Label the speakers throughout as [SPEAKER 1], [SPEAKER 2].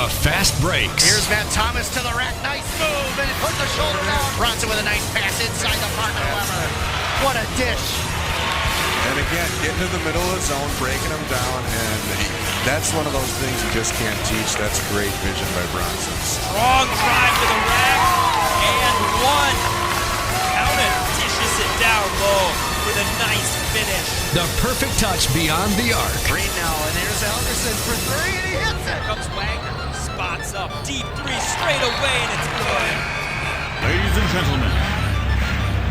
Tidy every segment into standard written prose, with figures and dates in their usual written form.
[SPEAKER 1] the fast breaks.
[SPEAKER 2] Here's Matt Thomas to the rack. Nice move, and put the shoulder down. Bronson with a nice pass inside the partner lever. What a dish.
[SPEAKER 3] And again, getting to the middle of the zone, breaking them down, and that's one of those things you just can't teach. That's great vision by Bronson.
[SPEAKER 4] Strong drive to the rack, and one. Count it, dishes it down low with a nice finish.
[SPEAKER 1] The perfect touch beyond the arc.
[SPEAKER 2] Green now, and here's Elderson for three, and he hits it.
[SPEAKER 4] Comes Wagner, spots up, deep three straight away, and it's good.
[SPEAKER 5] Ladies and gentlemen,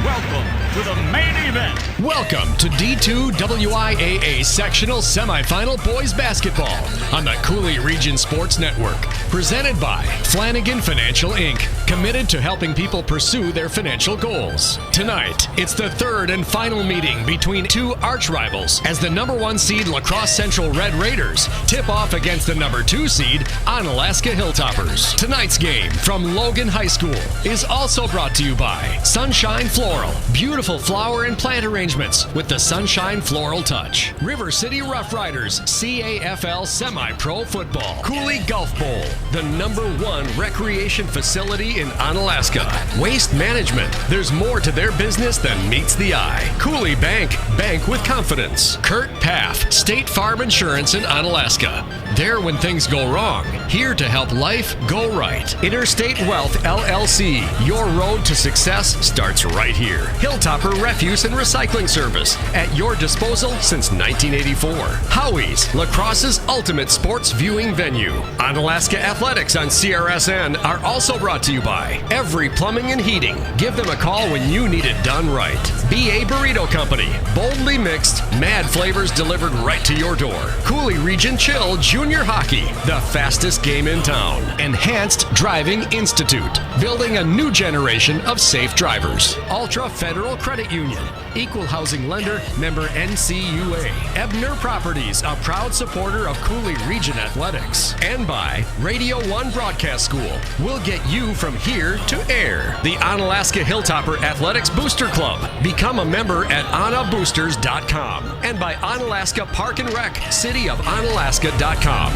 [SPEAKER 5] welcome to the main event.
[SPEAKER 1] Welcome to D2 WIAA Sectional Semifinal Boys Basketball on the Cooley Region Sports Network. Presented by Flanagan Financial Inc., committed to helping people pursue their financial goals. Tonight, it's the third and final meeting between two arch rivals as the number 1 seed La Crosse Central Red Raiders tip off against the number 2 seed Onalaska Hilltoppers. Tonight's game from Logan High School is also brought to you by Sunshine Floral. Beautiful flower and plant arrangements with the Sunshine Floral touch. River City Rough Riders CAFL Semi-Pro Football. Cooley Golf Bowl, the number 1 recreation facility in Onalaska. Waste Management, there's more to their business than meets the eye. Cooley Bank, bank with confidence. Kurt Paff, State Farm Insurance in Onalaska. There when things go wrong, here to help life go right. Interstate Wealth LLC, your road to success starts right here. Hilltopper Refuse and Recycling Service, at your disposal since 1984. Howie's, La Crosse's ultimate sports viewing venue. Onalaska Athletics on CRSN are also brought to you by Every Plumbing and Heating. Give them a call when you need it done right. BA Burrito Company, boldly mixed, mad flavors delivered right to your door. Cooley Region Chill Junior Hockey, the fastest game in town. Enhanced Driving Institute, building a new generation of safe drivers. Ultra Federal Credit Union, equal housing lender, member NCUA. Ebner Properties, a proud supporter of Cooley Region Athletics. And by Radio 1 Broadcast School, we'll get you from here to air. The Onalaska Hilltopper Athletics Booster Club. Become a member at onaboosters.com. And by Onalaska Park and Rec, cityofonalaska.com.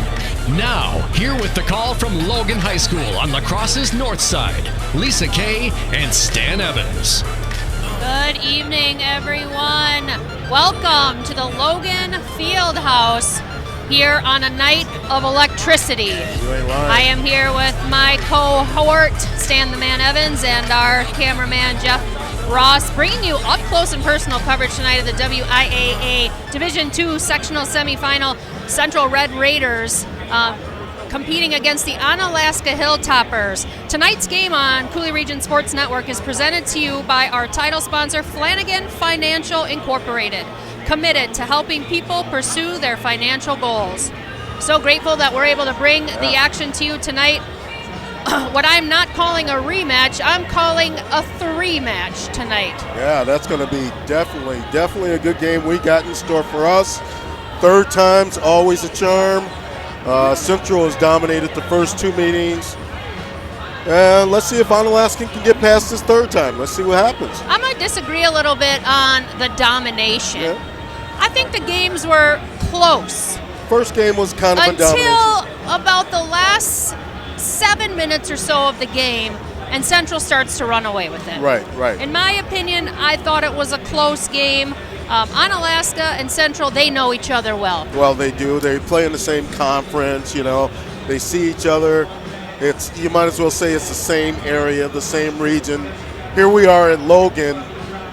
[SPEAKER 1] Now, here with the call from Logan High School on La Crosse's north side, Lisa Kay and Stan Evans.
[SPEAKER 6] Good evening, everyone. Welcome to the Logan Fieldhouse here on a night of electricity. I am here with my cohort, Stan the Man Evans, and our cameraman, Jeff Ross, bringing you up close and personal coverage tonight of the WIAA Division II Sectional Semifinal. Central Red Raiders competing against the Onalaska Hilltoppers. Tonight's game on Cooley Region Sports Network is presented to you by our title sponsor, Flanagan Financial Incorporated, committed to helping people pursue their financial goals. So grateful that we're able to bring the action to you tonight. What I'm not calling a rematch, I'm calling a 3-match tonight.
[SPEAKER 7] Yeah, that's going to be definitely a good game we got in store for us. Third time's always a charm. Central has dominated the first 2 meetings. And let's see if Onalaska can get past this third time. Let's see what happens.
[SPEAKER 6] I might disagree a little bit on the domination.
[SPEAKER 7] Yeah.
[SPEAKER 6] I think the games were close.
[SPEAKER 7] First game was kind of a domination.
[SPEAKER 6] Until about the last 7 minutes or so of the game, and Central starts to run away with it.
[SPEAKER 7] Right.
[SPEAKER 6] In my opinion, I thought it was a close game. Onalaska and Central, they know each other well.
[SPEAKER 7] Well, they do. They play in the same conference, you know. They see each other. You might as well say it's the same area, the same region. Here we are in Logan.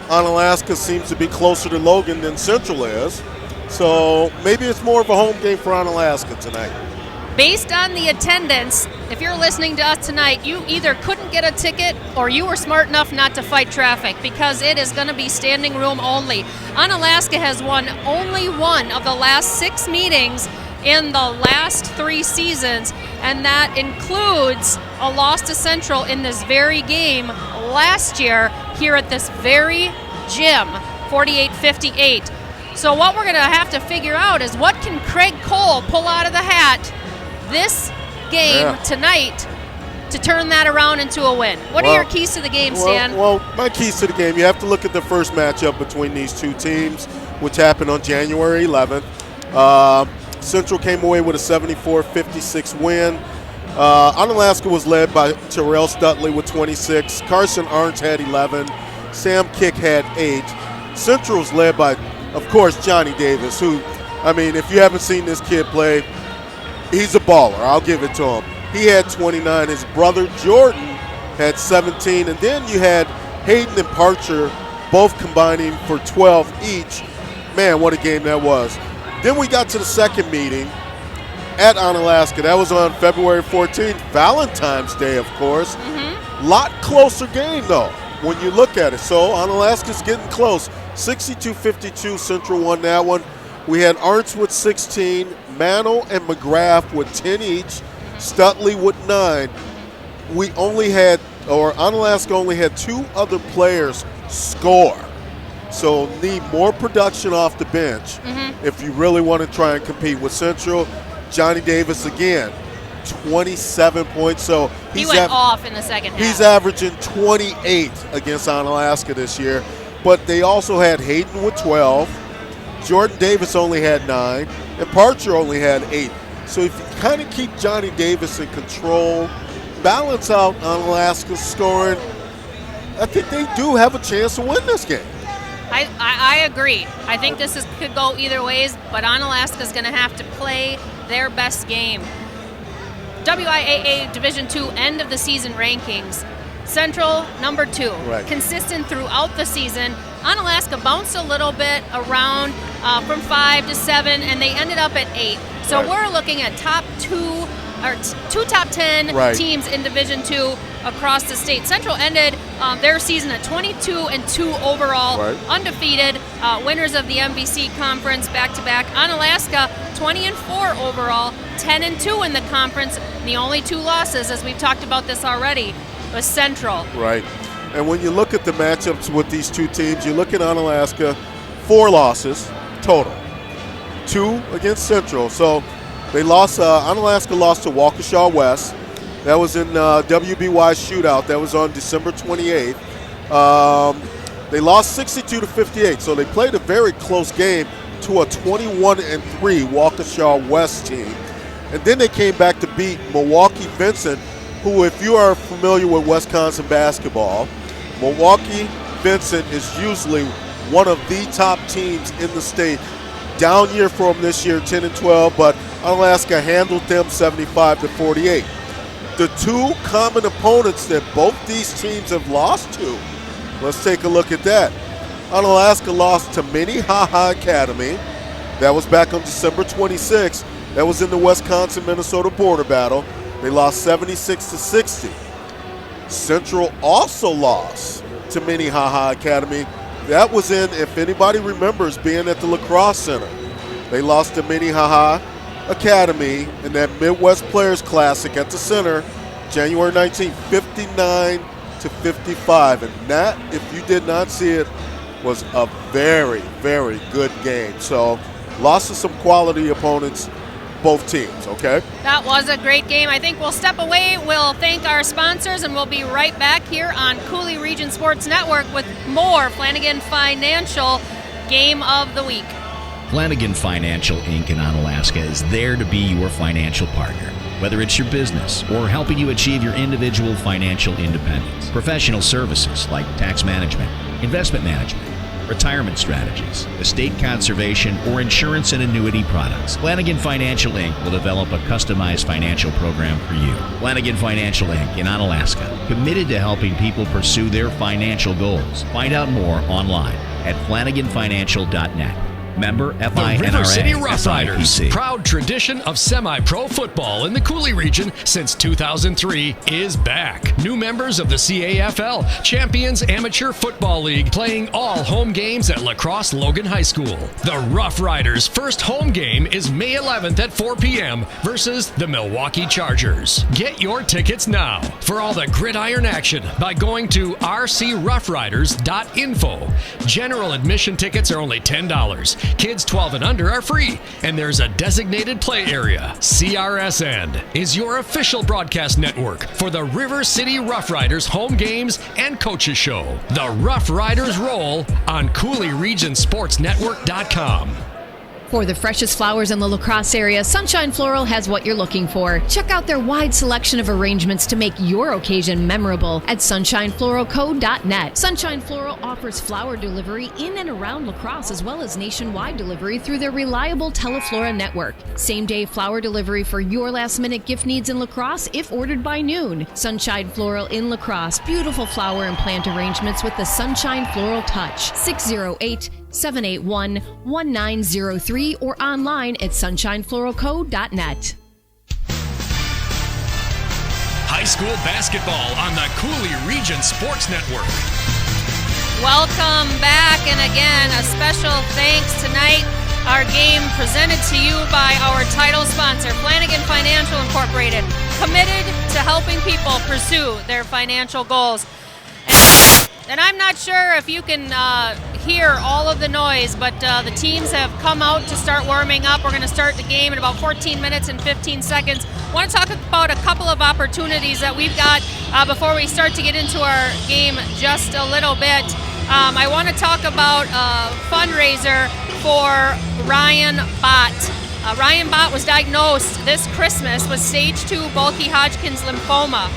[SPEAKER 7] Onalaska seems to be closer to Logan than Central is. So maybe it's more of a home game for Onalaska tonight.
[SPEAKER 6] Based on the attendance, if you're listening to us tonight, you either couldn't get a ticket or you were smart enough not to fight traffic, because it is going to be standing room only. Onalaska has won only one of the last 6 meetings in the last 3 seasons, and that includes a loss to Central in this very game last year here at this very gym, 48-58. So what we're going to have to figure out is, what can Craig Cole pull out of the hat this game tonight to turn that around into a win? What are your keys to the game, Stan?
[SPEAKER 7] Well, my keys to the game, you have to look at the first matchup between these 2 teams, which happened on January 11th. Central came away with a 74-56 win. Onalaska was led by Terrell Stutley with 26. Carson Arns had 11. Sam Kick had 8. Central was led by, of course, Johnny Davis, who, I mean, if you haven't seen this kid play, he's a baller. I'll give it to him. He had 29. His brother Jordan had 17. And then you had Hayden and Parcher both combining for 12 each. Man, what a game that was. Then we got to the second meeting at Onalaska. That was on February 14th, Valentine's Day, of course. Lot closer game, though, when you look at it. So Onalaska's getting close. 62-52, Central won that one. We had Arntz with 16, Mano and McGrath with 10 each, Stutley with 9. We only had, or Onalaska only had 2 other players score. So need more production off the bench if you really want to try and compete with Central. Johnny Davis again, 27 points. So
[SPEAKER 6] he went off in the second half.
[SPEAKER 7] He's averaging 28 against Onalaska this year. But they also had Hayden with 12. Jordan Davis only had 9. And Parcher only had 8. So if you kind of keep Johnny Davis in control, balance out Onalaska's scoring, I think they do have a chance to win this game.
[SPEAKER 6] I agree. I think this could go either ways, but Onalaska's going to have to play their best game. WIAA Division II end of the season rankings. Central, number 2.
[SPEAKER 7] Right.
[SPEAKER 6] Consistent throughout the season. Onalaska bounced a little bit around from 5 to 7, and they ended up at 8. So we're looking at two top 10 teams in Division II across the state. Central ended their season at 22-2 overall, undefeated, winners of the MVC conference back-to-back. Onalaska 20-4 overall, 10-2 in the conference. And the only 2 losses, as we've talked about this already, was Central.
[SPEAKER 7] Right. And when you look at the matchups with these 2 teams, you look at Onalaska, 4 losses total, 2 against Central. So they lost, Onalaska lost to Waukesha West. That was in WBY shootout. That was on December 28th. They lost 62-58, so they played a very close game to a 21-3 Waukesha West team. And then they came back to beat Milwaukee Vincent, who, if you are familiar with Wisconsin basketball, Milwaukee Vincent is usually one of the top teams in the state. Down year for them this year, 10-12, but Onalaska handled them 75-48. The 2 common opponents that both these teams have lost to, let's take a look at that. Onalaska lost to Minnehaha Academy. That was back on December 26th. That was in the Wisconsin-Minnesota border battle. They lost 76-60. Central also lost to Minnehaha Academy. That was in, if anybody remembers, being at the Lacrosse Center. They lost to Minnehaha Academy in that Midwest Players Classic at the center, January 19th, 59-55. And that, if you did not see it, was a very, very good game. So lost to some quality opponents, both teams, okay?
[SPEAKER 6] That was a great game. I think we'll step away. We'll thank our sponsors, and we'll be right back here on Cooley Region Sports Network with more Flanagan Financial Game of the Week.
[SPEAKER 8] Flanagan Financial Inc. in Onalaska is there to be your financial partner. Whether it's your business or helping you achieve your individual financial independence. Professional services like tax management, investment management, retirement strategies, estate conservation, or insurance and annuity products. Flanagan Financial Inc. will develop a customized financial program for you. Flanagan Financial Inc. in Onalaska, committed to helping people pursue their financial goals. Find out more online at flanaganfinancial.net. Member FINRA.
[SPEAKER 1] The River City Rough Riders,
[SPEAKER 8] SIPC.
[SPEAKER 1] proud tradition of semi-pro football in the Cooley region since 2003, is back. New members of the CAFL, Champions Amateur Football League, playing all home games at Crosse Logan High School. The Rough Riders' first home game is May 11th at 4 p.m. versus the Milwaukee Chargers. Get your tickets now for all the gridiron action by going to rcroughriders.info. General admission tickets are only $10. Kids 12 and under are free, and there's a designated play area. CRSN is your official broadcast network for the River City Rough Riders home games and coaches show. The Rough Riders roll on CooleyRegionSportsNetwork.com.
[SPEAKER 9] For the freshest flowers in the La Crosse area, Sunshine Floral has what you're looking for. Check out their wide selection of arrangements to make your occasion memorable at sunshinefloralco.net. Sunshine Floral offers flower delivery in and around La Crosse as well as nationwide delivery through their reliable Teleflora network. Same-day flower delivery for your last-minute gift needs in La Crosse if ordered by noon. Sunshine Floral in La Crosse. Beautiful flower and plant arrangements with the Sunshine Floral touch. 608-781-1903 or online at sunshinefloralco.net.
[SPEAKER 1] High school basketball on the Cooley Region Sports Network.
[SPEAKER 6] Welcome back, and again, a special thanks tonight. Our game presented to you by our title sponsor, Flanagan Financial Incorporated, committed to helping people pursue their financial goals. And I'm not sure if you can hear all of the noise, but the teams have come out to start warming up. We're going to start the game in about 14 minutes and 15 seconds. I want to talk about a couple of opportunities that we've got before we start to get into our game just a little bit. I want to talk about a fundraiser for Ryan Bott. Ryan Bott was diagnosed this Christmas with stage 2 bulky Hodgkin's lymphoma.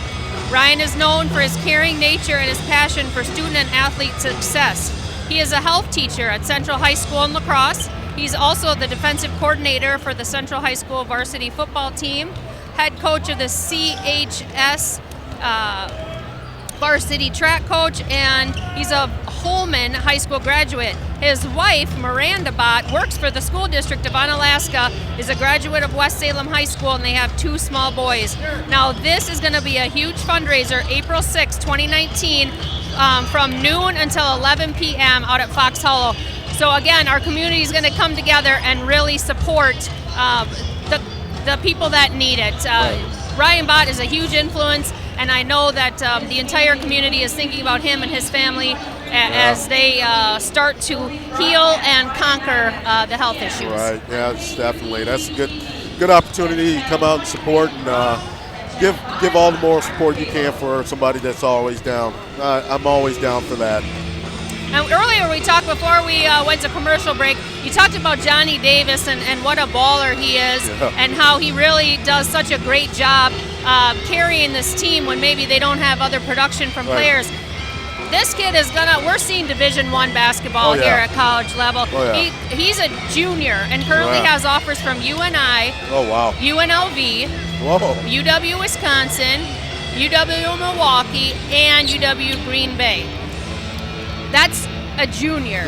[SPEAKER 6] Ryan is known for his caring nature and his passion for student and athlete success. He is a health teacher at Central High School in La Crosse. He's also the defensive coordinator for the Central High School varsity football team, head coach of the CHS varsity track coach, and he's a Holman High School graduate. His wife, Miranda Bott, works for the school district of Onalaska, is a graduate of West Salem High School, and they have 2 small boys. Now, this is going to be a huge fundraiser, April 6, 2019, from noon until 11 p.m. out at Fox Hollow. So again, our community is going to come together and really support the people that need it. Ryan Bott is a huge influence, and I know that the entire community is thinking about him and his family as they start to heal and conquer the health issues.
[SPEAKER 7] Right, yeah, definitely. That's a good opportunity to come out and support and give all the more support you can for somebody that's always down. I'm always down for that.
[SPEAKER 6] And earlier we talked, before we went to commercial break, you talked about Johnny Davis and what a baller he is, and how he really does such a great job carrying this team when maybe they don't have other production from players. This kid is we're seeing Division I basketball here at college level. He's a junior and currently has offers from UNI, UNLV, UW Wisconsin, UW Milwaukee, and UW Green Bay. That's a junior.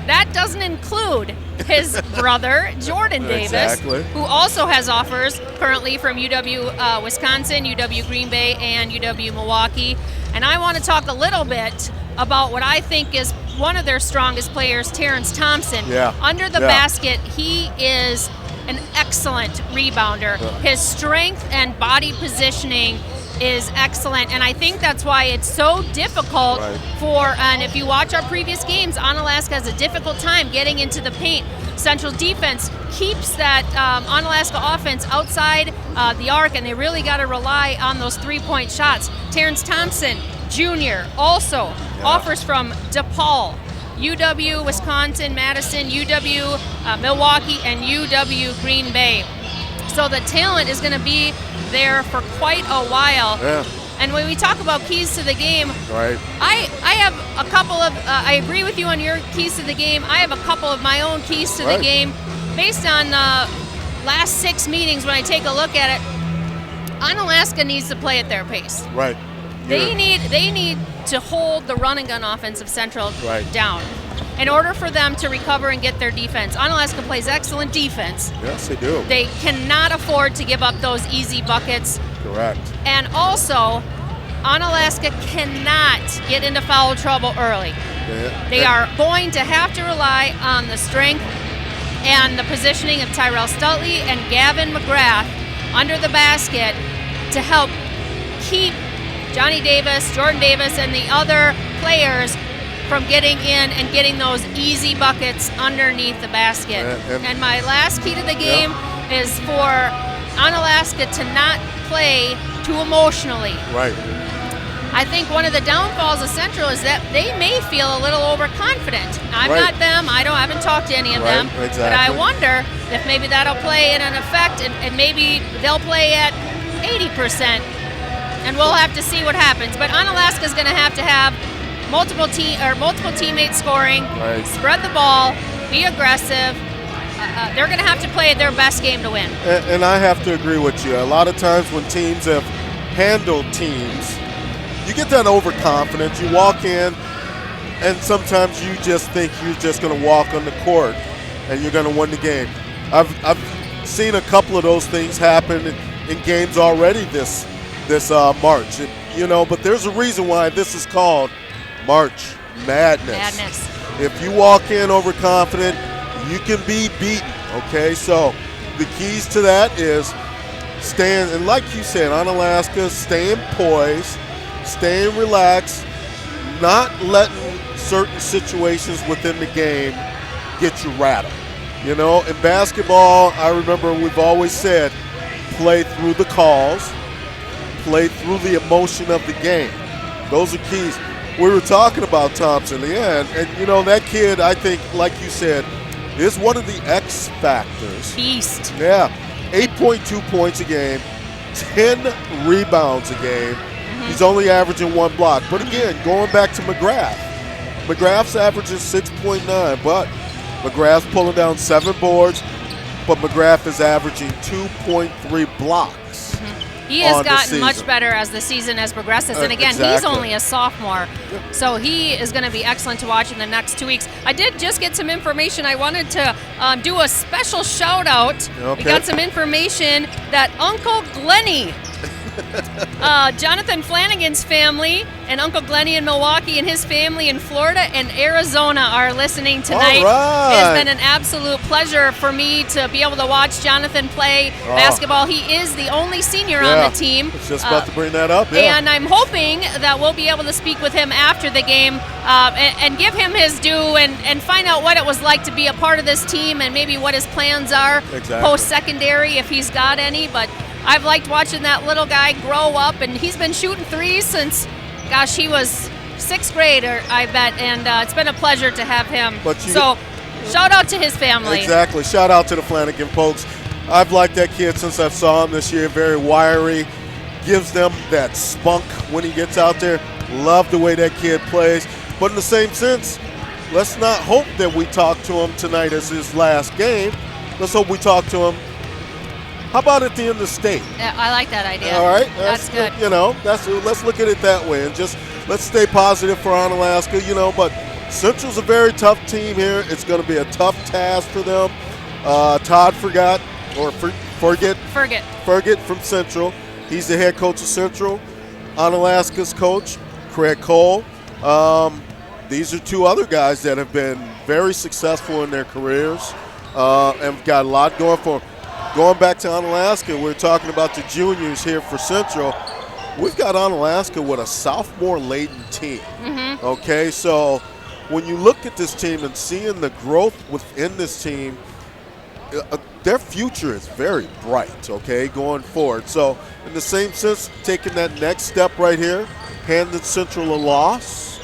[SPEAKER 6] That doesn't include his brother, Jordan Davis, who also has offers currently from UW Wisconsin, UW Green Bay, and UW Milwaukee. And I want to talk a little bit about what I think is one of their strongest players, Terrence Thompson. Under the basket, he is an excellent rebounder. His strength and body positioning is excellent, and I think that's why it's so difficult and if you watch our previous games, Onalaska has a difficult time getting into the paint. Central defense keeps that Onalaska offense outside the arc, and they really got to rely on those three-point shots. Terrence Thompson, Jr., also offers from DePaul, UW Wisconsin, Madison, UW Milwaukee, and UW Green Bay. So the talent is going to be there for quite a while. And when we talk about keys to the game, I have a couple of, I agree with you on your keys to the game. I have a couple of my own keys to the game based on last 6 meetings. When I take a look at it, Onalaska needs to play at their pace. They need to hold the run and gun offense of Central down in order for them to recover and get their defense. Onalaska plays excellent defense.
[SPEAKER 7] Yes, they do.
[SPEAKER 6] They cannot afford to give up those easy buckets. And also, Onalaska cannot get into foul trouble early. They are going to have to rely on the strength and the positioning of Tyrell Stutley and Gavin McGrath under the basket to help keep Johnny Davis, Jordan Davis, and the other players from getting in and getting those easy buckets underneath the basket. And my last key to the game is for Onalaska to not play too emotionally. I think one of the downfalls of Central is that they may feel a little overconfident. I'm not them. I haven't talked to any of them.
[SPEAKER 7] Exactly.
[SPEAKER 6] But I wonder if maybe that'll play in an effect, and maybe they'll play at 80%, and we'll have to see what happens. But Onalaska is going to have multiple teammates scoring, spread the ball, be aggressive. They're going to have to play their best game to win.
[SPEAKER 7] And I have to agree with you. A lot of times when teams have handled teams, you get that overconfidence. You walk in, and sometimes you just think you're just going to walk on the court and you're going to win the game. I've seen a couple of those things happen in games already this March. But there's a reason why this is called March Madness. If you walk in overconfident, you can be beaten, okay? So the keys to that is staying, and like you said, Onalaska, staying poised, staying relaxed, not letting certain situations within the game get you rattled. In basketball, I remember we've always said, play through the calls, play through the emotion of the game. Those are keys. We were talking about Thompson, and that kid, I think, like you said, is one of the X factors.
[SPEAKER 6] Beast.
[SPEAKER 7] Yeah, 8.2 points a game, 10 rebounds a game. He's only averaging 1 block. But again, going back to McGrath's averaging 6.9, but McGrath's pulling down 7 boards, but McGrath is averaging 2.3 blocks.
[SPEAKER 6] He has gotten much better as the season has progressed. And again, he's only a sophomore. So he is going to be excellent to watch in the next 2 weeks. I did just get some information. I wanted to do a special shout out. Okay. We got some information that Uncle Glennie, Jonathan Flanagan's family, and Uncle Glennie in Milwaukee and his family in Florida and Arizona are listening tonight.
[SPEAKER 7] All right.
[SPEAKER 6] It's been an absolute pleasure for me to be able to watch Jonathan play basketball. He is the only senior on the team.
[SPEAKER 7] I was just about to bring that up.
[SPEAKER 6] And I'm hoping that we'll be able to speak with him after the game and give him his due and find out what it was like to be a part of this team and maybe what his plans are post-secondary, if he's got any. But I've liked watching that little guy grow up, and he's been shooting threes since, gosh, he was 6th grade, I bet, and it's been a pleasure to have him. So shout out to his family.
[SPEAKER 7] Exactly. Shout out to the Flanagan folks. I've liked that kid since I saw him this year. Very wiry, gives them that spunk when he gets out there. Love the way that kid plays. But in the same sense, let's not hope that we talk to him tonight as his last game. Let's hope we talk to him. How about at the end of the state?
[SPEAKER 6] Yeah, I like that idea.
[SPEAKER 7] All right.
[SPEAKER 6] That's good.
[SPEAKER 7] Let's look at it that way, and just let's stay positive for Onalaska, but Central's a very tough team here. It's going to be a tough task for them. Todd Fergit from Central. He's the head coach of Central. Onalaska's coach, Craig Cole. These are 2 other guys that have been very successful in their careers and got a lot going for them. Going back to Onalaska, we're talking about the juniors here for Central. We've got Onalaska with a sophomore-laden team. Okay, so when you look at this team and seeing the growth within this team, their future is very bright, okay, going forward. So in the same sense, taking that next step right here, handing Central a loss,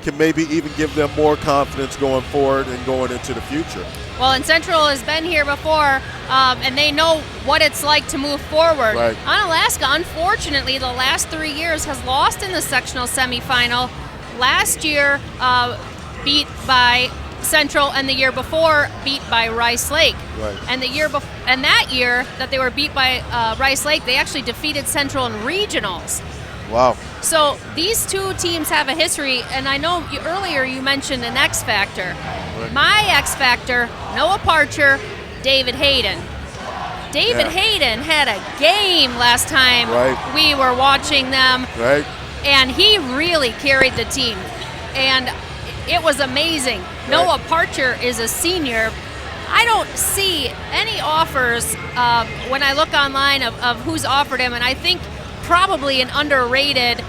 [SPEAKER 7] can maybe even give them more confidence going forward and going into the future.
[SPEAKER 6] Well, and Central has been here before, and they know what it's like to move forward.
[SPEAKER 7] Right.
[SPEAKER 6] Onalaska, unfortunately, the last 3 years has lost in the sectional semifinal. Last year, beat by Central, and the year before, beat by Rice Lake.
[SPEAKER 7] Right.
[SPEAKER 6] And and that year that they were beat by Rice Lake, they actually defeated Central in regionals.
[SPEAKER 7] Wow.
[SPEAKER 6] So these 2 teams have a history, and I know earlier you mentioned an X factor.
[SPEAKER 7] Right.
[SPEAKER 6] My X factor, Noah Parcher, David Hayden. David Hayden had a game last time we were watching them, and he really carried the team, and it was amazing. Noah Parcher is a senior. I don't see any offers when I look online of who's offered him, and I think probably an underrated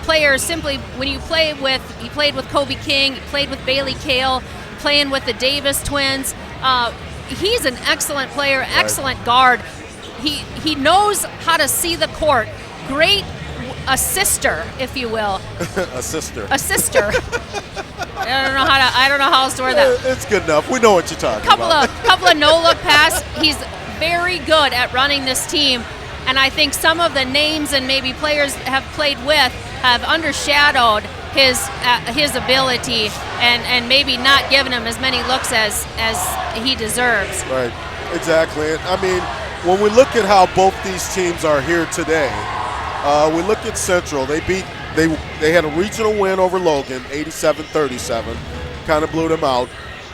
[SPEAKER 6] player. Simply when he played with Kobe King, he played with Bailey Kale, playing with the Davis twins. He's an excellent player, excellent guard. He knows how to see the court. Great a sister, if you will.
[SPEAKER 7] A sister.
[SPEAKER 6] A sister. I don't know how else to word that.
[SPEAKER 7] It's good enough. We know what you're talking about.
[SPEAKER 6] Couple of no-look pass. He's very good at running this team, and I think some of the names and maybe players have played with have undershadowed his ability and maybe not given him as many looks as he deserves.
[SPEAKER 7] Right, exactly. And, I mean, when we look at how both these teams are here today, we look at Central. They had a regional win over Logan, 87-37. Kind of blew them out.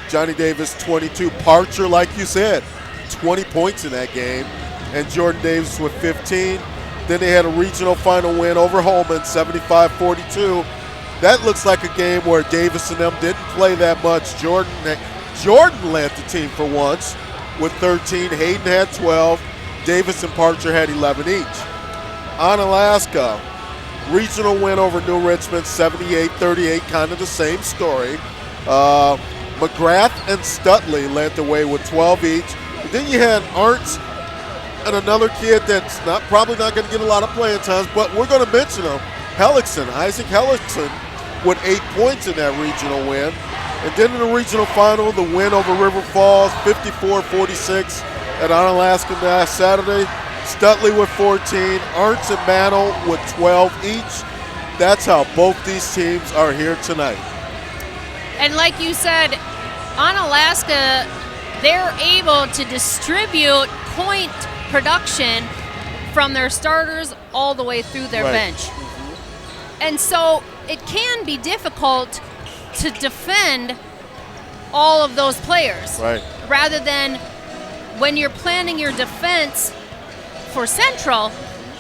[SPEAKER 7] Johnny Davis, 22. Parcher, like you said, 20 points in that game. And Jordan Davis with 15. Then they had a regional final win over Holman, 75-42. That looks like a game where Davis and them didn't play that much. Jordan led the team for once with 13. Hayden had 12. Davis and Parcher had 11 each. Onalaska, regional win over New Richmond, 78-38, kind of the same story. McGrath and Stutley led the way with 12 each. And then you had Arntz and another kid that's probably not going to get a lot of playing times, but we're going to mention him, Isaac Hellickson, with 8 points in that regional win. And then in the regional final, the win over River Falls, 54-46 at Onalaska last Saturday. Stutley with 14, Arntz and Mantle with 12 each. That's how both these teams are here tonight.
[SPEAKER 6] And like you said, Onalaska, they're able to distribute point production from their starters all the way through their bench. And so it can be difficult to defend all of those players.
[SPEAKER 7] Right.
[SPEAKER 6] Rather than when you're planning your defense for Central,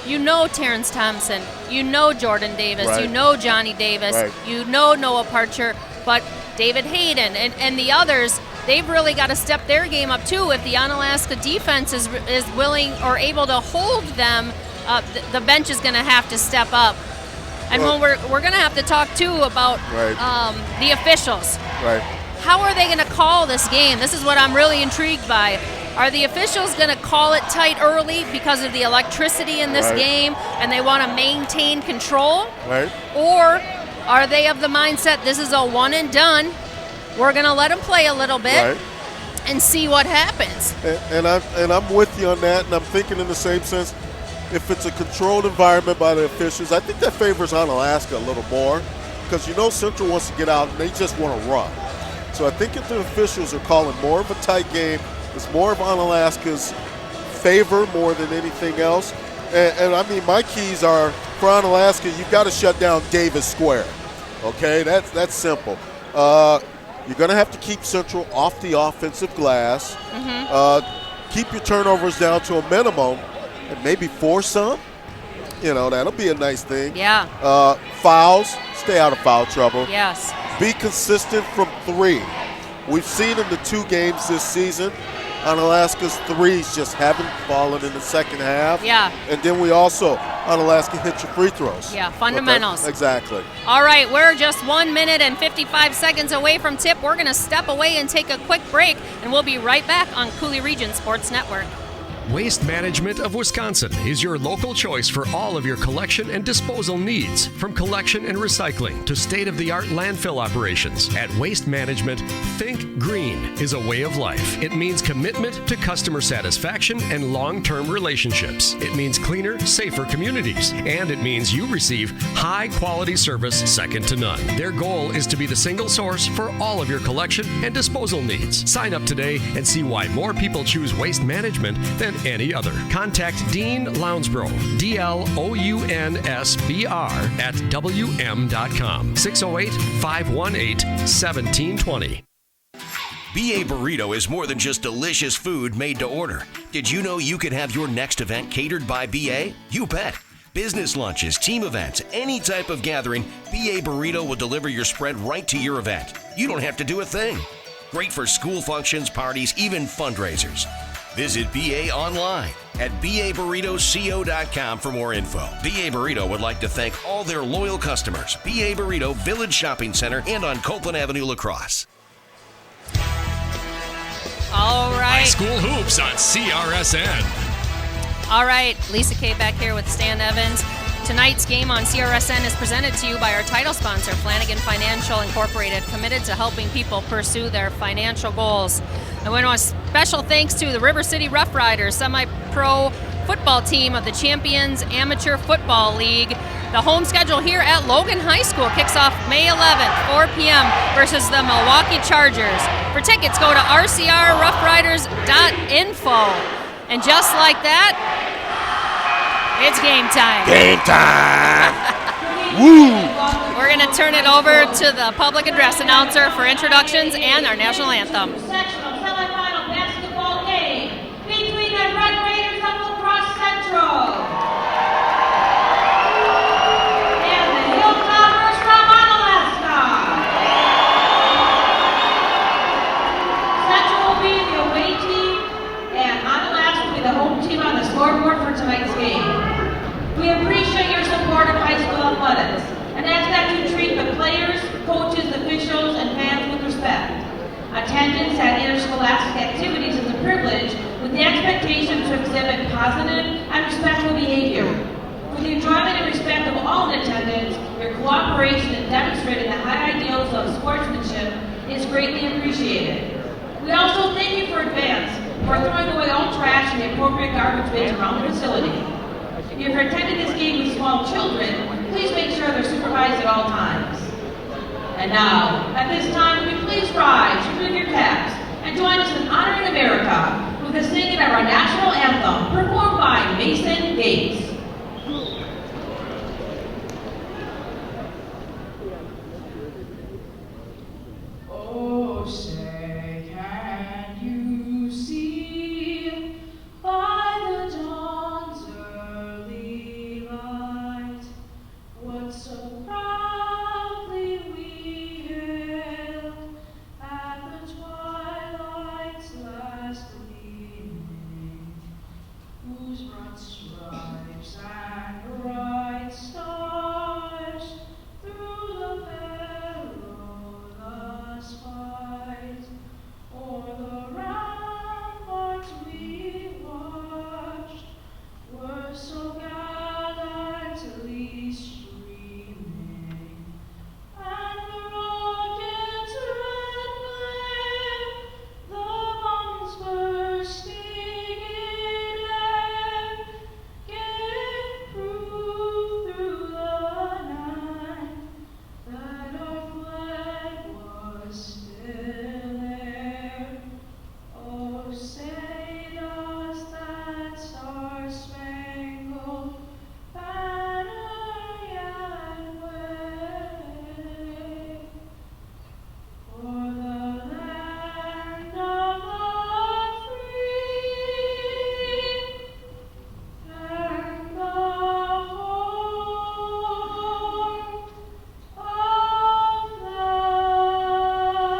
[SPEAKER 6] you know Terrence Thompson, you know Jordan Davis, you know Johnny Davis, you know Noah Parcher, but David Hayden and the others, they've really got to step their game up too. If the Onalaska defense is willing or able to hold them, the bench is going to have to step up. And when we're going to have to talk too about the officials.
[SPEAKER 7] Right.
[SPEAKER 6] How are they going to call this game? This is what I'm really intrigued by. Are the officials going to call it tight early because of the electricity in this game and they want to maintain control?
[SPEAKER 7] Right.
[SPEAKER 6] Or are they of the mindset this is a one and done? We're going to let them play a little bit and see what happens.
[SPEAKER 7] And I'm with you on that, and I'm thinking in the same sense, if it's a controlled environment by the officials, I think that favors Onalaska a little more because you know Central wants to get out and they just want to run. So I think if the officials are calling more of a tight game, it's more of Onalaska's favor more than anything else. And I mean, my keys are for Onalaska, you've got to shut down Davis Square. Okay, that's simple. You're going to have to keep Central off the offensive glass. Keep your turnovers down to a minimum and maybe force some. You know, that'll be a nice thing.
[SPEAKER 6] Yeah.
[SPEAKER 7] Fouls, stay out of foul trouble.
[SPEAKER 6] Yes.
[SPEAKER 7] Be consistent from three. We've seen in the 2 games this season, Onalaska's threes just haven't fallen in the second half.
[SPEAKER 6] Yeah.
[SPEAKER 7] And then we also, Onalaska hit your free throws.
[SPEAKER 6] Yeah, fundamentals.
[SPEAKER 7] Exactly.
[SPEAKER 6] All right, we're just 1 minute and 55 seconds away from tip. We're going to step away and take a quick break, and we'll be right back on Coulee Region Sports Network.
[SPEAKER 1] Waste Management of Wisconsin is your local choice for all of your collection and disposal needs. From collection and recycling to state-of-the-art landfill operations. At Waste Management, think green is a way of life. It means commitment to customer satisfaction and long-term relationships. It means cleaner, safer communities. And it means you receive high-quality service second to none. Their goal is to be the single source for all of your collection and disposal needs. Sign up today and see why more people choose Waste Management than any other. Contact Dean Lounsbro, DLOUNSBR at WM.com, 608-518-1720.
[SPEAKER 10] BA Burrito is more than just delicious food made to order. Did you know you could have your next event catered by BA? You bet. Business lunches, team events, any type of gathering, BA Burrito will deliver your spread right to your event. You don't have to do a thing. Great for school functions, parties, even fundraisers. Visit BA online at BABurritoCO.com for more info. BA Burrito would like to thank all their loyal customers. BA Burrito Village Shopping Center and on Copeland Avenue, La Crosse.
[SPEAKER 6] All right.
[SPEAKER 1] High school hoops on CRSN.
[SPEAKER 6] All right, Lisa Kay back here with Stan Evans. Tonight's game on CRSN is presented to you by our title sponsor, Flanagan Financial Incorporated, committed to helping people pursue their financial goals. I want to special thanks to the River City Rough Riders, semi-pro football team of the Champions Amateur Football League. The home schedule here at Logan High School kicks off May 11th, 4 p.m. versus the Milwaukee Chargers. For tickets, go to rcrroughriders.info. And just like that, it's game time.
[SPEAKER 7] Game time! Woo!
[SPEAKER 6] We're going to turn it over to the public address announcer for introductions and our national anthem.
[SPEAKER 11] Sectional semifinal basketball game between the Red Raiders of La Crosse Central and the Hilltoppers from Onalaska. Central will be the away team, and Onalaska will be the home team on the scoreboard for tonight's game. We appreciate your support of high school athletics and ask that you treat the players, coaches, officials, and fans with respect. Attendance at interscholastic activities is a privilege with the expectation to exhibit positive and respectful behavior. For the enjoyment and respect of all in attendance, your cooperation in demonstrating the high ideals of sportsmanship is greatly appreciated. We also thank you for advance for throwing away all trash and the appropriate garbage bins around the facility. If you're attending this game with small children, please make sure they're supervised at all times. And now, at this time, will you please rise, remove your caps, and join us in honoring America with the singing of our national anthem, performed by Mason Gates. Oh, say, can you see by the dawn's early light what so proudly we hailed at the twilight's last gleaming, whose broad stripes and bright stars through the perilous fight o'er the ramparts we watched were so gallantly streaming, and the rocket's red flame, the bombs bursting in air, gave proof through the night that our flag was still there. Oh, say does that star-spangled banner yet wave for the land of the free and the home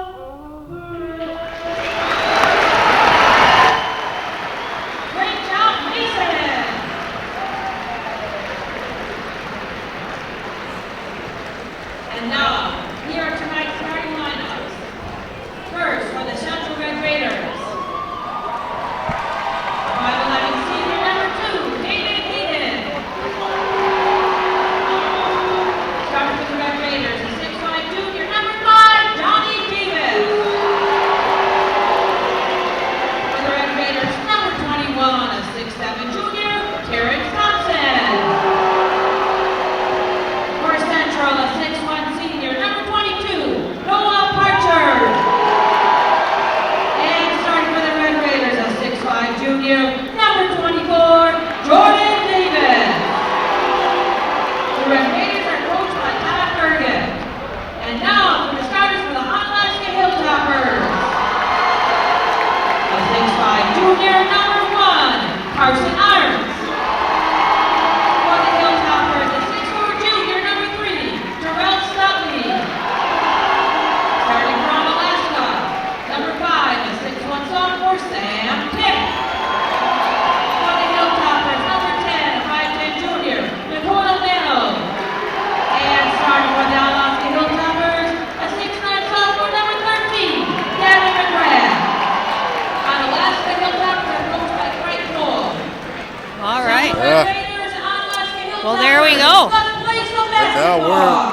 [SPEAKER 11] of the brave. Great job, Mason! And now, here are tonight's starting lineups. First, for the Central Red Raiders. 5'11" senior number 2, David Hayden. Starting for the Red Raiders, the 6'5" junior number 5, Johnny Davis. For the Red Raiders, number 21, a 6'7" junior, Terrence Thompson. For Central, a 6'1" senior,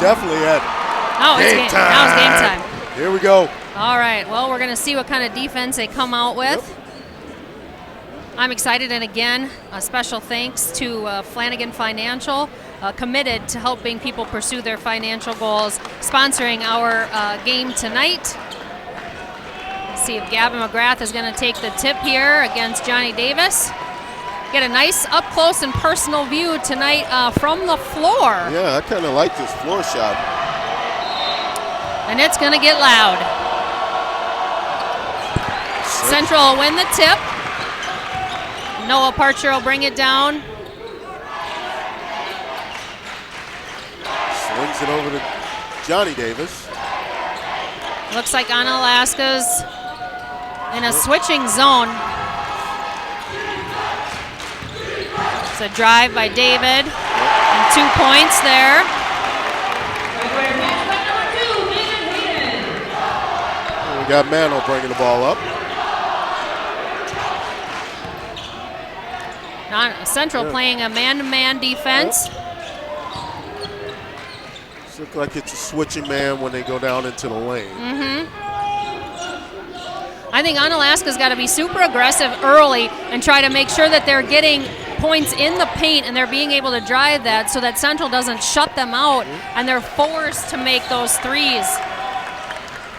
[SPEAKER 7] definitely at
[SPEAKER 6] now it's game time. Now it's game time.
[SPEAKER 7] Here we go.
[SPEAKER 6] All right, well, we're going to see what kind of defense they come out with. Yep. I'm excited, and again, a special thanks to Flanagan Financial, committed to helping people pursue their financial goals, sponsoring our game tonight. Let's see if Gavin McGrath is going to take the tip here against Johnny Davis. Get a nice up-close and personal view tonight from the floor.
[SPEAKER 7] Yeah, I kind of like this floor shot.
[SPEAKER 6] And it's going to get loud. Central will win the tip. Noah Parcher will bring it down.
[SPEAKER 7] Swings it over to Johnny Davis.
[SPEAKER 6] Looks like Onalaska's in a switching zone. It's a drive by David, and 2 points there.
[SPEAKER 7] We got Mano bringing the ball up.
[SPEAKER 6] Central playing a man-to-man defense.
[SPEAKER 7] Looks like it's a switching man when they go down into the lane.
[SPEAKER 6] I think Onalaska's got to be super aggressive early and try to make sure that they're getting points in the paint and they're being able to drive that so that Central doesn't shut them out and they're forced to make those threes.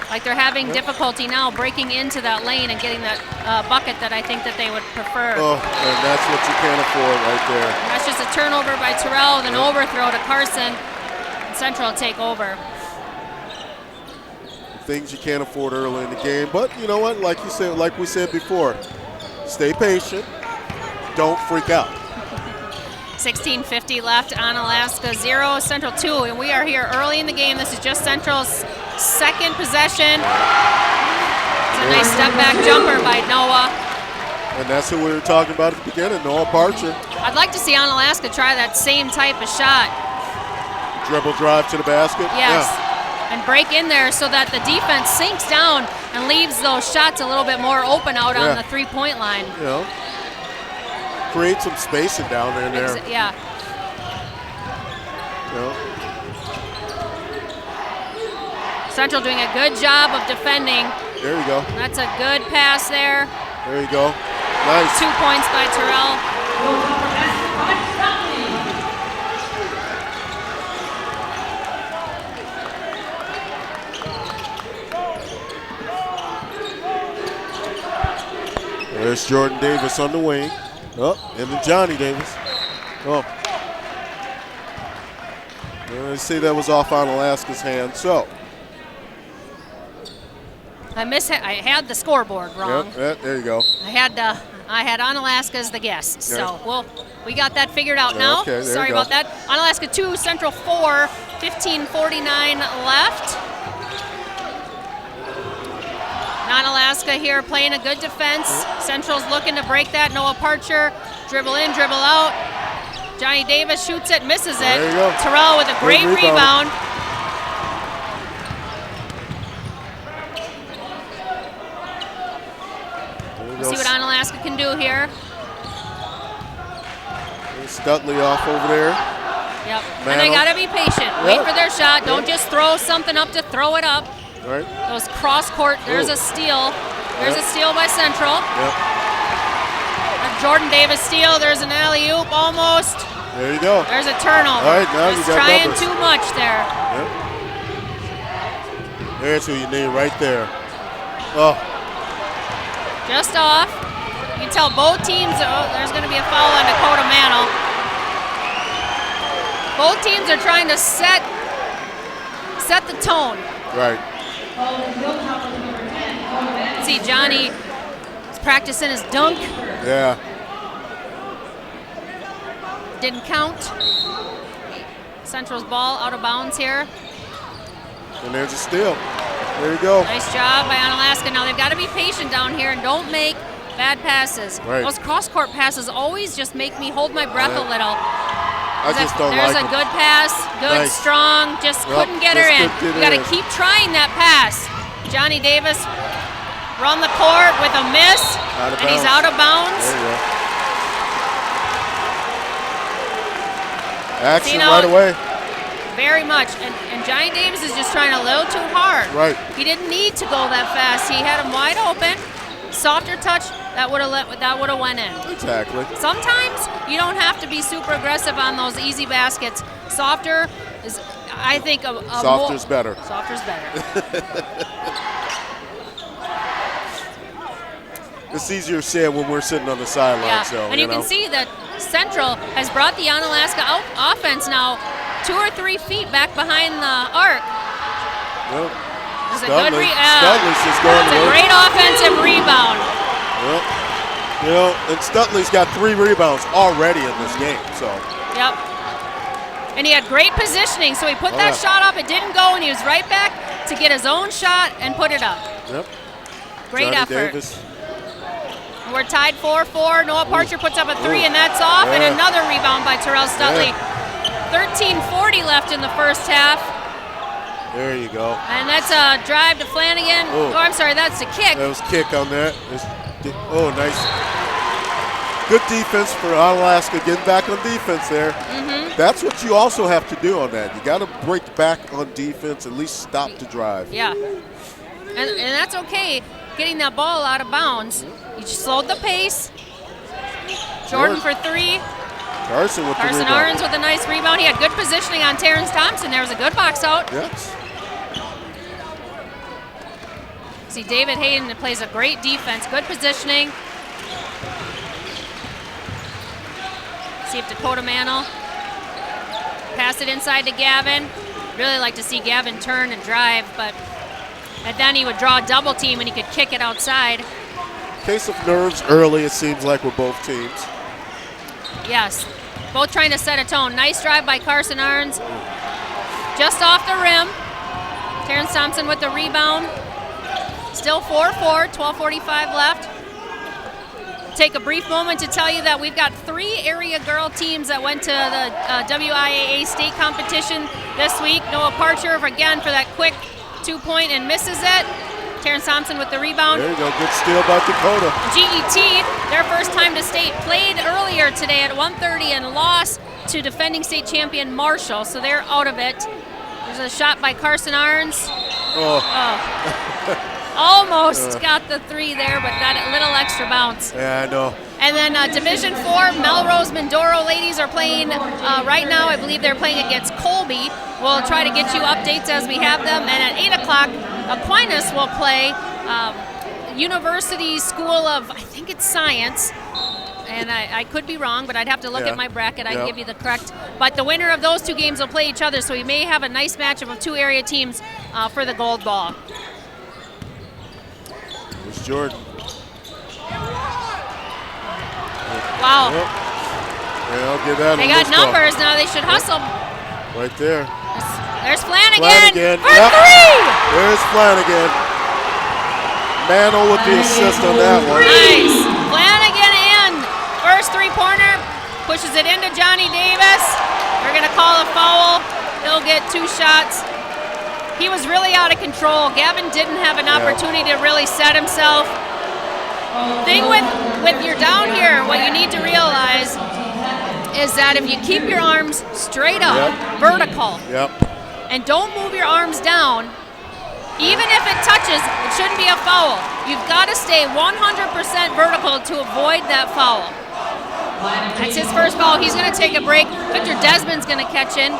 [SPEAKER 6] Like they're having difficulty now breaking into that lane and getting that bucket that I think that they would prefer.
[SPEAKER 7] Oh, and that's what you can't afford right there.
[SPEAKER 6] And that's just a turnover by Terrell, then overthrow to Carson. And Central will take over.
[SPEAKER 7] Things you can't afford early in the game, but you know what? Like you said, like we said before, stay patient. Don't freak out.
[SPEAKER 6] 16:50 left. Onalaska 0, Central 2, and we are here early in the game. This is just Central's second possession. It's a nice step back jumper by Noah.
[SPEAKER 7] And that's who we were talking about at the beginning, Noah Parcher.
[SPEAKER 6] I'd like to see Onalaska try that same type of shot.
[SPEAKER 7] Dribble drive to the basket.
[SPEAKER 6] Yes.
[SPEAKER 7] Yeah.
[SPEAKER 6] And break in there so that the defense sinks down and leaves those shots a little bit more open out on the three-point line.
[SPEAKER 7] You know, create some spacing down there.
[SPEAKER 6] Yeah.
[SPEAKER 7] You know.
[SPEAKER 6] Central doing a good job of defending.
[SPEAKER 7] There you go.
[SPEAKER 6] That's a good pass there.
[SPEAKER 7] There you go. Nice.
[SPEAKER 6] 2 points by Terrell.
[SPEAKER 7] There's Jordan Davis on the wing. Oh, and then Johnny Davis. Oh. Let's see, that was off Onalaska's hand. So.
[SPEAKER 6] I had the scoreboard wrong.
[SPEAKER 7] Yep, there you go.
[SPEAKER 6] I had Onalaska as the guest. So we got that figured out now.
[SPEAKER 7] Okay,
[SPEAKER 6] Sorry about that. Onalaska 2, Central 4, 15:49 left. Onalaska here playing a good defense. Central's looking to break that. Noah Parcher, dribble in, dribble out. Johnny Davis shoots it, misses it.
[SPEAKER 7] There you go.
[SPEAKER 6] Terrell with a great rebound. See what Onalaska can do here.
[SPEAKER 7] Studley off over there.
[SPEAKER 6] Yep. And they got to be patient. Wait for their shot. Don't just throw something up to throw it up.
[SPEAKER 7] Right.
[SPEAKER 6] Those cross court. There's a steal. There's a steal by Central.
[SPEAKER 7] Yep.
[SPEAKER 6] Jordan Davis steal. There's an alley-oop almost.
[SPEAKER 7] There you go.
[SPEAKER 6] There's a turnover.
[SPEAKER 7] All right, now
[SPEAKER 6] just
[SPEAKER 7] you got
[SPEAKER 6] trying
[SPEAKER 7] numbers.
[SPEAKER 6] too much there.
[SPEAKER 7] Yep. There's who you need right there. Oh.
[SPEAKER 6] Just off. You can tell both teams. Oh, there's going to be a foul on Dakota Mantle. Both teams are trying to set the tone.
[SPEAKER 7] Right.
[SPEAKER 6] See, Johnny is practicing his dunk.
[SPEAKER 7] Yeah.
[SPEAKER 6] Didn't count. Central's ball out of bounds here.
[SPEAKER 7] And there's a steal. There you go.
[SPEAKER 6] Nice job by Onalaska. Now they've got to be patient down here and don't make bad passes.
[SPEAKER 7] Right.
[SPEAKER 6] Those cross-court passes always just make me hold my breath a little.
[SPEAKER 7] I just don't
[SPEAKER 6] There's
[SPEAKER 7] like
[SPEAKER 6] a good pass, good,
[SPEAKER 7] Nice.
[SPEAKER 6] strong, just couldn't get her in. You got to keep trying that pass. Johnny Davis run the court with a miss, and he's out of bounds.
[SPEAKER 7] There you go. Action right away.
[SPEAKER 6] very much. And Johnny Davis is just trying a little too hard.
[SPEAKER 7] Right.
[SPEAKER 6] He didn't need to go that fast. He had him wide open. Softer touch, that would have went in.
[SPEAKER 7] Exactly.
[SPEAKER 6] Sometimes you don't have to be super aggressive on those easy baskets. Softer is, I think,
[SPEAKER 7] Softer's better.
[SPEAKER 6] Softer's better.
[SPEAKER 7] It's easier said when we're sitting on the sideline.
[SPEAKER 6] Yeah,
[SPEAKER 7] so,
[SPEAKER 6] and you can see that Central has brought the Onalaska offense now 2 or 3 feet back behind the arc.
[SPEAKER 7] Well,
[SPEAKER 6] It's a good
[SPEAKER 7] Studley's just going
[SPEAKER 6] it's a great offensive rebound.
[SPEAKER 7] Well, you know, and Studley's got 3 rebounds already in this game. So.
[SPEAKER 6] Yep. And he had great positioning, so he put that shot up. It didn't go, and he was right back to get his own shot and put it up.
[SPEAKER 7] Yep.
[SPEAKER 6] Great
[SPEAKER 7] Johnny
[SPEAKER 6] effort.
[SPEAKER 7] Davis.
[SPEAKER 6] We're tied 4-4. Noah Parcher puts up a 3, and that's off. And another rebound by Terrell Studley. 13:40 left in the first half.
[SPEAKER 7] There you go.
[SPEAKER 6] And that's a drive to Flanagan. Oh, I'm sorry, that's a kick.
[SPEAKER 7] That was kick on that. Oh, nice. Good defense for Onalaska, getting back on defense there. That's what you also have to do on that. You got to break back on defense, at least stop the drive.
[SPEAKER 6] Yeah. And that's okay, getting that ball out of bounds. You slowed the pace. Jordan for 3.
[SPEAKER 7] Carson
[SPEAKER 6] Arns with a nice rebound. He had good positioning on Terrence Thompson. There was a good box out.
[SPEAKER 7] Yes.
[SPEAKER 6] See, David Hayden plays a great defense, good positioning. See if Dakota Mantle pass it inside to Gavin. Really like to see Gavin turn and drive, and then he would draw a double team and he could kick it outside.
[SPEAKER 7] Case of nerves early, it seems like, with both teams.
[SPEAKER 6] Yes, both trying to set a tone. Nice drive by Carson Arns. Just off the rim. Terrence Thompson with the rebound. Still 4-4, 12:45 left. Take a brief moment to tell you that we've got 3 area girl teams that went to the WIAA state competition this week. Noah Parcher, again, for that quick 2-point and misses it. Terrence Thompson with the rebound.
[SPEAKER 7] There you go, good steal by Dakota.
[SPEAKER 6] GET, their first time to state, played earlier today at 1:30 and lost to defending state champion Marshall, so they're out of it. There's a shot by Carson Arns. Almost got the 3 there, but got a little extra bounce.
[SPEAKER 7] Yeah, I know.
[SPEAKER 6] And then Division 4, Melrose Mindoro ladies are playing right now. I believe they're playing against Colby. We'll try to get you updates as we have them. And at 8 o'clock, Aquinas will play University School of, I think it's Science. And I could be wrong, but I'd have to look at my bracket. I can give you the correct. But the winner of those 2 games will play each other, so we may have a nice matchup of 2 area teams for the gold ball.
[SPEAKER 7] There's Jordan.
[SPEAKER 6] Wow.
[SPEAKER 7] Yep. Yeah, I'll give that
[SPEAKER 6] they got numbers now. They should hustle.
[SPEAKER 7] Right there.
[SPEAKER 6] There's Flanagan for 3.
[SPEAKER 7] There's Flanagan. Mantle with the assist on that one.
[SPEAKER 6] Nice. Flanagan in. First 3-pointer. Pushes it into Johnny Davis. They're going to call a foul. He'll get 2 shots. He was really out of control. Gavin didn't have an opportunity to really set himself. Thing with you're down here, what you need to realize is that if you keep your arms straight up, vertical, and don't move your arms down, even if it touches, it shouldn't be a foul. You've got to stay 100% vertical to avoid that foul. That's his first foul. He's going to take a break. Victor Desmond's going to check in,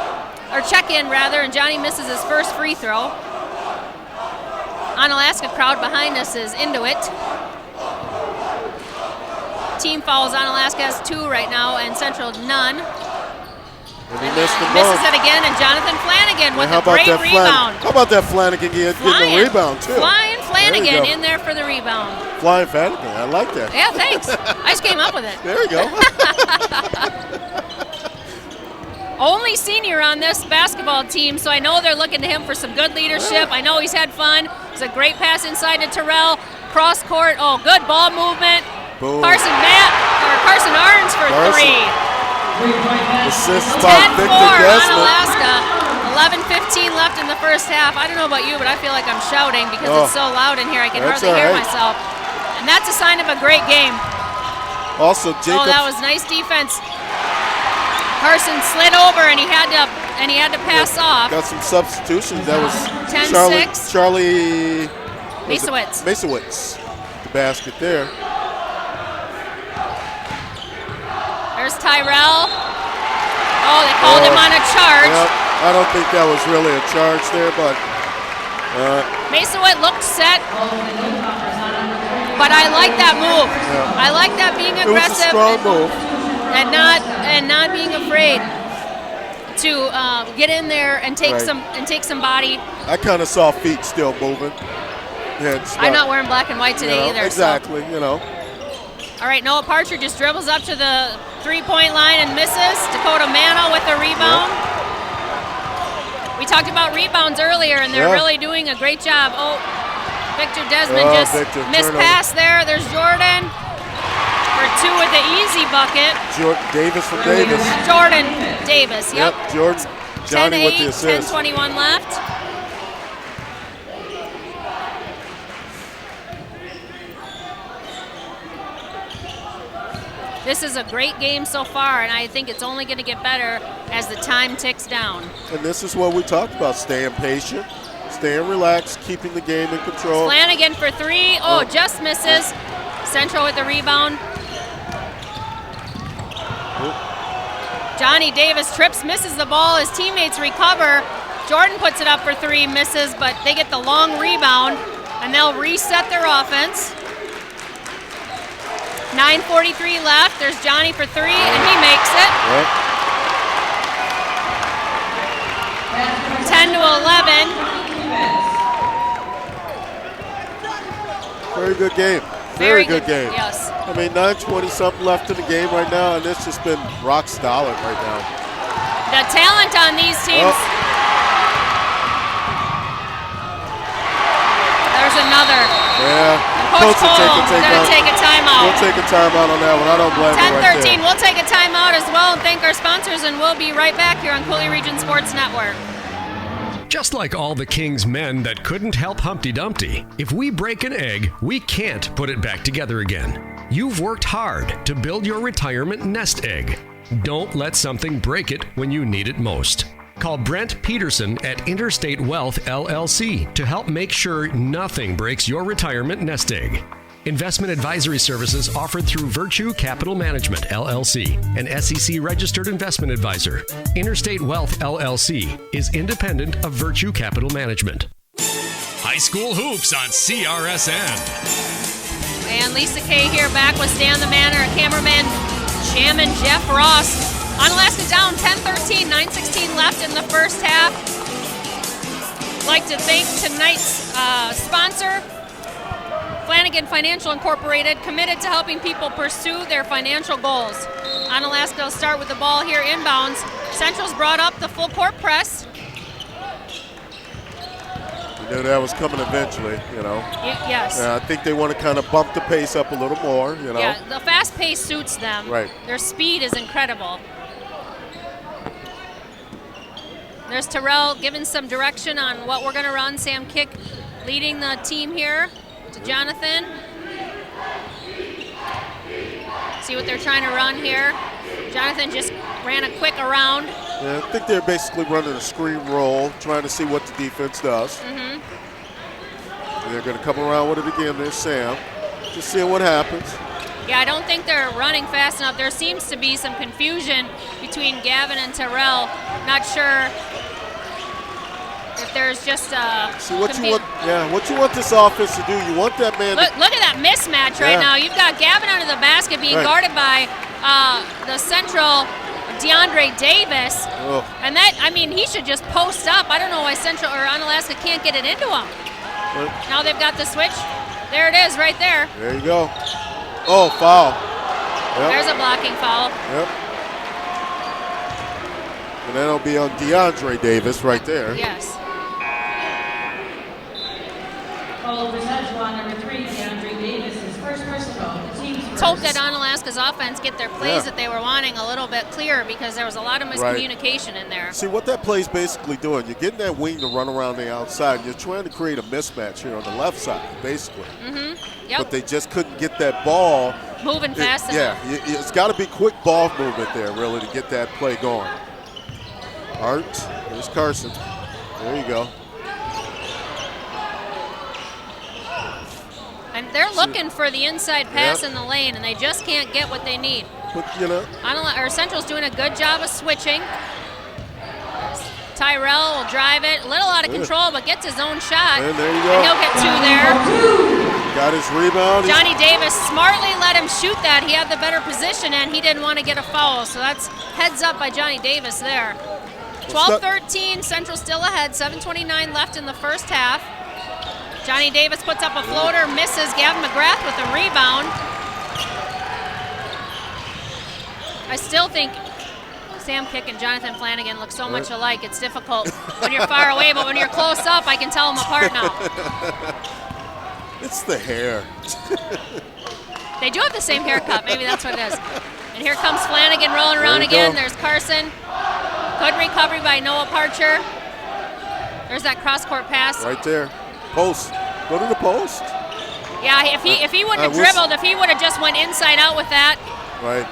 [SPEAKER 6] and Johnny misses his first free throw. Onalaska crowd behind us is into it. Team fouls. Onalaska has 2 right now, and Central none.
[SPEAKER 7] And he
[SPEAKER 6] misses it again, and Jonathan Flanagan with a great rebound.
[SPEAKER 7] How about that Flanagan getting the rebound, too?
[SPEAKER 6] Flying Flanagan in there for the rebound.
[SPEAKER 7] Flying Flanagan, I like that.
[SPEAKER 6] Yeah, thanks. I just came up with it.
[SPEAKER 7] There you go.
[SPEAKER 6] Only senior on this basketball team, so I know they're looking to him for some good leadership. I know he's had fun. It's a great pass inside to Terrell. Cross court. Oh, good ball movement.
[SPEAKER 7] Boom.
[SPEAKER 6] Carson Arns for 3.
[SPEAKER 7] Assist by Victor Desmond.
[SPEAKER 6] Onalaska. 11:15 left in the first half. I don't know about you, but I feel like I'm shouting because it's so loud in here. I can hardly hear myself. And that's a sign of a great game.
[SPEAKER 7] Also, Jacob.
[SPEAKER 6] Oh, that was nice defense. Carson slid over, and he had to and he had to pass off.
[SPEAKER 7] Got some substitutions. That was
[SPEAKER 6] 10-6.
[SPEAKER 7] Charlie
[SPEAKER 6] Masowitz.
[SPEAKER 7] The basket there.
[SPEAKER 6] There's Tyrell. Oh, they called him on a charge.
[SPEAKER 7] Yep. I don't think that was really a charge there, but
[SPEAKER 6] Masowitz looked set, but I like that move.
[SPEAKER 7] Yeah.
[SPEAKER 6] I like that being aggressive.
[SPEAKER 7] It was a strong move.
[SPEAKER 6] And not being afraid to get in there and take some body.
[SPEAKER 7] I kind of saw feet still moving. Yeah,
[SPEAKER 6] I'm not wearing black and white today either.
[SPEAKER 7] Exactly,
[SPEAKER 6] so. All right, Noah Parcher just dribbles up to the three-point line and misses. Dakota Mano with the rebound. Yep. We talked about rebounds earlier, and they're really doing a great job. Oh, Victor Desmond missed pass there. There's Jordan for two with the easy bucket.
[SPEAKER 7] Davis from Davis.
[SPEAKER 6] Jordan Davis, yep.
[SPEAKER 7] Jordan. Johnny
[SPEAKER 6] 10-8,
[SPEAKER 7] with the assist.
[SPEAKER 6] 10:21 left. This is a great game so far, and I think it's only going to get better as the time ticks down.
[SPEAKER 7] And this is what we talked about, staying patient, staying relaxed, keeping the game in control.
[SPEAKER 6] Flanagan for three. Oh, just misses. Central with the rebound. Johnny Davis trips, misses the ball. His teammates recover. Jordan puts it up for three, misses, but they get the long rebound, and they'll reset their offense. 9:43 left. There's Johnny for three, and he makes it. Yep. 10-11.
[SPEAKER 7] Very good game. Very good game.
[SPEAKER 6] Yes.
[SPEAKER 7] I mean, 9:20 something left in the game right now, and it's just been rock solid right now.
[SPEAKER 6] The talent on these teams. There's another.
[SPEAKER 7] Yeah.
[SPEAKER 6] Coach Cole going to take a timeout.
[SPEAKER 7] We'll take a timeout on that one. I don't blame him.
[SPEAKER 6] 10-13. We'll take a timeout as well and thank our sponsors, and we'll be right back here on Coulee Region Sports Network.
[SPEAKER 1] Just like all the King's men that couldn't help Humpty Dumpty, if we break an egg, we can't put it back together again. You've worked hard to build your retirement nest egg. Don't let something break it when you need it most. Call Brent Peterson at Interstate Wealth LLC to help make sure nothing breaks your retirement nest egg. Investment advisory services offered through Virtue Capital Management LLC, an SEC-registered investment advisor. Interstate Wealth LLC is independent of Virtue Capital Management. High school hoops on CRSN.
[SPEAKER 6] And Lisa Kay here back with Stan the Manor, cameraman Jam and Jeff Ross. Onalaska down 10-13, 9:16 left in the first half. I'd like to thank tonight's sponsor, Flanagan Financial Incorporated, committed to helping people pursue their financial goals. Onalaska will start with the ball here inbounds. Central's brought up the full court press.
[SPEAKER 7] You knew that was coming eventually,
[SPEAKER 6] Yes.
[SPEAKER 7] I think they want to kind of bump the pace up a little more,
[SPEAKER 6] Yeah, the fast pace suits them.
[SPEAKER 7] Right.
[SPEAKER 6] Their speed is incredible. There's Terrell giving some direction on what we're going to run. Sam Kick leading the team here to Jonathan. See what they're trying to run here. Jonathan just ran a quick around.
[SPEAKER 7] Yeah, I think they're basically running a screen roll, trying to see what the defense does.
[SPEAKER 6] Mm-hmm.
[SPEAKER 7] And they're going to come around with it again. There's Sam. Just seeing what happens.
[SPEAKER 6] Yeah, I don't think they're running fast enough. There seems to be some confusion between Gavin and Terrell. Not sure if there's just
[SPEAKER 7] see what you want. Yeah, what you want this offense to do. You want that man.
[SPEAKER 6] Look at that mismatch right now. You've got Gavin under the basket being guarded by the Central DeAndre Davis, and that, I mean, he should just post up. I don't know why Central or Onalaska can't get it into him. Now they've got the switch. There it is, right there.
[SPEAKER 7] There you go. Oh, foul. Yep.
[SPEAKER 6] There's a blocking foul.
[SPEAKER 7] Yep. And that'll be on DeAndre Davis right there.
[SPEAKER 6] Yes.
[SPEAKER 11] Foul over Central on number 3, DeAndre Davis, his first personal. The team's
[SPEAKER 6] Let's hope that Onalaska's offense get their plays that they were wanting a little bit clearer, because there was a lot of miscommunication in there.
[SPEAKER 7] See, what that play's basically doing, you're getting that wing to run around the outside. You're trying to create a mismatch here on the left side, basically.
[SPEAKER 6] Mm-hmm. Yep.
[SPEAKER 7] But they just couldn't get that ball
[SPEAKER 6] moving fast enough.
[SPEAKER 7] Yeah, it's got to be quick ball movement there, really, to get that play going. Art. There's Carson. There you go.
[SPEAKER 6] And they're looking for the inside pass in the lane, and they just can't get what they need.
[SPEAKER 7] But, you know.
[SPEAKER 6] Central's doing a good job of switching. Tyrell will drive it. A little out of control, but gets his own shot.
[SPEAKER 7] And there you go.
[SPEAKER 6] And he'll get 2 there.
[SPEAKER 7] Got his rebound.
[SPEAKER 6] Johnny Davis smartly let him shoot that. He had the better position, and he didn't want to get a foul. So that's heads up by Johnny Davis there. 12-13, Central still ahead. 7:29 left in the first half. Johnny Davis puts up a floater, misses. Gavin McGrath with a rebound. I still think Sam Kick and Jonathan Flanagan look so much alike. It's difficult when you're far away, but when you're close up, I can tell them apart now.
[SPEAKER 7] It's the hair.
[SPEAKER 6] They do have the same haircut. Maybe that's what it is. And here comes Flanagan rolling around again. There's Carson. Good recovery by Noah Parcher. There's that cross-court pass.
[SPEAKER 7] Right there. Post. Go to the post.
[SPEAKER 6] Yeah, if he wouldn't have dribbled, if he would have just went inside out with that.
[SPEAKER 7] Right.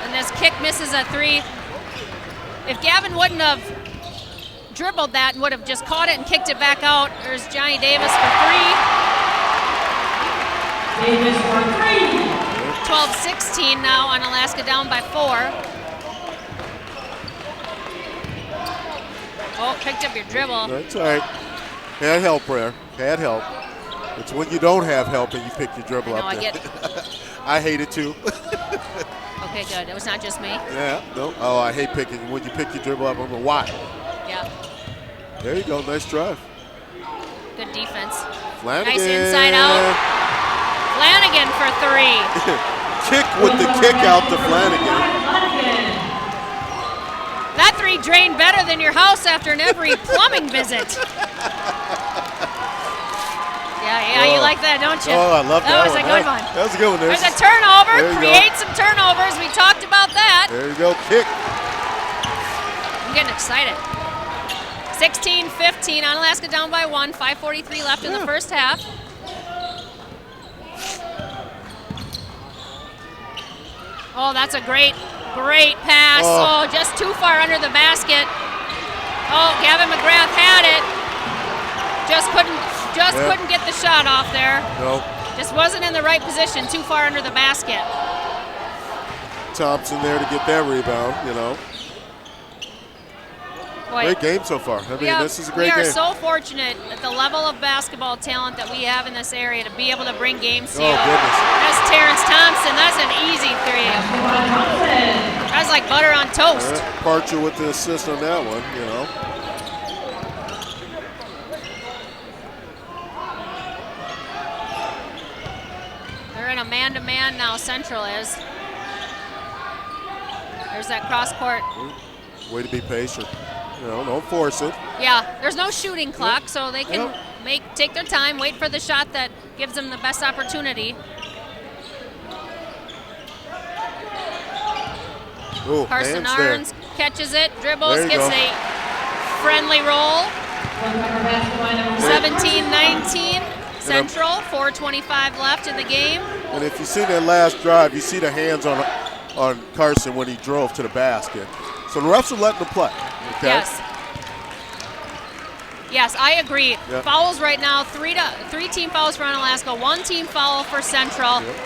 [SPEAKER 6] And this kick misses a 3. If Gavin wouldn't have dribbled that and would have just caught it and kicked it back out, there's Johnny Davis for 3.
[SPEAKER 11] Davis for 3.
[SPEAKER 6] 12-16 now, Onalaska down by 4. Oh, picked up your dribble.
[SPEAKER 7] That's all right. Had help there. Had help. It's when you don't have help and you pick your dribble up.
[SPEAKER 6] I get it.
[SPEAKER 7] I hate it too.
[SPEAKER 6] Okay, good. It was not just me.
[SPEAKER 7] Yeah. No. Oh, I hate picking. When you pick your dribble up, I'm like, why?
[SPEAKER 6] Yeah.
[SPEAKER 7] There you go. Nice drive.
[SPEAKER 6] Good defense.
[SPEAKER 7] Flanagan.
[SPEAKER 6] Nice inside out. Flanagan for 3.
[SPEAKER 7] Kick with the kick out to Flanagan.
[SPEAKER 6] That 3 drained better than your house after every plumbing visit. Yeah, you like that, don't you?
[SPEAKER 7] Oh, I love that.
[SPEAKER 6] That was a good one.
[SPEAKER 7] That was a good one.
[SPEAKER 6] There's a turnover.
[SPEAKER 7] There you
[SPEAKER 6] Create
[SPEAKER 7] go.
[SPEAKER 6] some turnovers. We talked about that.
[SPEAKER 7] There you go. Kick.
[SPEAKER 6] I'm getting excited. 16-15. Onalaska down by 1. 5:43 left in the first half. Oh, that's a great pass. Oh, just too far under the basket. Oh, Gavin McGrath had it. Just couldn't get the shot off there.
[SPEAKER 7] Nope.
[SPEAKER 6] Just wasn't in the right position, too far under the basket.
[SPEAKER 7] Thompson there to get that rebound, you know.
[SPEAKER 6] Boy,
[SPEAKER 7] great game so far. I mean, this is a great game.
[SPEAKER 6] We are so fortunate at the level of basketball talent that we have in this area to be able to bring games to you.
[SPEAKER 7] Oh, goodness.
[SPEAKER 6] That's Terrence Thompson. That's an easy 3. That's like butter on toast.
[SPEAKER 7] Parcher with the assist on that one, you know.
[SPEAKER 6] They're in a man-to-man now, Central is. There's that cross-court.
[SPEAKER 7] Way to be patient. You know, don't force it.
[SPEAKER 6] Yeah, there's no shooting clock, so they can take their time, wait for the shot that gives them the best opportunity.
[SPEAKER 7] Ooh,
[SPEAKER 6] Carson Arns catches it, dribbles, gets a friendly roll. 17-19, Central, 4:25 left in the game.
[SPEAKER 7] And if you see that last drive, you see the hands on Carson when he drove to the basket. So the refs are letting him play. Okay?
[SPEAKER 6] Yes, I agree.
[SPEAKER 7] Yep.
[SPEAKER 6] Fouls right now, 3 team fouls for Onalaska, 1 team foul for Central.
[SPEAKER 7] Yep.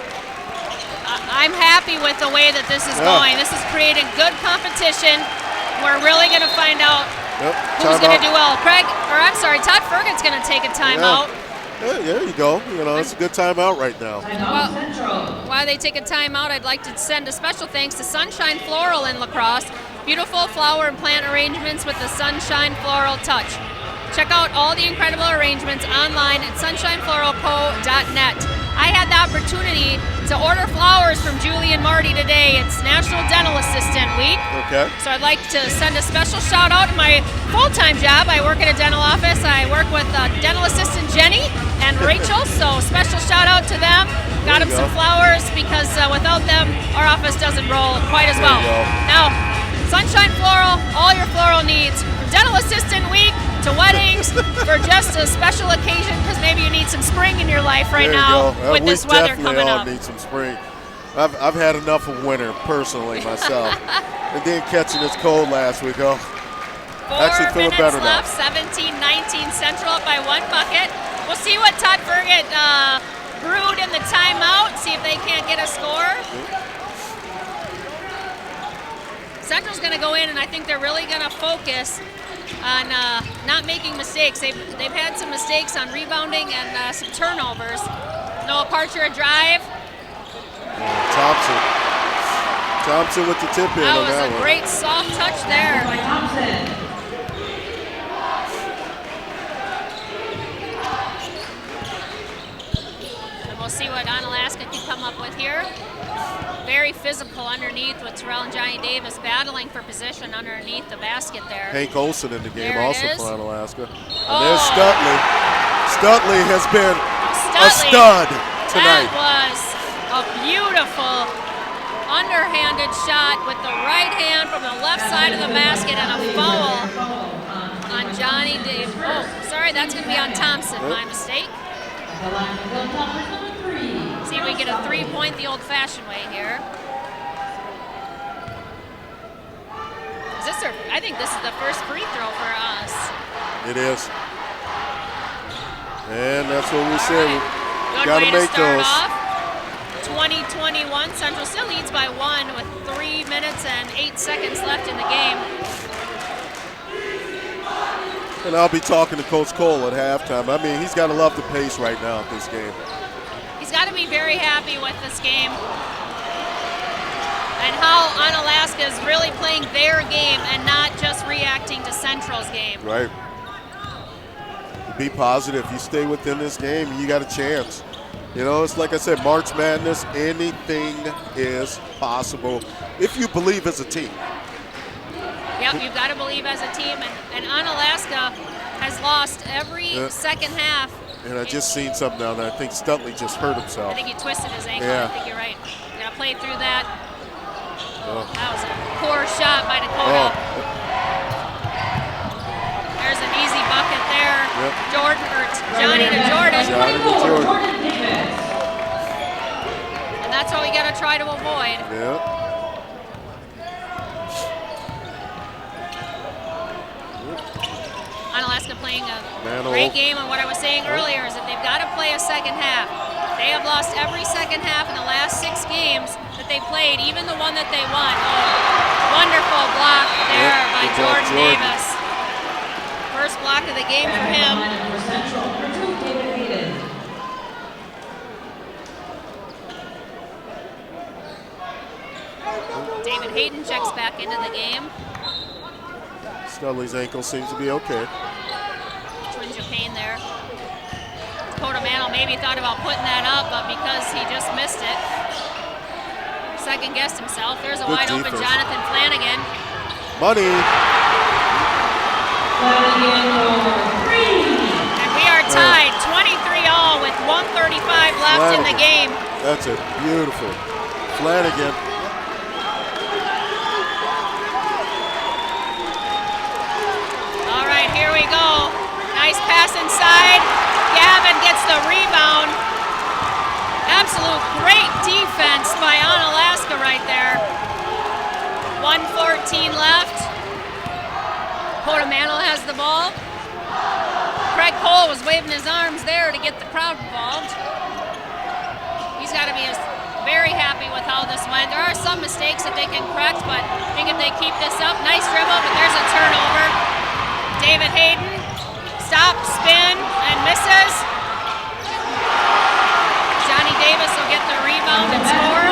[SPEAKER 6] I'm happy with the way that this is going. This is creating good competition. We're really going to find out who's going to do well. Todd Ferguson's going to take a timeout.
[SPEAKER 7] Yeah, there you go. You know, it's a good timeout right now.
[SPEAKER 6] Well, while they take a timeout, I'd like to send a special thanks to Sunshine Floral in La Crosse. Beautiful flower and plant arrangements with the Sunshine Floral touch. Check out all the incredible arrangements online at sunshinefloralco.net. I had the opportunity to order flowers from Julie and Marty today. It's National Dental Assistant Week.
[SPEAKER 7] Okay.
[SPEAKER 6] So I'd like to send a special shout out to my full-time job. I work at a dental office. I work with dental assistant Jenny and Rachel. So special shout out to them. Got them some flowers because without them, our office doesn't roll quite as well. Now, Sunshine Floral, all your floral needs. From Dental Assistant Week to weddings for just a special occasion because maybe you need some spring in your life right now with this weather coming up.
[SPEAKER 7] We definitely all need some spring. I've had enough of winter personally myself. And then catching this cold last week. Oh, Actually feeling better now.
[SPEAKER 6] 4 minutes left, 17-19 Central up by 1 bucket. We'll see what Todd Ferget brewed in the timeout, see if they can't get a score. Central's going to go in, and I think they're really going to focus on not making mistakes. They've had some mistakes on rebounding and some turnovers. Noah Parcher a drive.
[SPEAKER 7] Thompson with the tip in on that one.
[SPEAKER 6] That was a great soft touch there.
[SPEAKER 11] By Thompson.
[SPEAKER 6] And we'll see what Onalaska can come up with here. Very physical underneath with Terrell and Johnny Davis battling for position underneath the basket there.
[SPEAKER 7] Hank Olson in the game
[SPEAKER 6] there
[SPEAKER 7] also for Onalaska. And
[SPEAKER 6] Oh.
[SPEAKER 7] there's Stutley. Stutley has been a stud tonight.
[SPEAKER 6] That was a beautiful underhanded shot with the right hand from the left side of the basket and a foul on Johnny Davis. Oh, sorry, that's going to be on Thompson. My mistake.
[SPEAKER 11] The line of Hilltoppers number 3.
[SPEAKER 6] See if we get a 3-point the old-fashioned way here. I think this is the first free throw for us.
[SPEAKER 7] It is. And that's what we said.
[SPEAKER 6] Good
[SPEAKER 7] Got
[SPEAKER 6] way
[SPEAKER 7] to
[SPEAKER 6] to
[SPEAKER 7] make
[SPEAKER 6] start
[SPEAKER 7] those.
[SPEAKER 6] off. 20-21. Central still leads by 1 with 3 minutes and 8 seconds left in the game.
[SPEAKER 7] And I'll be talking to Coach Cole at halftime. I mean, he's got to love the pace right now at this game.
[SPEAKER 6] He's got to be very happy with this game and how Onalaska is really playing their game and not just reacting to Central's game.
[SPEAKER 7] Right. Be positive. You stay within this game, you got a chance. You know, it's like I said, March Madness, anything is possible if you believe as a team.
[SPEAKER 6] Yep, you've got to believe as a team, and Onalaska has lost every second half.
[SPEAKER 7] And I just seen something down there. I think Stutley just hurt himself.
[SPEAKER 6] I think he twisted his ankle.
[SPEAKER 7] Yeah.
[SPEAKER 6] I think you're right. You're going to play through that.
[SPEAKER 7] Oh.
[SPEAKER 6] That was a poor shot by Dakota. There's an easy bucket there.
[SPEAKER 7] Yep.
[SPEAKER 6] Johnny to Jordan.
[SPEAKER 11] Jordan Davis.
[SPEAKER 6] And that's what we got to try to avoid.
[SPEAKER 7] Yeah.
[SPEAKER 6] Onalaska playing a great game, and what I was saying earlier is that they've got to play a second half. They have lost every second half in the last 6 games that they played, even the one that they won. Oh, wonderful block there by Jordan Davis. First block of the game for him.
[SPEAKER 11] For Central, number 2, David Hayden.
[SPEAKER 6] David Hayden checks back into the game.
[SPEAKER 7] Stutley's ankle seems to be okay.
[SPEAKER 6] Twinge of pain there. Dakota Mantle maybe thought about putting that up, but because he just missed it, second-guessed himself. There's a
[SPEAKER 7] Good
[SPEAKER 6] wide-open
[SPEAKER 7] defense.
[SPEAKER 6] Jonathan Flanagan.
[SPEAKER 7] Money.
[SPEAKER 11] Flanagan for 3.
[SPEAKER 6] And we are tied 23-all with 1:35 left in the game.
[SPEAKER 7] That's it. Beautiful. Flanagan.
[SPEAKER 6] All right, here we go. Nice pass inside. Gavin gets the rebound. Absolute great defense by Onalaska right there. 1:14 left. Dakota Mantle has the ball. Craig Cole was waving his arms there to get the crowd involved. He's got to be very happy with how this went. There are some mistakes that they can correct, but I think if they keep this up, nice dribble, but there's a turnover. David Hayden, stop, spin, and misses. Johnny Davis will get the rebound and score.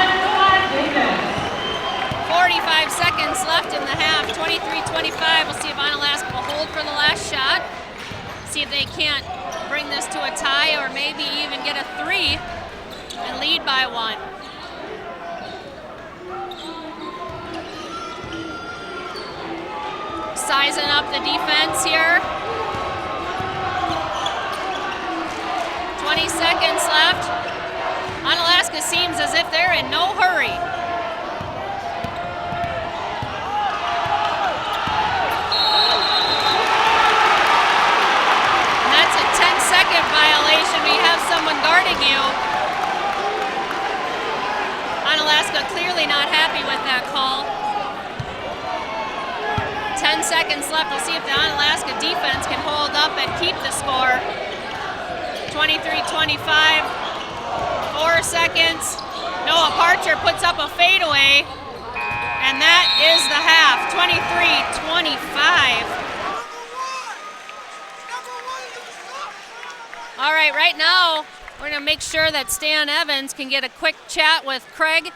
[SPEAKER 6] 45 seconds left in the half, 23-25. We'll see if Onalaska will hold for the last shot. See if they can't bring this to a tie or maybe even get a 3 and lead by 1. Sizing up the defense here. 20 seconds left. Onalaska seems as if they're in no hurry. And that's a 10-second violation. We have someone guarding you. Onalaska clearly not happy with that call. 10 seconds left. We'll see if the keep the score. 23-25, 4 seconds. Noah Parcher puts up a fadeaway, and that is the half, 23-25. All right now, we're gonna make sure that Stan Evans can get a quick chat with Craig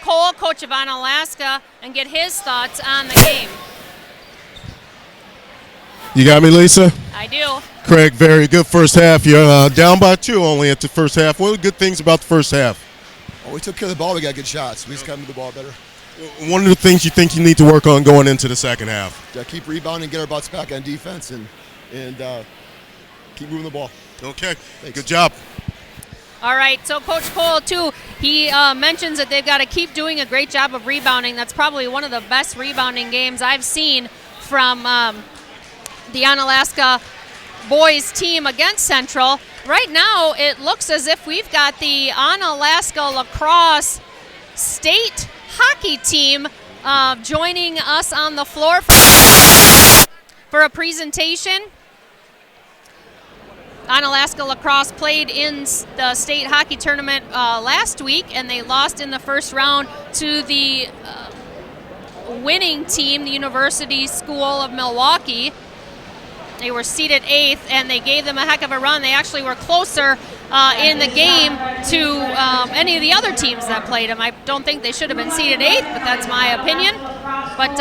[SPEAKER 6] Cole, coach of Onalaska, and get his thoughts on the game.
[SPEAKER 7] You got me, Lisa?
[SPEAKER 6] I do.
[SPEAKER 7] Craig, very good first half. You're down by 2 only at the first half. What are the good things about the first half?
[SPEAKER 12] Well, we took care of the ball. We got good shots. We just got to move the ball better.
[SPEAKER 7] One of the things you think you need to work on going into the second half?
[SPEAKER 12] Keep rebounding, get our butts back on defense, and keep moving the ball.
[SPEAKER 7] Okay.
[SPEAKER 12] Thanks.
[SPEAKER 7] Good job.
[SPEAKER 6] All right, so Coach Cole, too, he mentions that they've got to keep doing a great job of rebounding. That's probably one of the best rebounding games I've seen from the Onalaska boys team against Central. Right now, it looks as if we've got the Onalaska lacrosse state hockey team joining us on the floor for a presentation. Onalaska lacrosse played in the state hockey tournament last week, and they lost in the first round to the winning team, the University School of Milwaukee. They were seeded 8th, and they gave them a heck of a run. They actually were closer in the game to any of the other teams that played them. I don't think they should have been seeded 8th, but that's my opinion. But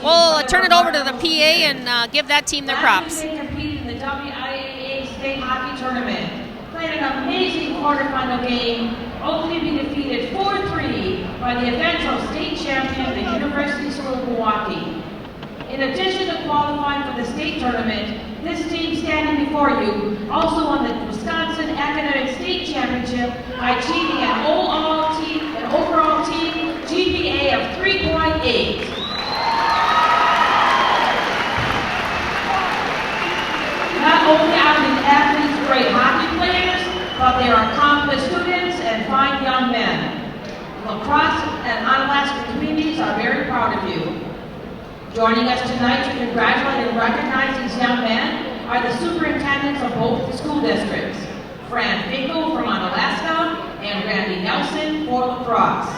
[SPEAKER 6] we'll turn it over to the PA and give that team their props.
[SPEAKER 11] They competed in the WIAA State Hockey Tournament. Played an amazing quarterfinal game, only being defeated 4-3 by the eventual state champion, the University School of Milwaukee. In addition to qualifying for the state tournament, this team standing before you also won the Wisconsin Academic State Championship by achieving an overall team GPA of 3.8. Not only are these athletes great hockey players, but they are accomplished students and fine young men. Lacrosse and Onalaska communities are very proud of you. Joining us tonight to congratulate and recognize these young men are the superintendents of both the school districts, Fran Finkel from Onalaska and Randy Nelson for lacrosse.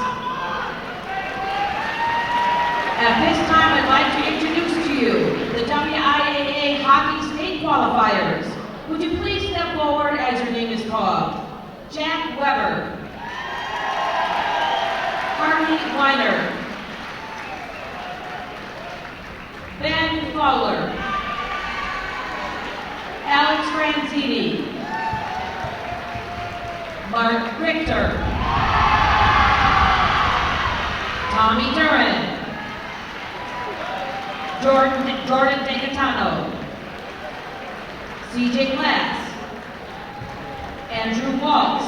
[SPEAKER 11] At this time, I'd like to introduce to you the WIAA Hockey State Qualifiers. Would you please step forward as your name is called? Jack Weber, Harvey Weiner, Ben Fowler, Alex Franzini, Mark Richter, Tommy Duran, Jordan DeCatano, CJ Glass, Andrew Waltz,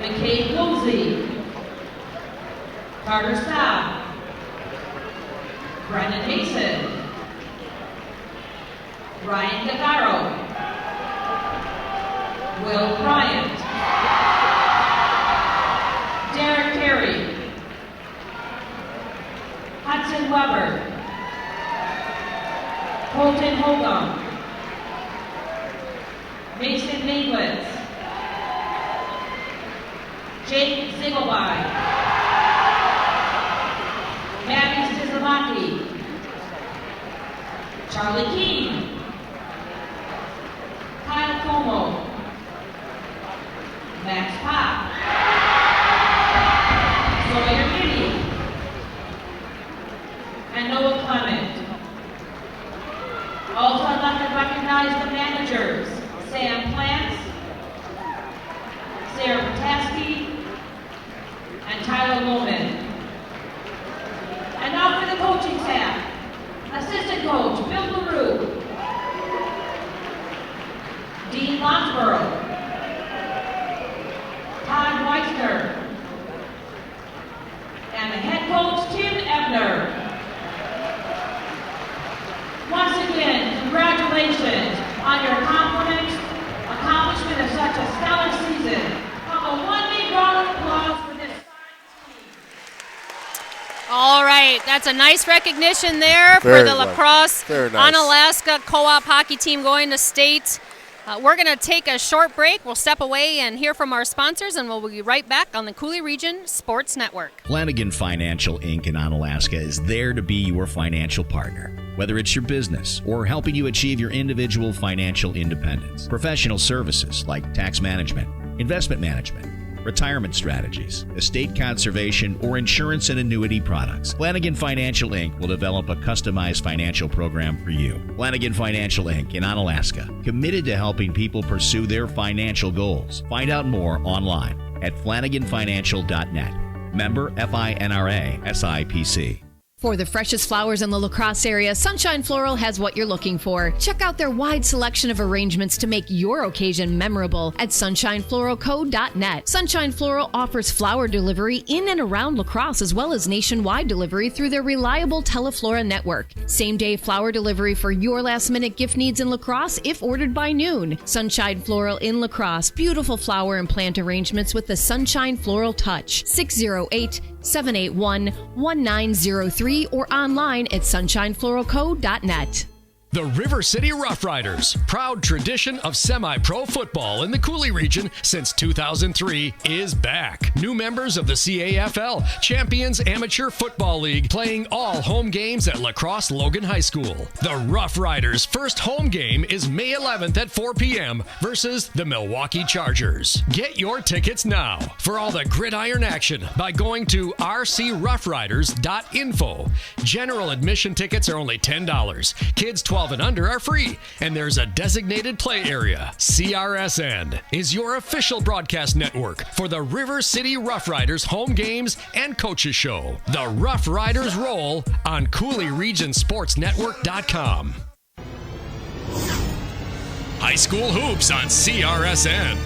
[SPEAKER 11] McKay Woolsey, Carter Staub, Brendan Mason, Ryan Gagaro, Will Bryant, Derek Terry, Hudson Weber, Colton Hogum, Mason Minglitz, Jake Ziegelby, Maddie Stizamaki, Charlie Keene, Kyle Como, Max Pop, Sawyer Giddy, and Noah Clement. Also, I'd like to recognize the managers, Sam Plants, Sarah Potaski, and Tyler Loman. And now for the coaching staff. Assistant coach, Bill LaRue, Dean Lonsborough, Todd Weissner, and the head coach, Tim Ebner. Once again, congratulations on your accomplishment of such a stellar season. Have a one big round of applause for this fine team.
[SPEAKER 6] All right. right. That's a nice recognition there for
[SPEAKER 7] Very
[SPEAKER 6] the
[SPEAKER 7] nice.
[SPEAKER 6] lacrosse
[SPEAKER 7] Very nice.
[SPEAKER 6] Onalaska co-op hockey team going to state. We're going to take a short break. We'll step away and hear from our sponsors, and we'll be right back on the Coulee Region Sports Network.
[SPEAKER 8] Flanagan Financial Inc. in Onalaska is there to be your financial partner. Whether it's your business or helping you achieve your individual financial independence. Professional services like tax management, investment management, retirement strategies, estate conservation, or insurance and annuity products. Flanagan Financial Inc. will develop a customized financial program for you. Flanagan Financial Inc. in Onalaska, committed to helping people pursue their financial goals. Find out more online at FlanaganFinancial.net. Member FINRA SIPC.
[SPEAKER 9] For the freshest flowers in the La Crosse area, Sunshine Floral has what you're looking for. Check out their wide selection of arrangements to make your occasion memorable at sunshinefloralco.net. Sunshine Floral offers flower delivery in and around La Crosse as well as nationwide delivery through their reliable Teleflora network. Same-day flower delivery for your last-minute gift needs in La Crosse if ordered by noon. Sunshine Floral in La Crosse. Beautiful flower and plant arrangements with the Sunshine Floral touch. 608-781-1903 or online at sunshinefloralco.net.
[SPEAKER 1] The River City Rough Riders, proud tradition of semi-pro football in the Coulee region since 2003, is back. New members of the CAFL, Champions Amateur Football League, playing all home games at Crosse Logan High School. The Rough Riders' first home game is May 11th at 4 p.m. versus the Milwaukee Chargers. Get your tickets now for all the gridiron action by going to rcroughriders.info. General admission tickets are only $10. Kids 12 and under are free, and there's a designated play area. CRSN is your official broadcast network for the River City Rough Riders home games and coaches show. The Rough Riders roll on CooleyRegionSportsNetwork.com. High school hoops on CRSN.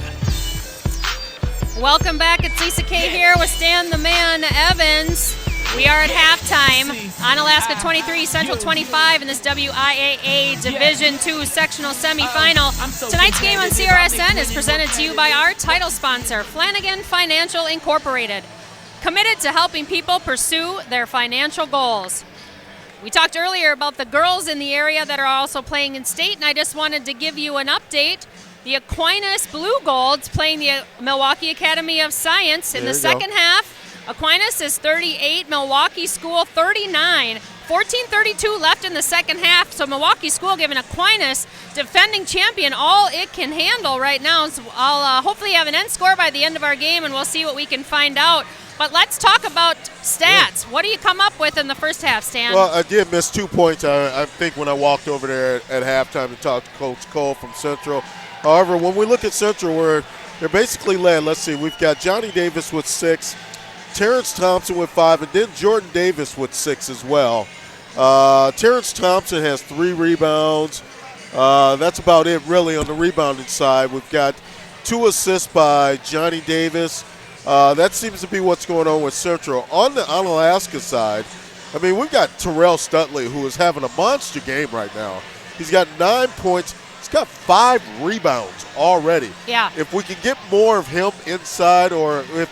[SPEAKER 6] Welcome back. It's Lisa Kay here with Stan the Man Evans. We are at halftime. Onalaska 23, Central 25 in this WIAA Division II sectional semifinal. Tonight's game on CRSN is presented to you by our title sponsor, Flanagan Financial Incorporated, committed to helping people pursue their financial goals. We talked earlier about the girls in the area that are also playing in state, and I just wanted to give you an update. The Aquinas Blue Golds playing the Milwaukee Academy of Science in the second half. Aquinas is 38, Milwaukee School 39. 14:32 left in the second half, so Milwaukee School giving Aquinas, defending champion, all it can handle right now. So I'll hopefully have an end score by the end of our game, and we'll see what we can find out. But let's talk about stats. What do you come up with in the first half, Stan?
[SPEAKER 7] Well, I did miss 2 points, I think, when I walked over there at halftime to talk to Coach Cole from Central. However, when we look at Central, they're basically led. Let's see, we've got Johnny Davis with 6, Terrence Thompson with 5, and then Jordan Davis with 6 as well. Terrence Thompson has 3 rebounds. That's about it, really, on the rebounding side. We've got 2 assists by Johnny Davis. That seems to be what's going on with Central. On the Onalaska side, I mean, we've got Terrell Stutley, who is having a monster game right now. He's got 9 points. He's got 5 rebounds already.
[SPEAKER 6] Yeah.
[SPEAKER 7] If we can get more of him inside, or if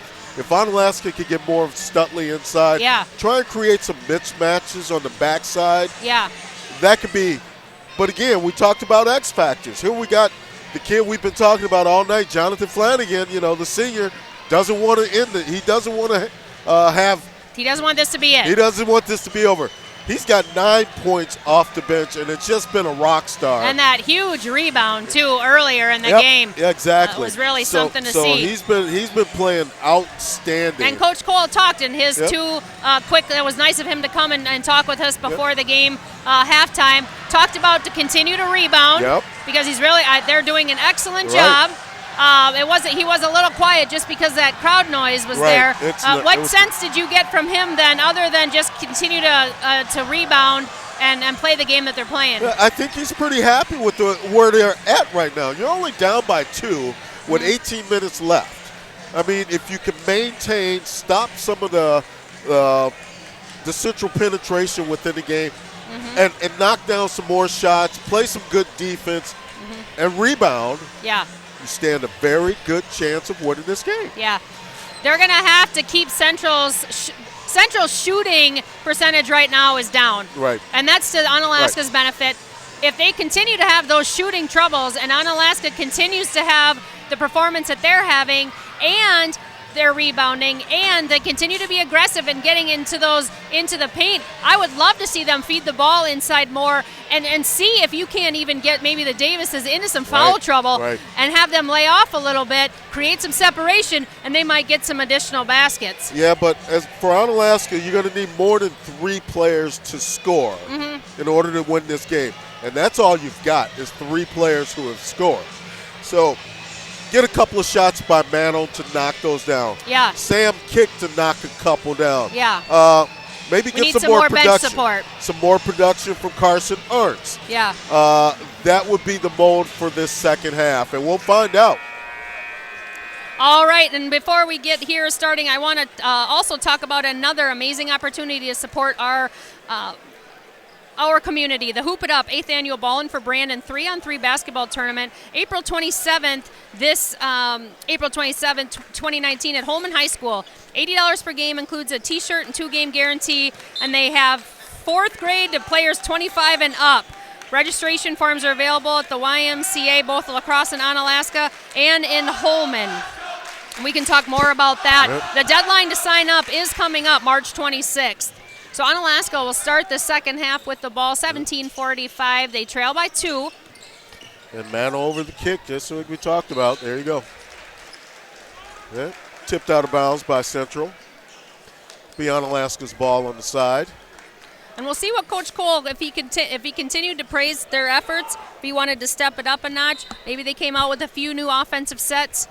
[SPEAKER 7] Onalaska could get more of Stutley inside, try and create some mismatches on the backside.
[SPEAKER 6] Yeah.
[SPEAKER 7] That could be. But again, we talked about X factors. Here we got the kid we've been talking about all night, Jonathan Flanagan. You know, the senior doesn't want to end it. He doesn't want to have.
[SPEAKER 6] He doesn't want this to be it.
[SPEAKER 7] He doesn't want this to be over. He's got 9 points off the bench, and it's just been a rock star.
[SPEAKER 6] And that huge rebound, too, earlier in the game.
[SPEAKER 7] Yeah, exactly.
[SPEAKER 6] It was really something to see.
[SPEAKER 7] So he's been playing outstanding.
[SPEAKER 6] And Coach Cole talked in his 2 quick. It was nice of him to come and talk with us before the game halftime. Talked about to continue to rebound because he's really they're doing an excellent job. He was a little quiet just because that crowd noise was there. What sense did you get from him then, other than just continue to rebound and play the game that they're playing?
[SPEAKER 7] I think he's pretty happy with where they're at right now. You're only down by 2 with 18 minutes left. I mean, if you can maintain, stop some of the Central penetration within the game, and knock down some more shots, play some good defense, and rebound.
[SPEAKER 6] Yeah.
[SPEAKER 7] You stand a very good chance of winning this game.
[SPEAKER 6] Yeah. They're going to have to keep Central's Central's shooting percentage right now is down.
[SPEAKER 7] Right.
[SPEAKER 6] And that's to Onalaska's benefit. If they continue to have those shooting troubles and Onalaska continues to have the performance that they're having and they're rebounding and they continue to be aggressive and getting into the paint, I would love to see them feed the ball inside more and see if you can't even get maybe the Davises into some foul trouble and have them lay off a little bit, create some separation, and they might get some additional baskets.
[SPEAKER 7] Yeah, but as for Onalaska, you're going to need more than 3 players to score in order to win this game. And that's all you've got is 3 players who have scored. So get a couple of shots by Mantle to knock those down.
[SPEAKER 6] Yeah.
[SPEAKER 7] Sam Kick to knock a couple down.
[SPEAKER 6] Yeah.
[SPEAKER 7] Maybe
[SPEAKER 6] we
[SPEAKER 7] get
[SPEAKER 6] need
[SPEAKER 7] some more
[SPEAKER 6] bench
[SPEAKER 7] production.
[SPEAKER 6] support.
[SPEAKER 7] Some more production from Carson Ernst.
[SPEAKER 6] Yeah.
[SPEAKER 7] That would be the mold for this second half, and we'll find out.
[SPEAKER 6] All right, and before we get here starting, I want to also talk about another amazing opportunity to support our community, the Hoop It Up 8th Annual Ballin' for Brandon 3-on-3 Basketball Tournament, April 27th, April 27th, 2019 at Holman High School. $80 per game, includes a T-shirt and 2-game guarantee, and they have 4th grade to players 25 and up. Registration forms are available at the YMCA, both La Crosse and Onalaska, and in Holman. And we can talk more about that. The deadline to sign up is coming up March 26th. So Onalaska will start the second half with the ball, 17:45. They trail by 2.
[SPEAKER 7] And Mantle over the kick, just like we talked about. There you go. Yeah. Tipped out of bounds by Central. Be Onalaska's ball on the side.
[SPEAKER 6] And we'll see what Coach Cole, if he continued to praise their efforts, if he wanted to step it up a notch. Maybe they came out with a few new offensive sets.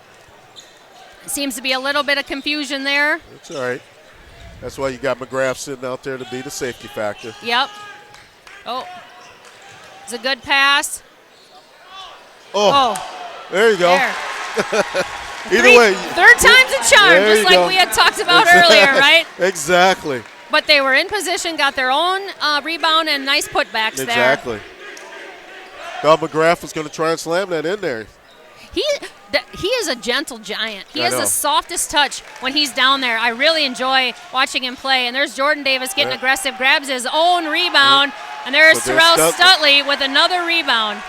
[SPEAKER 6] Seems to be a little bit of confusion there.
[SPEAKER 7] That's all right. That's why you got McGrath sitting out there to be the safety factor.
[SPEAKER 6] Yep. Oh, it's a good pass.
[SPEAKER 7] Oh. There you go.
[SPEAKER 6] There.
[SPEAKER 7] Either way.
[SPEAKER 6] Third time's a charm, just like we had talked about earlier, right?
[SPEAKER 7] Exactly.
[SPEAKER 6] But they were in position, got their own rebound and nice putbacks there.
[SPEAKER 7] Exactly. Thought McGrath was going to try and slam that in there.
[SPEAKER 6] He is a gentle giant. He has the softest touch when he's down there. I really enjoy watching him play. And there's Jordan Davis getting aggressive, grabs his own rebound. And there's Terrell Stutley with another rebound.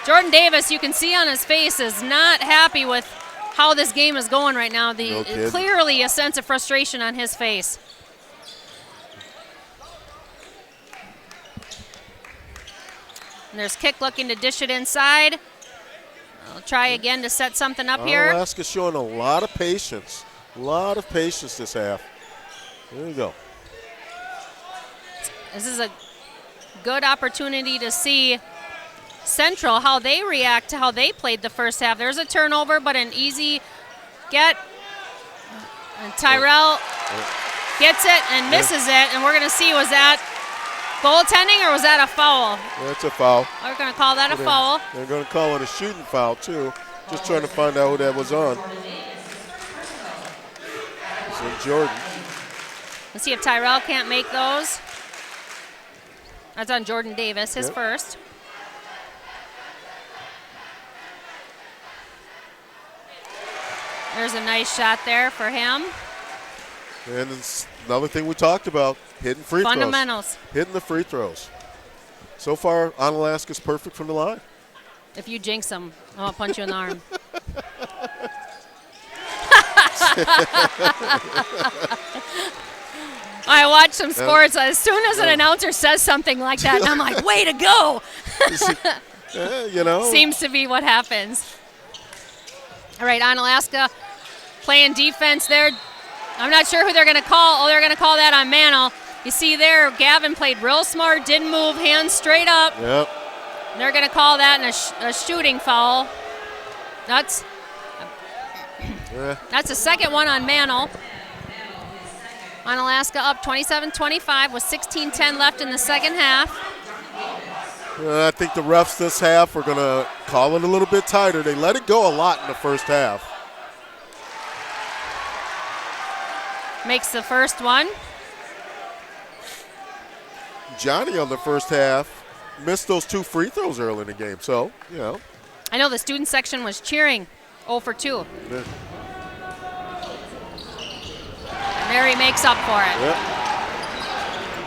[SPEAKER 6] Jordan Davis, you can see on his face, is not happy with how this game is going right now. Clearly a sense of frustration on his face. And there's Kick looking to dish it inside. I'll try again to set something up here.
[SPEAKER 7] Onalaska showing a lot of patience. A lot of patience this half. There you go.
[SPEAKER 6] This is a good opportunity to see Central, how they react to how they played the first half. There's a turnover, but an easy get. And Tyrell gets it and misses it. And we're going to see, was that goaltending or was that a foul?
[SPEAKER 7] That's a foul.
[SPEAKER 6] We're going to call that a foul.
[SPEAKER 7] They're going to call it a shooting foul, too. Just trying to find out who that was on. So Jordan.
[SPEAKER 6] Let's see if Tyrell can't make those. That's on Jordan Davis, his first. There's a nice shot there for him.
[SPEAKER 7] And it's another thing we talked about, hitting free throws.
[SPEAKER 6] Fundamentals.
[SPEAKER 7] Hitting the free throws. So far, Onalaska's perfect from the line.
[SPEAKER 6] If you jinx him, I'll punch you in the arm. I watch some sports. As soon as an announcer says something like that, I'm like, way to go.
[SPEAKER 7] You know.
[SPEAKER 6] Seems to be what happens. All right, Onalaska playing defense there. I'm not sure who they're going to call. Oh, they're going to call that on Mantle. You see there, Gavin played real smart, didn't move, hands straight up.
[SPEAKER 7] Yep.
[SPEAKER 6] And they're going to call that a shooting foul. That's a second one on Mantle. Onalaska up 27-25 with 16:10 left in the second half.
[SPEAKER 7] I think the refs this half are going to call it a little bit tighter. They let it go a lot in the first half.
[SPEAKER 6] Makes the first one.
[SPEAKER 7] Johnny on the first half missed those 2 free throws early in the game. So, you know.
[SPEAKER 6] I know the student section was cheering 0 for 2.
[SPEAKER 7] Yeah.
[SPEAKER 6] Mary makes up for it.
[SPEAKER 7] Yep.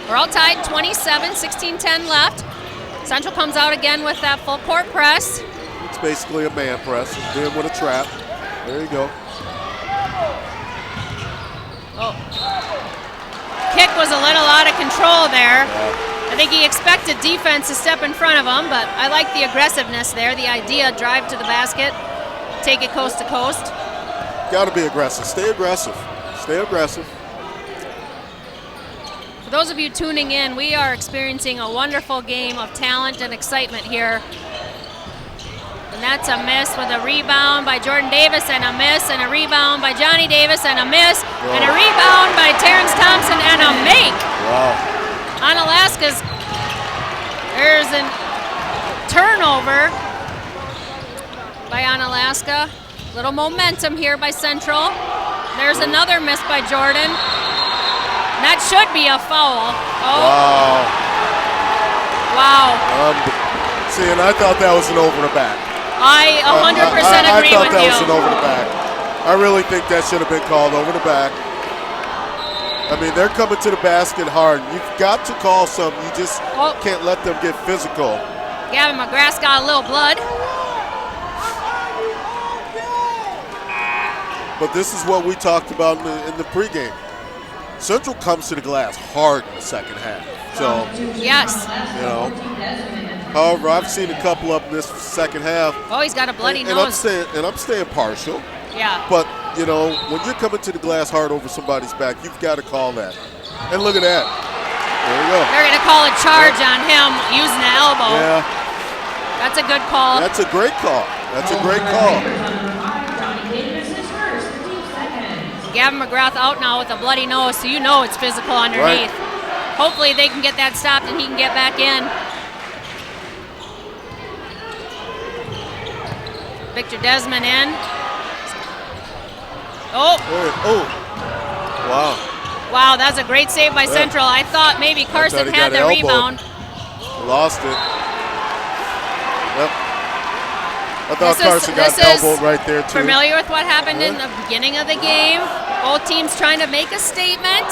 [SPEAKER 6] We're all tied, 27, 16-10 left. Central comes out again with that full court press.
[SPEAKER 7] It's basically a man press, then with a trap. There you go.
[SPEAKER 6] Oh. Kick was a little out of control there. I think he expected defense to step in front of him, but I like the aggressiveness there. The idea, drive to the basket, take it coast to coast.
[SPEAKER 7] Got to be aggressive. Stay aggressive. Stay aggressive.
[SPEAKER 6] For those of you tuning in, we are experiencing a wonderful game of talent and excitement here. And that's a miss with a rebound by Jordan Davis and a miss, and a rebound by Johnny Davis and a miss, and a rebound by Terrence Thompson and a make.
[SPEAKER 7] Wow.
[SPEAKER 6] Onalaska's, there's a turnover by Onalaska. Little momentum here by Central. There's another miss by Jordan. And that should be a foul. Oh.
[SPEAKER 7] Wow. See, and I thought that was an over the back.
[SPEAKER 6] I 100% agree with you.
[SPEAKER 7] I thought that was an over the back. I really think that should have been called over the back. I mean, they're coming to the basket hard. You've got to call something. You just can't let them get physical.
[SPEAKER 6] Gavin McGrath's got a little blood.
[SPEAKER 7] But this is what we talked about in the pregame. Central comes to the glass hard in the second half. So,
[SPEAKER 6] yes.
[SPEAKER 7] You know. However, I've seen a couple up in this second half.
[SPEAKER 6] Oh, he's got a bloody nose.
[SPEAKER 7] I'm staying partial.
[SPEAKER 6] Yeah.
[SPEAKER 7] But, you know, when you're coming to the glass hard over somebody's back, you've got to call that. And look at that. There you go.
[SPEAKER 6] They're going to call a charge on him using the elbow.
[SPEAKER 7] Yeah.
[SPEAKER 6] That's a good call.
[SPEAKER 7] That's a great call. That's a great call.
[SPEAKER 6] Gavin McGrath out now with a bloody nose, so you know it's physical underneath.
[SPEAKER 7] Right.
[SPEAKER 6] Hopefully they can get that stopped and he can get back in. Victor Desmond in. Oh.
[SPEAKER 7] Oh. Wow.
[SPEAKER 6] Wow, that's a great save by Central. I thought maybe Carson had the rebound.
[SPEAKER 7] Lost it. Yep. I thought Carson got elbowed right there, too.
[SPEAKER 6] Familiar with what happened in the beginning of the game? Both teams trying to make a statement.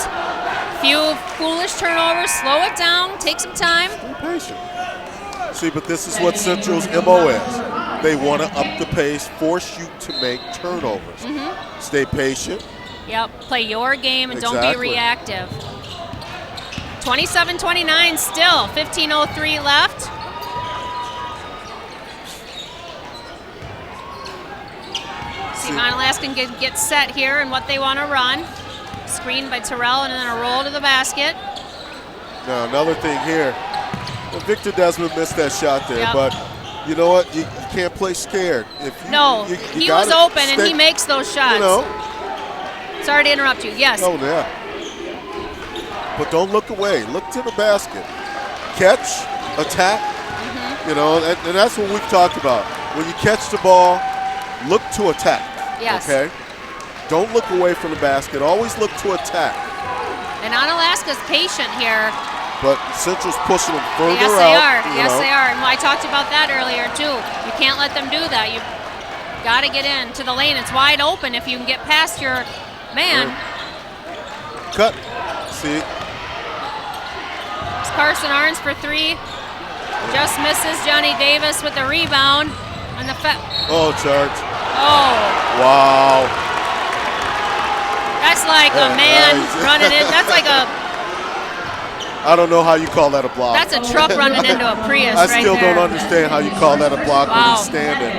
[SPEAKER 6] Few foolish turnovers. Slow it down. Take some time.
[SPEAKER 7] Be patient. See, but this is what Central's MO is. They want to up the pace, force you to make turnovers. Stay patient.
[SPEAKER 6] Yep. Play your game and don't be reactive. 27-29 still. 15:03 left. See, Onalaska can get set here and what they want to run. Screen by Terrell and then a roll to the basket.
[SPEAKER 7] Now, another thing here. Victor Desmond missed that shot there, but you know what? You can't play scared.
[SPEAKER 6] He was open and he makes those shots.
[SPEAKER 7] You know.
[SPEAKER 6] Sorry to interrupt you. Yes.
[SPEAKER 7] Oh, yeah. But don't look away. Look to the basket. Catch, attack. You know, and that's what we've talked about. When you catch the ball, look to attack.
[SPEAKER 6] Yes.
[SPEAKER 7] Okay? Don't look away from the basket. Always look to attack.
[SPEAKER 6] And Onalaska's patient here.
[SPEAKER 7] But Central's pushing them further
[SPEAKER 6] out.
[SPEAKER 7] Yes,
[SPEAKER 6] they are. And I talked about that earlier, too. You can't let them do that. You got to get into the lane. It's wide open if you can get past your man.
[SPEAKER 7] Cut. See.
[SPEAKER 6] It's Carson Arns for three. Just misses. Johnny Davis with the rebound. On the
[SPEAKER 7] charge.
[SPEAKER 6] Oh.
[SPEAKER 7] Wow.
[SPEAKER 6] That's like a man running in. That's like a...
[SPEAKER 7] I don't know how you call that a block.
[SPEAKER 6] That's a truck running into a Prius
[SPEAKER 7] I still don't understand how you call that a block when he's standing.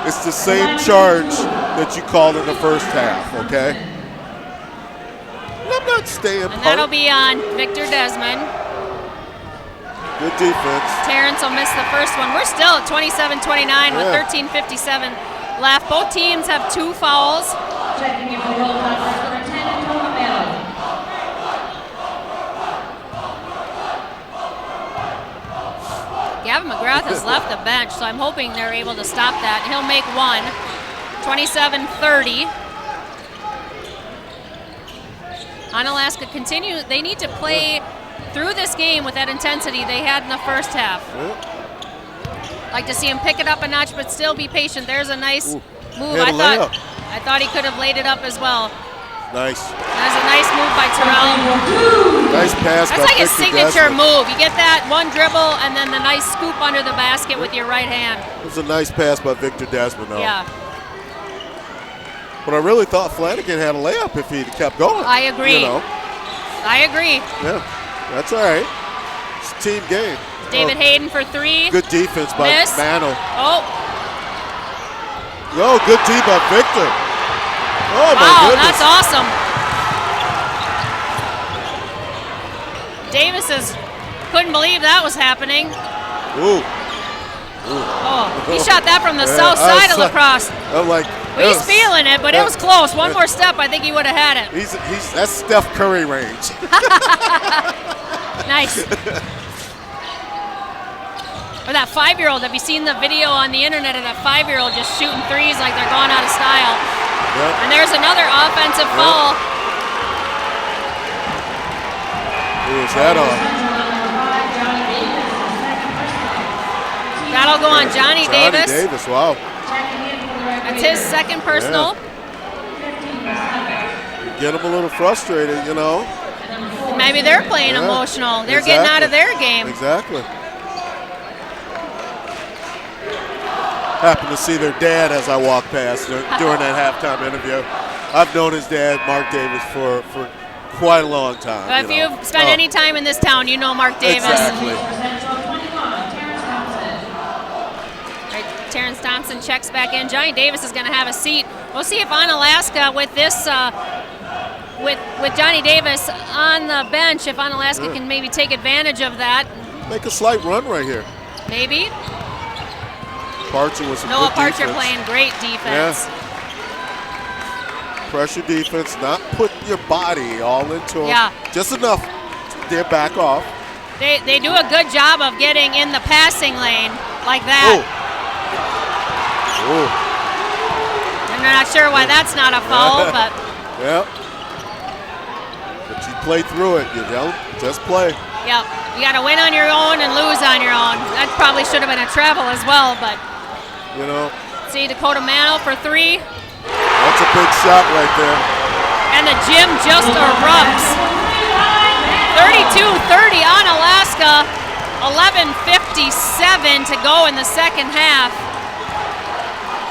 [SPEAKER 7] It's the same charge that you called in the first half, okay? And I'm not staying
[SPEAKER 6] And that'll be on Victor Desmond.
[SPEAKER 7] Good defense.
[SPEAKER 6] Terrence will miss the first one. We're still at 27-29 with 13:57 left. Both teams have 2 fouls.
[SPEAKER 11] Checking in for Hilltoppers, number 10 and Toma Bell.
[SPEAKER 6] Gavin McGrath has left the bench, so I'm hoping they're able to stop that. He'll make one. 27-30. Onalaska continue. They need to play through this game with that intensity they had in the first half. Like to see him pick it up a notch, but still be patient. There's a nice move. I thought he could have laid it up as well.
[SPEAKER 7] Nice.
[SPEAKER 6] There's a nice move by Terrell.
[SPEAKER 7] Nice pass.
[SPEAKER 6] That's like his signature move. You get that one dribble and then the nice scoop under the basket with your right hand.
[SPEAKER 7] It was a nice pass by Victor Desmond, though.
[SPEAKER 6] Yeah.
[SPEAKER 7] But I really thought Flanagan had a layup if he'd kept going.
[SPEAKER 6] I agree.
[SPEAKER 7] You know.
[SPEAKER 6] I agree.
[SPEAKER 7] Yeah, that's all right. It's a team game.
[SPEAKER 6] David Hayden for three.
[SPEAKER 7] Good defense by Mano.
[SPEAKER 6] Oh.
[SPEAKER 7] Oh, good D by Victor. Oh,
[SPEAKER 6] wow,
[SPEAKER 7] my goodness.
[SPEAKER 6] That's awesome. Davis couldn't believe that was happening.
[SPEAKER 7] Ooh.
[SPEAKER 6] Oh, he shot that from the south side of La Crosse.
[SPEAKER 7] I'm like,
[SPEAKER 6] he's feeling it, but it was close. One more step, I think he would have had it.
[SPEAKER 7] That's Steph Curry range.
[SPEAKER 6] Nice. Or that 5-year-old. Have you seen the video on the internet of that 5-year-old just shooting threes like they're going out of style?
[SPEAKER 7] Yep.
[SPEAKER 6] And there's another offensive foul.
[SPEAKER 7] Who is that on?
[SPEAKER 6] That'll go on Johnny Davis.
[SPEAKER 7] Johnny Davis, wow.
[SPEAKER 6] That's his second personal.
[SPEAKER 7] Yeah. Get them a little frustrated, you know.
[SPEAKER 6] Maybe they're playing emotional. They're getting out of their game.
[SPEAKER 7] Exactly. Happened to see their dad as I walked past during that halftime interview. I've known his dad, Mark Davis, for quite a long time.
[SPEAKER 6] But if you've spent any time in this town, you know Mark Davis.
[SPEAKER 7] Exactly.
[SPEAKER 6] Right, Terrence Thompson checks back in. Johnny Davis is going to have a seat. We'll see if Onalaska with this, with Johnny Davis on the bench, if Onalaska can maybe take advantage of that.
[SPEAKER 7] Make a slight run right here.
[SPEAKER 6] Maybe.
[SPEAKER 7] Parcher was some
[SPEAKER 6] Noah
[SPEAKER 7] good
[SPEAKER 6] Parcher
[SPEAKER 7] defense.
[SPEAKER 6] playing great defense.
[SPEAKER 7] Yeah. Pressure defense, not put your body all into them.
[SPEAKER 6] Yeah.
[SPEAKER 7] Just enough. They're back off.
[SPEAKER 6] They do a good job of getting in the passing lane like that.
[SPEAKER 7] Ooh.
[SPEAKER 6] I'm not sure why that's not a foul, but.
[SPEAKER 7] Yeah. But you play through it, you know, just play.
[SPEAKER 6] Yeah, you got to win on your own and lose on your own. That probably should have been a travel as well, but.
[SPEAKER 7] You know.
[SPEAKER 6] See Dakota Mano for three.
[SPEAKER 7] That's a big shot right there.
[SPEAKER 6] And the gym just erupts. 32-30 Onalaska. 11:57 to go in the second half.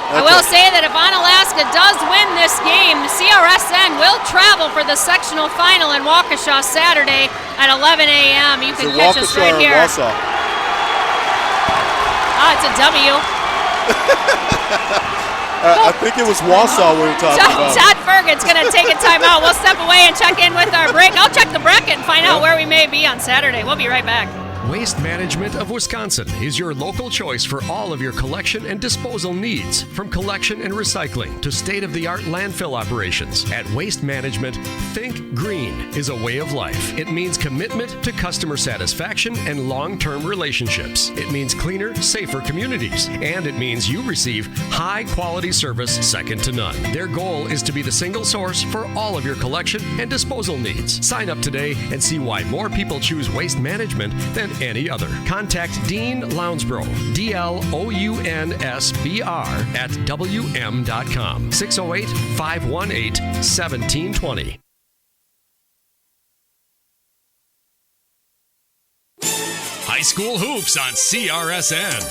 [SPEAKER 6] I will say that if Onalaska does win this game, the CRSN will travel for the sectional final in Waukesha Saturday at 11 a.m. You can catch us right here.
[SPEAKER 7] Wausau?
[SPEAKER 6] It's a W.
[SPEAKER 7] I think it was Wausau we were talking about.
[SPEAKER 6] Todd Fergut's going to take a timeout. We'll step away and check in with our break. I'll check the bracket and find out where we may be on Saturday. We'll be right back.
[SPEAKER 1] Waste Management of Wisconsin is your local choice for all of your collection and disposal needs. From collection and recycling to state-of-the-art landfill operations. At Waste Management, think green is a way of life. It means commitment to customer satisfaction and long-term relationships. It means cleaner, safer communities. And it means you receive high-quality service second to none. Their goal is to be the single source for all of your collection and disposal needs. Sign up today and see why more people choose Waste Management than any other. Contact Dean Lounsbro, DLOUNSBR at WM.com. 608-518-1720. High school hoops on CRSN.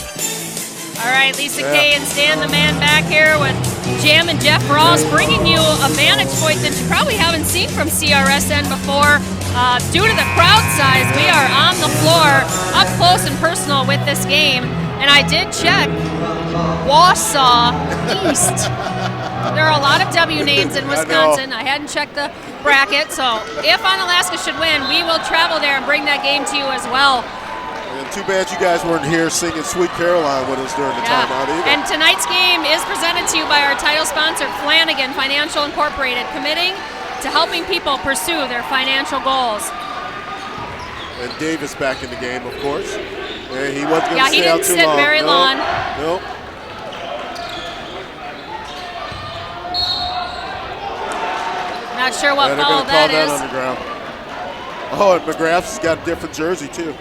[SPEAKER 6] All right, Lisa Kay and Stan the Man back here with Jam and Jeff Ross, bringing you a vantage point that you probably haven't seen from CRSN before. Due to the crowd size, we are on the floor, up close and personal with this game. And I did check Wausau East. There are a lot of W names in Wisconsin. I hadn't checked the bracket, so if Onalaska should win, we will travel there and bring that game to you as well.
[SPEAKER 7] And too bad you guys weren't here singing Sweet Caroline with us during the timeout either.
[SPEAKER 6] And tonight's game is presented to you by our title sponsor, Flanagan Financial Incorporated, committing to helping people pursue their financial goals.
[SPEAKER 7] And Davis back in the game, of course. And he wasn't going to stay out too long.
[SPEAKER 6] Yeah, he didn't sit very long.
[SPEAKER 7] Nope.
[SPEAKER 6] Not sure what foul that is.
[SPEAKER 7] Underground. Oh, and McGrath's got a different jersey, too.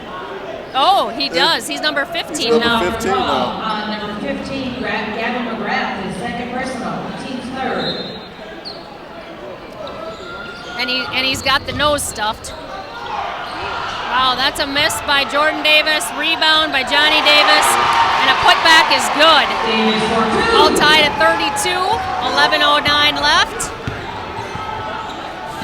[SPEAKER 6] Oh, he does. He's number 15 now.
[SPEAKER 11] Number 15, Gavin McGrath, his second personal, team's third.
[SPEAKER 6] And he's got the nose stuffed. Wow, that's a miss by Jordan Davis. Rebound by Johnny Davis. And a putback is good. All tied at 32. 11:09 left.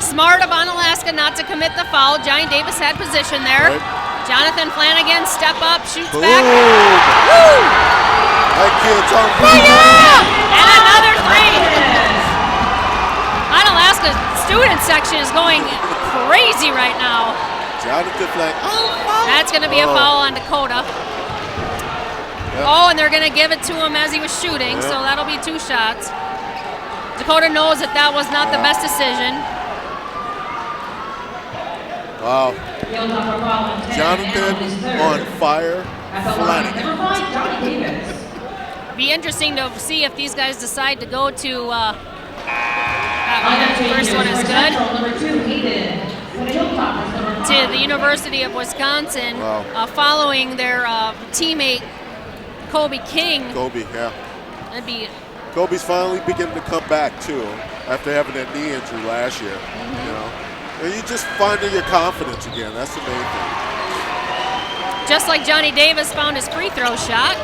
[SPEAKER 6] Smart of Onalaska not to commit the foul. Johnny Davis had position there.
[SPEAKER 7] Right.
[SPEAKER 6] Jonathan Flanagan, step up, shoots back.
[SPEAKER 7] Woo! That kid's on fire.
[SPEAKER 6] And another three. Onalaska student section is going crazy right now.
[SPEAKER 7] Jonathan Flanagan.
[SPEAKER 6] That's going to be a foul on Dakota.
[SPEAKER 7] Yep.
[SPEAKER 6] Oh, and they're going to give it to him as he was shooting, so that'll be 2 shots. Dakota knows that was not the best decision.
[SPEAKER 7] Wow. Jonathan on fire. Flanagan.
[SPEAKER 6] Be interesting to see if these guys decide to go to first one is good. To the University of Wisconsin, following their teammate Kobe King.
[SPEAKER 7] Kobe, yeah.
[SPEAKER 6] That'd be.
[SPEAKER 7] Kobe's finally beginning to come back too, after having that knee injury last year. You know, and you just finding your confidence again. That's the main thing.
[SPEAKER 6] Just like Johnny Davis found his free throw shot.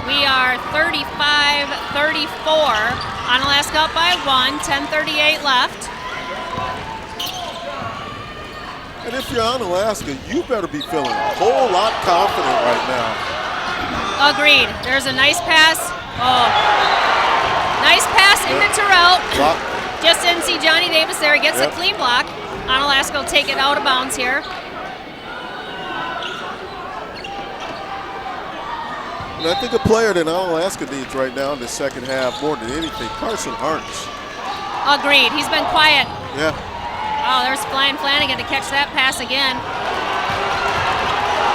[SPEAKER 6] We are 35-34. Onalaska up by 1. 10:38 left.
[SPEAKER 7] And if you're Onalaska, you better be feeling a whole lot confident right now.
[SPEAKER 6] Agreed. There's a nice pass. Oh, nice pass into Terrell. Just didn't see Johnny Davis there. He gets a clean block. Onalaska will take it out of bounds here.
[SPEAKER 7] And I think a player that Onalaska needs right now in the second half more than anything, Carson Hartz.
[SPEAKER 6] Agreed. He's been quiet.
[SPEAKER 7] Yeah.
[SPEAKER 6] Oh, there's Flanagan to catch that pass again.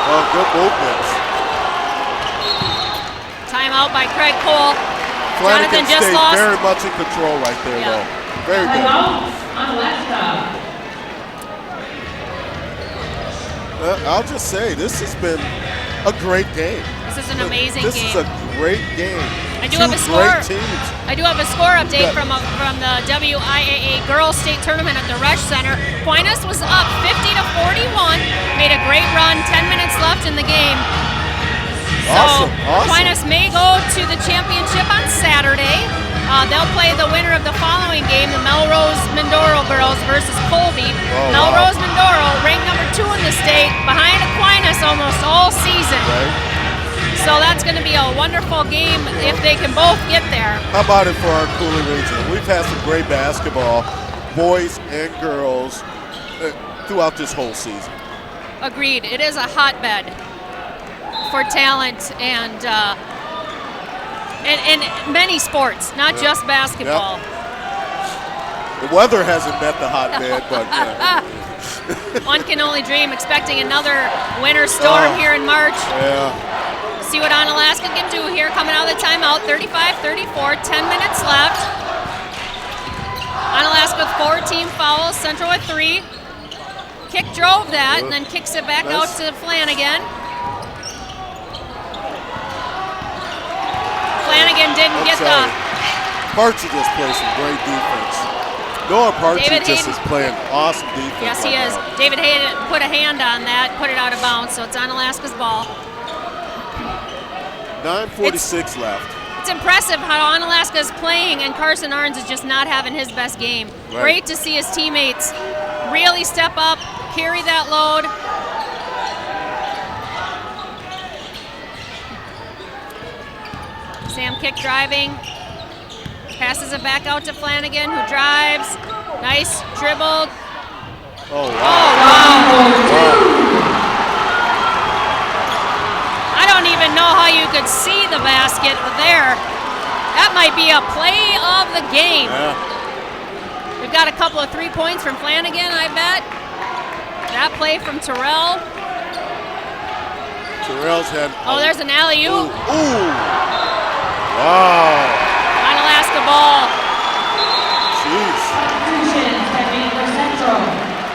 [SPEAKER 7] Oh, good movements.
[SPEAKER 6] Timeout by Craig Cole.
[SPEAKER 7] Flanagan
[SPEAKER 6] Jonathan just
[SPEAKER 7] stayed
[SPEAKER 6] lost.
[SPEAKER 7] very much in control right there, though. Very good. I'll just say, this has been a great game.
[SPEAKER 6] This is an amazing
[SPEAKER 7] This
[SPEAKER 6] game.
[SPEAKER 7] is a great game.
[SPEAKER 6] I do have a score.
[SPEAKER 7] Great teams.
[SPEAKER 6] I do have a score update from the WIAA Girls State Tournament at the Resch Center. Aquinas was up 50-41. Made a great run. 10 minutes left in the game.
[SPEAKER 7] Awesome.
[SPEAKER 6] Aquinas may go to the championship on Saturday. They'll play the winner of the following game, the Melrose Mindoro girls versus Colby. Melrose Mindoro, ranked number 2 in the state, behind Aquinas almost all season.
[SPEAKER 7] Right.
[SPEAKER 6] So that's going to be a wonderful game if they can both get there.
[SPEAKER 7] How about it for our Cooley region? We've had some great basketball, boys and girls, throughout this whole season.
[SPEAKER 6] Agreed. It is a hotbed for talent and in many sports, not just basketball.
[SPEAKER 7] The weather hasn't met the hotbed, but
[SPEAKER 6] one can only dream. Expecting another winter storm here in March.
[SPEAKER 7] Yeah.
[SPEAKER 6] See what Onalaska can do here coming out of the timeout. 35-34, 10 minutes left. Onalaska with 4 team fouls, Central with 3. Kick drove that and then kicks it back out to Flanagan. Flanagan didn't get the...
[SPEAKER 7] Partridge just plays some great defense. Noah Partridge just is playing awesome defense.
[SPEAKER 6] Yes, he is. David Hayden put a hand on that, put it out of bounds, so it's Onalaska's ball.
[SPEAKER 7] 9:46 left.
[SPEAKER 6] It's impressive how Onalaska is playing and Carson Arns is just not having his best game.
[SPEAKER 7] Right.
[SPEAKER 6] Great to see his teammates really step up, carry that load. Sam kick driving, passes it back out to Flanagan, who drives. Nice dribble.
[SPEAKER 7] Oh, wow.
[SPEAKER 6] I don't even know how you could see the basket there. That might be a play of the game.
[SPEAKER 7] Yeah.
[SPEAKER 6] We've got a couple of 3 points from Flanagan, I bet. That play from Terrell.
[SPEAKER 7] Terrell's had...
[SPEAKER 6] Oh, there's an alley-oop.
[SPEAKER 7] Ooh. Wow.
[SPEAKER 6] Onalaska ball.
[SPEAKER 7] Jeez.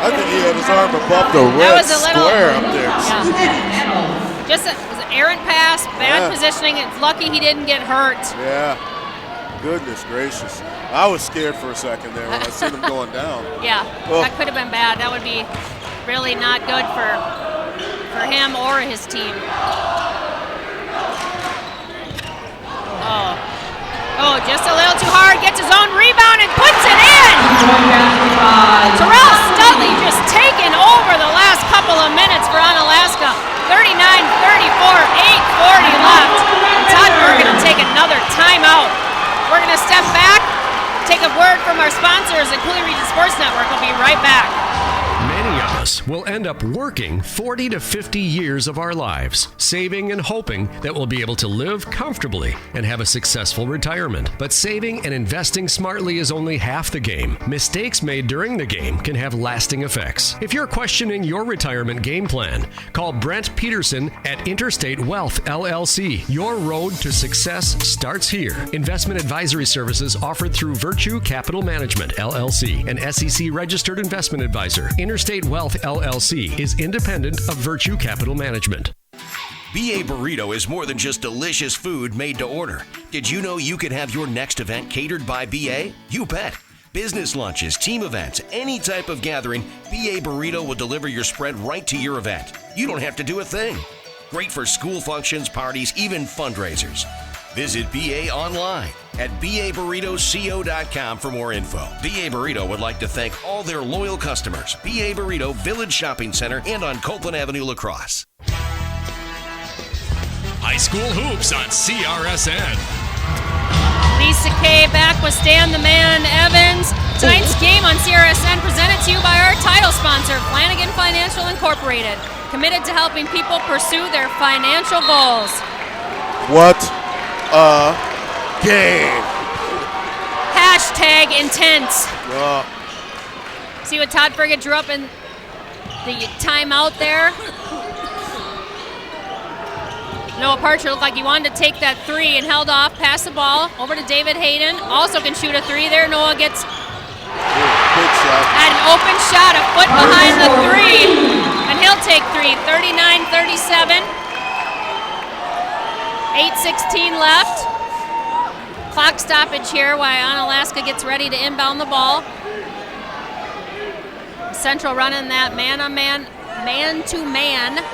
[SPEAKER 7] I think he had his arm above the red
[SPEAKER 6] That was a little,
[SPEAKER 7] square up there.
[SPEAKER 6] yeah. Just it was an errant pass, bad positioning. It's lucky he didn't get hurt.
[SPEAKER 7] Yeah. goodness gracious. I was scared for a second there when I seen him going down.
[SPEAKER 6] Yeah,
[SPEAKER 7] Oh.
[SPEAKER 6] that could have been bad. That would be really not good for him or his team. Oh, just a little too hard. Gets his own rebound and puts it in. Terrell Studley just taking over the last couple of minutes for Onalaska. 39-34, 8:40 left. And Todd, we're going to take another timeout. We're going to step back, take a word from our sponsors, and Cooley Region Sports Network will be right back.
[SPEAKER 1] Many of us will end up working 40 to 50 years of our lives, saving and hoping that we'll be able to live comfortably and have a successful retirement. But saving and investing smartly is only half the game. Mistakes made during the game can have lasting effects. If you're questioning your retirement game plan, call Brent Peterson at Interstate Wealth LLC. Your road to success starts here. Investment advisory services offered through Virtue Capital Management LLC, an SEC registered investment advisor. Interstate Wealth LLC is independent of Virtue Capital Management.
[SPEAKER 10] BA Burrito is more than just delicious food made to order. Did you know you could have your next event catered by BA? You bet. Business lunches, team events, any type of gathering, BA Burrito will deliver your spread right to your event. You don't have to do a thing. Great for school functions, parties, even fundraisers. Visit BA online at baburritosco.com for more info. BA Burrito would like to thank all their loyal customers. BA Burrito Village Shopping Center and on Copeland Avenue, La Crosse.
[SPEAKER 1] High school hoops on CRSN.
[SPEAKER 6] Lisa Kay back with Stan the Man Evans. Tonight's game on CRSN presented to you by our title sponsor, Flanagan Financial Incorporated, committed to helping people pursue their financial goals.
[SPEAKER 7] What a game.
[SPEAKER 6] Hashtag intense. See what Todd Frigga drew up in the timeout there? Noah Parcher looked like he wanted to take that three and held off, pass the ball over to David Hayden. Also can shoot a three there. Noah gets an open shot, a foot behind the three, and he'll take three. 39-37. 8:16 left. Clock stoppage here while Onalaska gets ready to inbound the ball. Central running that man-on-man, man-to-man.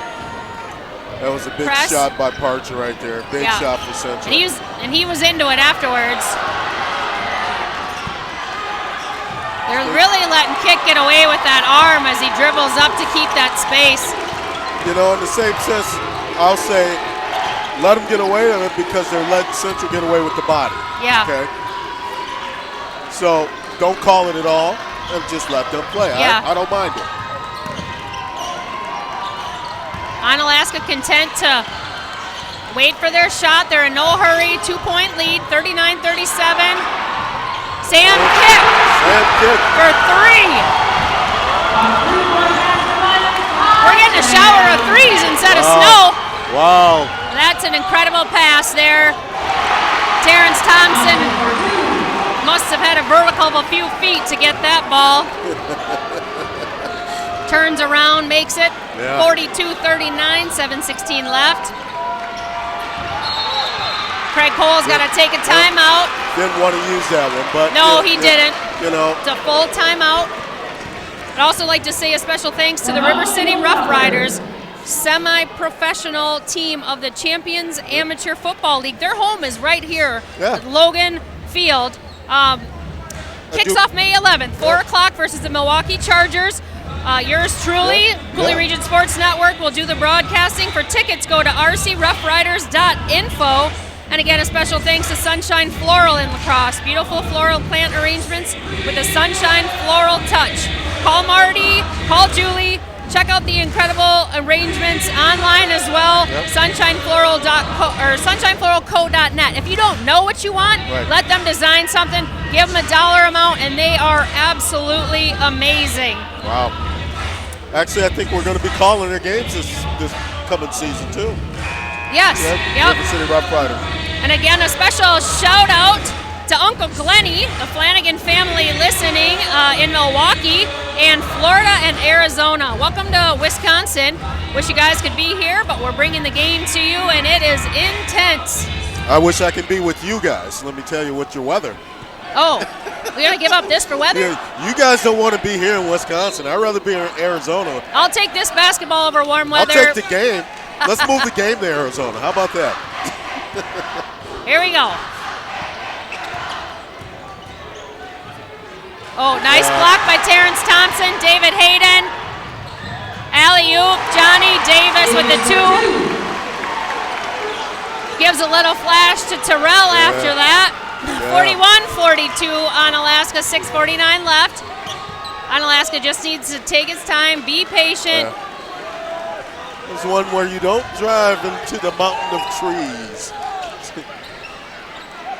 [SPEAKER 7] That was a big
[SPEAKER 6] press.
[SPEAKER 7] shot by Parcher right there. Big shot for Central.
[SPEAKER 6] And he was into it afterwards. They're really letting Kick get away with that arm as he dribbles up to keep that space.
[SPEAKER 7] You know, in the same sense, I'll say let them get away with it because they're letting Central get away with the body.
[SPEAKER 6] Yeah.
[SPEAKER 7] Okay. So don't call it at all and just let them play.
[SPEAKER 6] Yeah.
[SPEAKER 7] I don't mind it.
[SPEAKER 6] Onalaska content to wait for their shot. They're in no hurry. 2-point lead, 39-37. Sam Kick for three. We're getting a shower of threes instead of snow.
[SPEAKER 7] Wow.
[SPEAKER 6] That's an incredible pass there. Terrence Thompson must have had a vertical of a few feet to get that ball. Turns around, makes it. 42-39, 7:16 left. Craig Cole's got to take a timeout.
[SPEAKER 7] Didn't want to use that one, but
[SPEAKER 6] no, he didn't.
[SPEAKER 7] You know,
[SPEAKER 6] it's a full timeout. I'd also like to say a special thanks to the River City Rough Riders, semi-professional team of the Champions Amateur Football League. Their home is right here at Logan Field. Kicks off May 11th, 4 o'clock versus the Milwaukee Chargers. Yours truly, Cooley Region Sports Network, will do the broadcasting. For tickets, go to rcroughriders.info. And again, a special thanks to Sunshine Floral in La Crosse. Beautiful floral plant arrangements with a Sunshine Floral touch. Call Marty, call Julie. Check out the incredible arrangements online as well. Sunshinefloralco.net. If you don't know what you want, let them design something. Give them a dollar amount, and they are absolutely amazing.
[SPEAKER 7] Wow. Actually, I think we're going to be calling their games this coming season too.
[SPEAKER 6] Yes. Yep.
[SPEAKER 7] River City Rough Riders.
[SPEAKER 6] And again, a special shout out to Uncle Glenny, the Flanagan family listening in Milwaukee and Florida and Arizona. Welcome to Wisconsin. Wish you guys could be here, but we're bringing the game to you, and it is intense.
[SPEAKER 7] I wish I could be with you guys. Let me tell you what your weather.
[SPEAKER 6] Oh, we're going to give up this for weather?
[SPEAKER 7] Yeah, you guys don't want to be here in Wisconsin. I'd rather be in Arizona.
[SPEAKER 6] I'll take this basketball over warm weather.
[SPEAKER 7] I'll take the game. Let's move the game to Arizona. How about that?
[SPEAKER 6] Here we go. Oh, nice block by Terrence Thompson. David Hayden. Alley-oop. Johnny Davis with the 2. Gives a little flash to Terrell after that. 41-42 Onalaska, 6:49 left. Onalaska just needs to take its time, be patient.
[SPEAKER 7] It's one where you don't drive into the mountain of trees.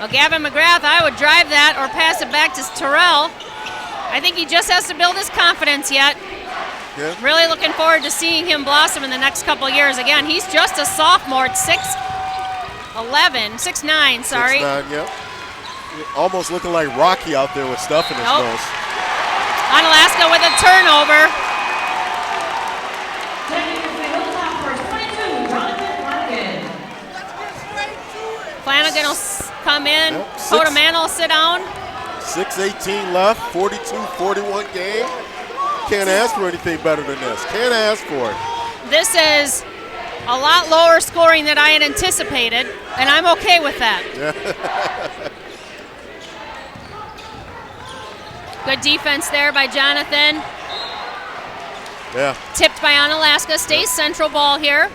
[SPEAKER 6] Well, Gavin McGrath, I would drive that or pass it back to Terrell. I think he just has to build his confidence yet.
[SPEAKER 7] Yeah.
[SPEAKER 6] Really looking forward to seeing him blossom in the next couple of years. Again, he's just a sophomore at 6'9", sorry.
[SPEAKER 7] 6'9", yep. Almost looking like Rocky out there with stuff in his nose.
[SPEAKER 6] Onalaska with a turnover. Flanagan will come in. Cotaman will sit down.
[SPEAKER 7] 6:18 left, 42-41 game. Can't ask for anything better than this. Can't ask for it.
[SPEAKER 6] This is a lot lower scoring than I had anticipated, and I'm okay with that. Good defense there by Jonathan.
[SPEAKER 7] Yeah.
[SPEAKER 6] Tipped by Onalaska. Stays Central ball here.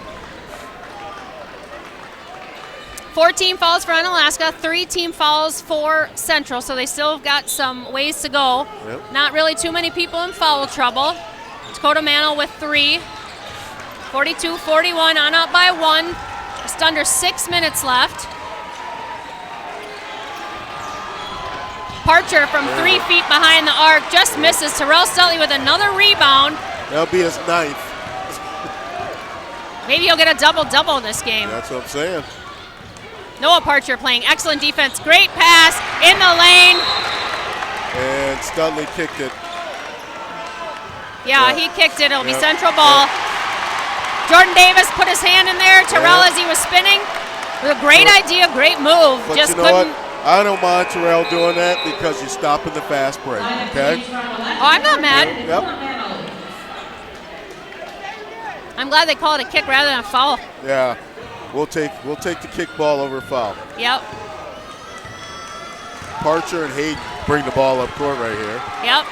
[SPEAKER 6] 4 team fouls for Onalaska, 3 team fouls for Central, so they still got some ways to go.
[SPEAKER 7] Yep.
[SPEAKER 6] Not really too many people in foul trouble. Dakota Mantle with 3. 42-41, on up by 1. Just under 6 minutes left. Parcher from 3 feet behind the arc just misses. Terrell Stutley with another rebound.
[SPEAKER 7] That'll be his 9th.
[SPEAKER 6] Maybe he'll get a double-double this game.
[SPEAKER 7] That's what I'm saying.
[SPEAKER 6] Noah Parcher playing excellent defense. Great pass in the lane.
[SPEAKER 7] And Studley kicked it.
[SPEAKER 6] Yeah, he kicked it. It'll be Central ball. Jordan Davis put his hand in there. Terrell, as he was spinning, with a great idea, great move.
[SPEAKER 7] But
[SPEAKER 6] just
[SPEAKER 7] you know
[SPEAKER 6] couldn't.
[SPEAKER 7] what? I don't mind Terrell doing that because you're stopping the fast break, okay?
[SPEAKER 6] Oh, I'm not mad.
[SPEAKER 7] Yep.
[SPEAKER 6] I'm glad they call it a kick rather than a foul.
[SPEAKER 7] Yeah. We'll take the kick ball over foul.
[SPEAKER 6] Yep.
[SPEAKER 7] Parcher and Hayden bring the ball up court right here.
[SPEAKER 6] Yep.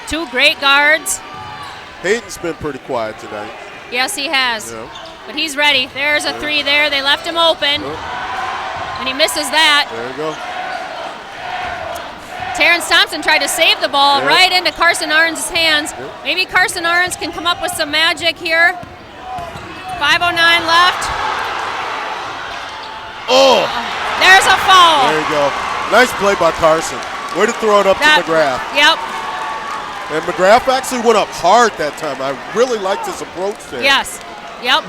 [SPEAKER 6] 2 great guards.
[SPEAKER 7] Hayden's been pretty quiet tonight.
[SPEAKER 6] Yes, he has.
[SPEAKER 7] Yeah.
[SPEAKER 6] But he's ready. There's a 3 there. They left him open. And he misses that.
[SPEAKER 7] There you go.
[SPEAKER 6] Terrence Thompson tried to save the ball right into Carson Arns' hands. Maybe Carson Arns can come up with some magic here. 5:09 left.
[SPEAKER 7] Oh!
[SPEAKER 6] There's a foul.
[SPEAKER 7] There you go. Nice play by Carson. Way to throw it up to McGrath.
[SPEAKER 6] Yep.
[SPEAKER 7] And McGrath actually went up hard that time. I really liked his approach there.
[SPEAKER 6] Yes. Yep.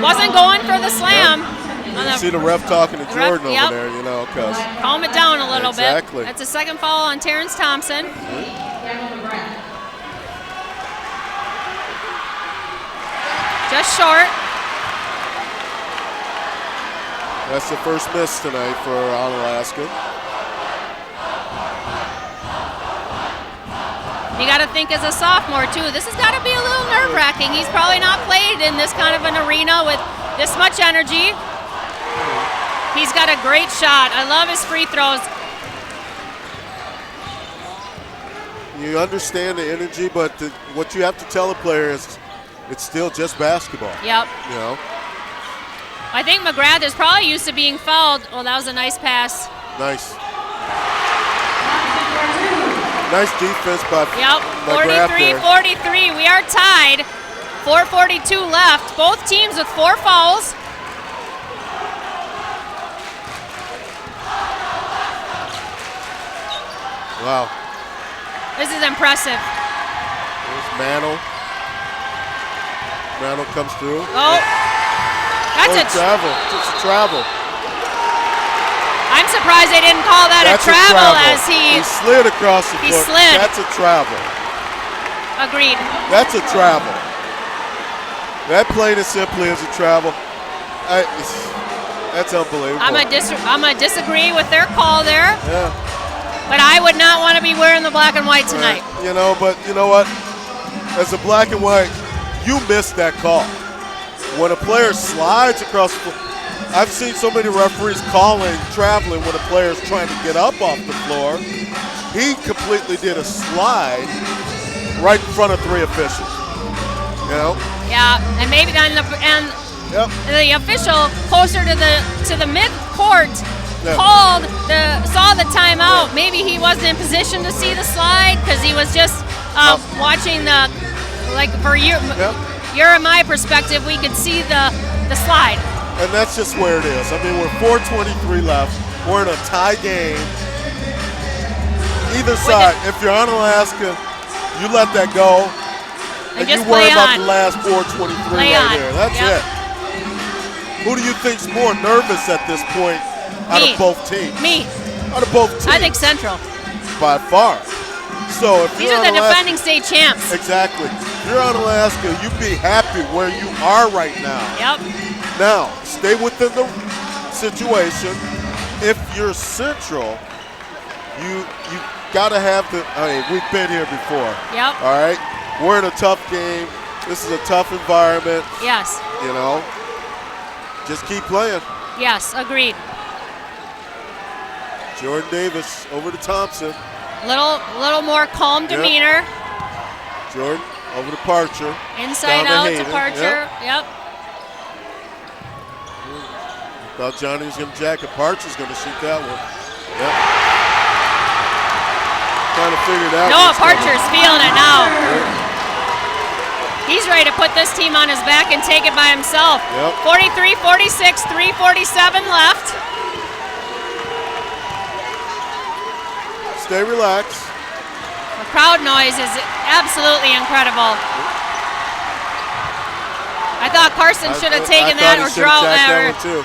[SPEAKER 6] Wasn't going for the slam.
[SPEAKER 7] You see the ref talking to Jordan over there, you know, because
[SPEAKER 6] calm it down a little bit.
[SPEAKER 7] Exactly.
[SPEAKER 6] That's a second foul on Terrence Thompson. Just short.
[SPEAKER 7] That's the first miss tonight for Onalaska.
[SPEAKER 6] You got to think as a sophomore, too. This has got to be a little nerve-wracking. He's probably not played in this kind of an arena with this much energy. He's got a great shot. I love his free throws.
[SPEAKER 7] You understand the energy, but what you have to tell a player is it's still just basketball.
[SPEAKER 6] Yep.
[SPEAKER 7] You know?
[SPEAKER 6] I think McGrath is probably used to being fouled. Oh, that was a nice pass.
[SPEAKER 7] Nice. Nice defense by
[SPEAKER 6] McGrath there. 43-43. We are tied. 4:42 left. Both teams with 4 fouls.
[SPEAKER 7] Wow.
[SPEAKER 6] This is impressive.
[SPEAKER 7] There's Mantle. Mantle comes through.
[SPEAKER 6] Oh. That's a
[SPEAKER 7] travel. It's a travel.
[SPEAKER 6] I'm surprised they didn't call that a travel as he
[SPEAKER 7] slid across the court.
[SPEAKER 6] He slid.
[SPEAKER 7] That's a travel.
[SPEAKER 6] Agreed.
[SPEAKER 7] That's a travel. That plain and simply is a travel. That's unbelievable.
[SPEAKER 6] I'm gonna disagree with their call there.
[SPEAKER 7] Yeah.
[SPEAKER 6] But I would not want to be wearing the black and white tonight.
[SPEAKER 7] You know, but you know what? As a black and white, you missed that call. When a player slides across the floor, I've seen so many referees traveling when a player's trying to get up off the floor. He completely did a slide right in front of 3 officials. You know?
[SPEAKER 6] Yeah, and maybe the official closer to the mid-court saw the timeout. Maybe he wasn't in position to see the slide because he was just watching your and my perspective, we could see the slide.
[SPEAKER 7] And that's just where it is. I mean, we're 4:23 left. We're in a tie game. Either side, if you're on Alaska, you let that go. And you worry about the last 4:23 right there. That's it. Who do you think's more nervous at this point out of both teams?
[SPEAKER 6] Me.
[SPEAKER 7] Out of both teams?
[SPEAKER 6] I think Central.
[SPEAKER 7] By far. So if
[SPEAKER 6] These
[SPEAKER 7] you're
[SPEAKER 6] are the
[SPEAKER 7] on Alaska,
[SPEAKER 6] defending state champs.
[SPEAKER 7] Exactly. If you're on Alaska, you be happy where you are right now.
[SPEAKER 6] Yep.
[SPEAKER 7] Now, stay within the situation. If you're Central, you got to have we've been here before.
[SPEAKER 6] Yep.
[SPEAKER 7] All right? We're in a tough game. This is a tough environment.
[SPEAKER 6] Yes.
[SPEAKER 7] You know, just keep playing.
[SPEAKER 6] Yes, agreed.
[SPEAKER 7] Jordan Davis over to Thompson.
[SPEAKER 6] Little more calm demeanor.
[SPEAKER 7] Jordan over to Parcher.
[SPEAKER 6] Inside out to Parcher. Yep.
[SPEAKER 7] Thought Johnny was going to jack it. Parcher's going to shoot that one. Yep. Trying to figure it out.
[SPEAKER 6] Noah Parcher's feeling it now. He's ready to put this team on his back and take it by himself. Yep. 43-46, 3:47 left.
[SPEAKER 7] Stay relaxed.
[SPEAKER 6] The crowd noise is absolutely incredible. I thought Carson should have taken that or drawn that.
[SPEAKER 7] One too.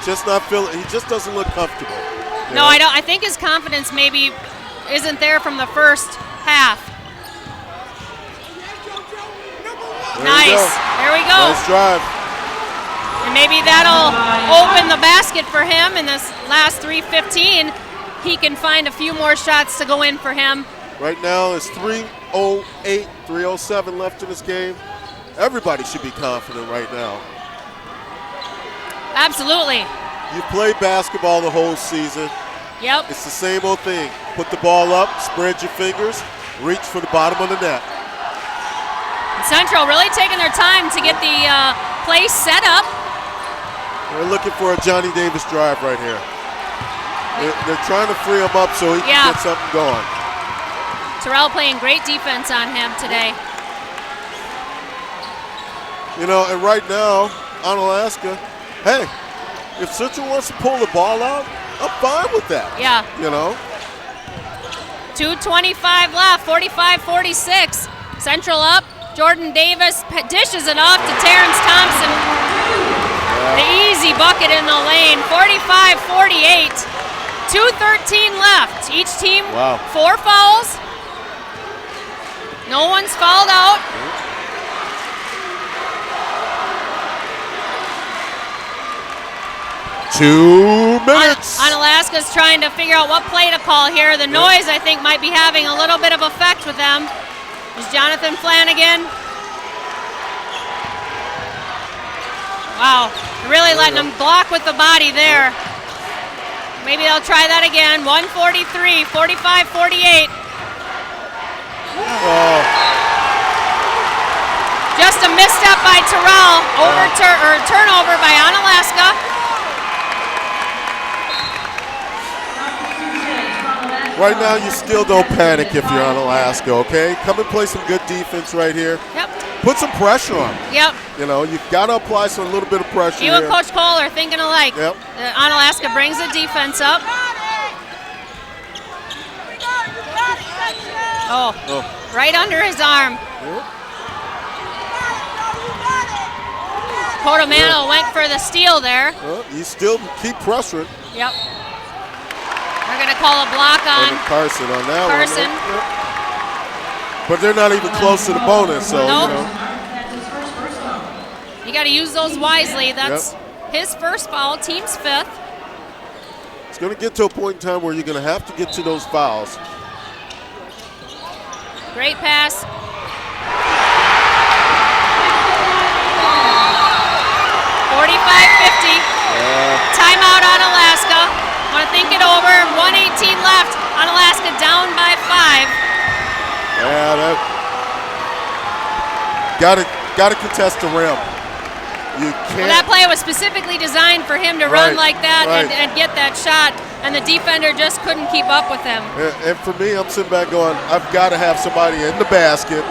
[SPEAKER 7] Just not feeling. He just doesn't look comfortable.
[SPEAKER 6] No, I don't. I think his confidence maybe isn't there from the first half. There we go.
[SPEAKER 7] Nice drive.
[SPEAKER 6] And maybe that'll open the basket for him in this last 3:15. He can find a few more shots to go in for him.
[SPEAKER 7] Right now, it's 3:08, 3:07 left in this game. Everybody should be confident right now.
[SPEAKER 6] Absolutely.
[SPEAKER 7] You played basketball the whole season.
[SPEAKER 6] Yep.
[SPEAKER 7] It's the same old thing. Put the ball up, spread your fingers, reach for the bottom of the net.
[SPEAKER 6] Central really taking their time to get the play set up.
[SPEAKER 7] They're looking for a Johnny Davis drive right here. They're trying to free him up so he can get something going.
[SPEAKER 6] Terrell playing great defense on him today.
[SPEAKER 7] You know, and right now, Onalaska, hey, if Central wants to pull the ball out, I'm fine with that.
[SPEAKER 6] Yeah.
[SPEAKER 7] You know?
[SPEAKER 6] 2:25 left, 45-46. Central up. Jordan Davis dishes it off to Terrence Thompson. The easy bucket in the lane, 45-48. 2:13 left. Each team, 4 fouls. No one's fouled out.
[SPEAKER 7] Two minutes.
[SPEAKER 6] Onalaska's trying to figure out what play to call here. The noise, I think, might be having a little bit of effect with them. There's Jonathan Flanagan. Wow, really letting them block with the body there. Maybe they'll try that again. 143, 45-48.
[SPEAKER 7] Oh.
[SPEAKER 6] Just a misstep by Terrell. Turnover by Onalaska.
[SPEAKER 7] Right now, you still don't panic if you're on Alaska, okay? Come and play some good defense right here.
[SPEAKER 6] Yep.
[SPEAKER 7] Put some pressure on them.
[SPEAKER 6] Yep.
[SPEAKER 7] You know, you've got to apply a little bit of pressure
[SPEAKER 6] You
[SPEAKER 7] here.
[SPEAKER 6] and Coach Cole are thinking alike.
[SPEAKER 7] Yep.
[SPEAKER 6] Onalaska brings the defense up. Oh, right under his arm.
[SPEAKER 7] Yep.
[SPEAKER 6] Cotomano went for the steal there.
[SPEAKER 7] Well, you still keep pressuring.
[SPEAKER 6] Yep. They're going to call a block on
[SPEAKER 7] Carson on that
[SPEAKER 6] Carson.
[SPEAKER 7] one. Yep. But they're not even close to the bonus, so,
[SPEAKER 6] nope.
[SPEAKER 7] you know.
[SPEAKER 6] You got to use those wisely. That's his first foul, team's 5th.
[SPEAKER 7] It's going to get to a point in time where you're going to have to get to those fouls.
[SPEAKER 6] Great pass. 45-50. Timeout Onalaska. Want to think it over. 1:18 left. Onalaska down by 5.
[SPEAKER 7] Yeah, that got to contest the rim. You can't.
[SPEAKER 6] Well, that play was specifically designed for him to run like that and get that shot, and the defender just couldn't keep up with him.
[SPEAKER 7] And for me, I'm sitting back going, I've got to have somebody in the basket.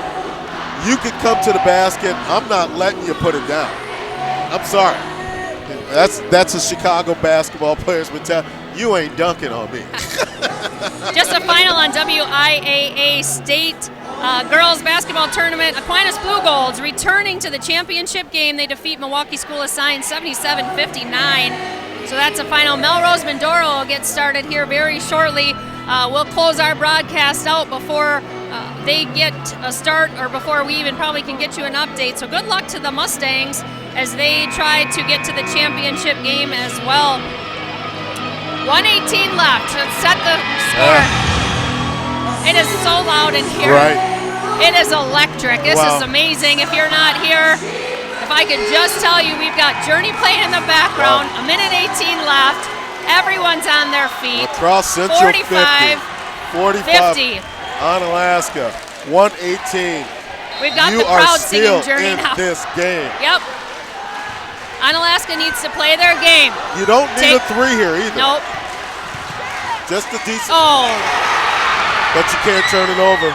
[SPEAKER 7] You could come to the basket. I'm not letting you put it down. I'm sorry. That's a Chicago basketball player's mentality. You ain't dunking on me.
[SPEAKER 6] Just a final on WIAA State Girls Basketball Tournament. Aquinas Blue Golds returning to the championship game. They defeat Milwaukee School of Science 77-59. So that's a final. Melrose Mindoro will get started here very shortly. We'll close our broadcast out before they get a start, or before we even probably can get you an update. So good luck to the Mustangs as they try to get to the championship game as well. 1:18 left. Let's set the score. It is so loud in here.
[SPEAKER 7] Right.
[SPEAKER 6] It is electric. This is amazing. If you're not here, if I could just tell you, we've got Journey playing in the background. 1:18 left. Everyone's on their feet.
[SPEAKER 7] Crosse Central
[SPEAKER 6] 45,
[SPEAKER 7] 50. Onalaska 1:18.
[SPEAKER 6] We've got
[SPEAKER 7] you
[SPEAKER 6] the crowd
[SPEAKER 7] are still
[SPEAKER 6] singing Journey
[SPEAKER 7] in
[SPEAKER 6] now.
[SPEAKER 7] this game.
[SPEAKER 6] Yep. Onalaska needs to play their game.
[SPEAKER 7] You don't need a 3 here either.
[SPEAKER 6] Nope.
[SPEAKER 7] Just a decent.
[SPEAKER 6] Oh.
[SPEAKER 7] But you can't turn it over.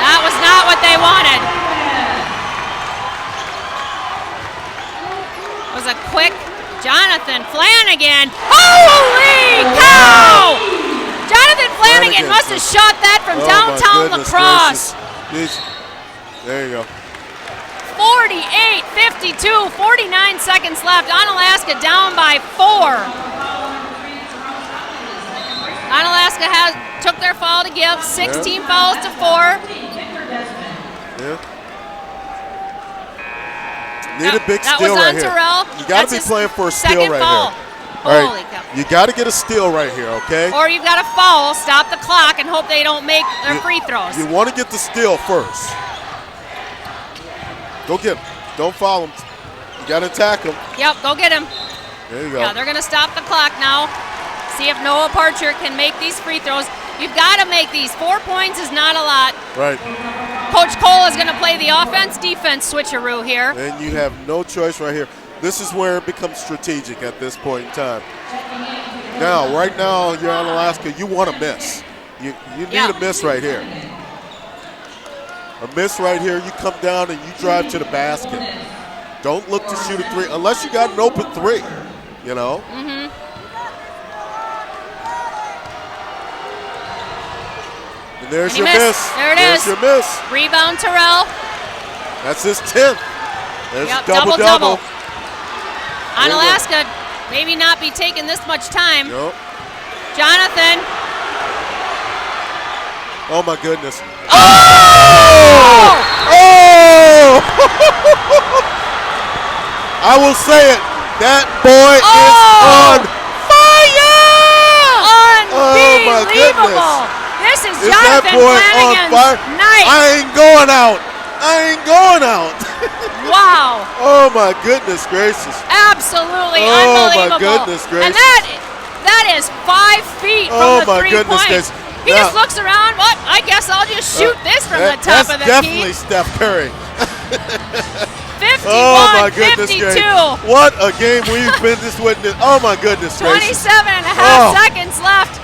[SPEAKER 6] That was not what they wanted. It was a quick Jonathan Flanagan. Holy cow! Jonathan Flanagan must have shot that from downtown La Crosse.
[SPEAKER 7] There you go.
[SPEAKER 6] 48-52, 49 seconds left. Onalaska down by 4. Onalaska took their foul to give. 16 fouls to 4.
[SPEAKER 7] Yeah. Need a big steal right here.
[SPEAKER 6] Terrell.
[SPEAKER 7] You got to be playing for a steal right
[SPEAKER 6] foul.
[SPEAKER 7] here.
[SPEAKER 6] Holy cow.
[SPEAKER 7] You got to get a steal right here, okay?
[SPEAKER 6] Or you've got to foul, stop the clock, and hope they don't make their free throws.
[SPEAKER 7] You want to get the steal first. Go get him. Don't foul him. You got to attack him.
[SPEAKER 6] Yep, go get him.
[SPEAKER 7] There you go.
[SPEAKER 6] Yeah, they're going to stop the clock now. See if Noah Parcher can make these free throws. You've got to make these. 4 points is not a lot.
[SPEAKER 7] Right.
[SPEAKER 6] Coach Cole is going to play the offense-defense switcheroo here.
[SPEAKER 7] And you have no choice right here. This is where it becomes strategic at this point in time. Now, right now, you're on Alaska. You want to miss. You need a miss right here. A miss right here, you come down and you drive to the basket. Don't look to shoot a 3 unless you got an open 3, you know?
[SPEAKER 6] Mm-hmm.
[SPEAKER 7] And there's your miss.
[SPEAKER 6] There it
[SPEAKER 7] there's
[SPEAKER 6] is.
[SPEAKER 7] Your miss.
[SPEAKER 6] Rebound, Terrell.
[SPEAKER 7] That's his 10th. There's a
[SPEAKER 6] double-double. Onalaska maybe not be taking this much time.
[SPEAKER 7] Nope.
[SPEAKER 6] Jonathan.
[SPEAKER 7] Oh, my goodness.
[SPEAKER 6] Oh!
[SPEAKER 7] Oh! I will say it. That boy is on fire!
[SPEAKER 6] Unbelievable.
[SPEAKER 7] Oh, my goodness.
[SPEAKER 6] This is
[SPEAKER 7] that
[SPEAKER 6] Jonathan
[SPEAKER 7] boy
[SPEAKER 6] Flanagan's
[SPEAKER 7] on fire?
[SPEAKER 6] night.
[SPEAKER 7] I ain't going out. I ain't going out.
[SPEAKER 6] Wow.
[SPEAKER 7] Oh, my goodness gracious.
[SPEAKER 6] Absolutely
[SPEAKER 7] unbelievable.
[SPEAKER 6] unbelievable.
[SPEAKER 7] Oh, my goodness gracious.
[SPEAKER 6] And that is 5 feet from the 3 points. He just looks around. What? I guess I'll just shoot this from the top of the key.
[SPEAKER 7] That's definitely Steph Curry.
[SPEAKER 6] 51,
[SPEAKER 7] oh my goodness
[SPEAKER 6] 52.
[SPEAKER 7] Gracious. What a game we've been just witness. Oh my goodness
[SPEAKER 6] 27
[SPEAKER 7] gracious.
[SPEAKER 6] and a half seconds left.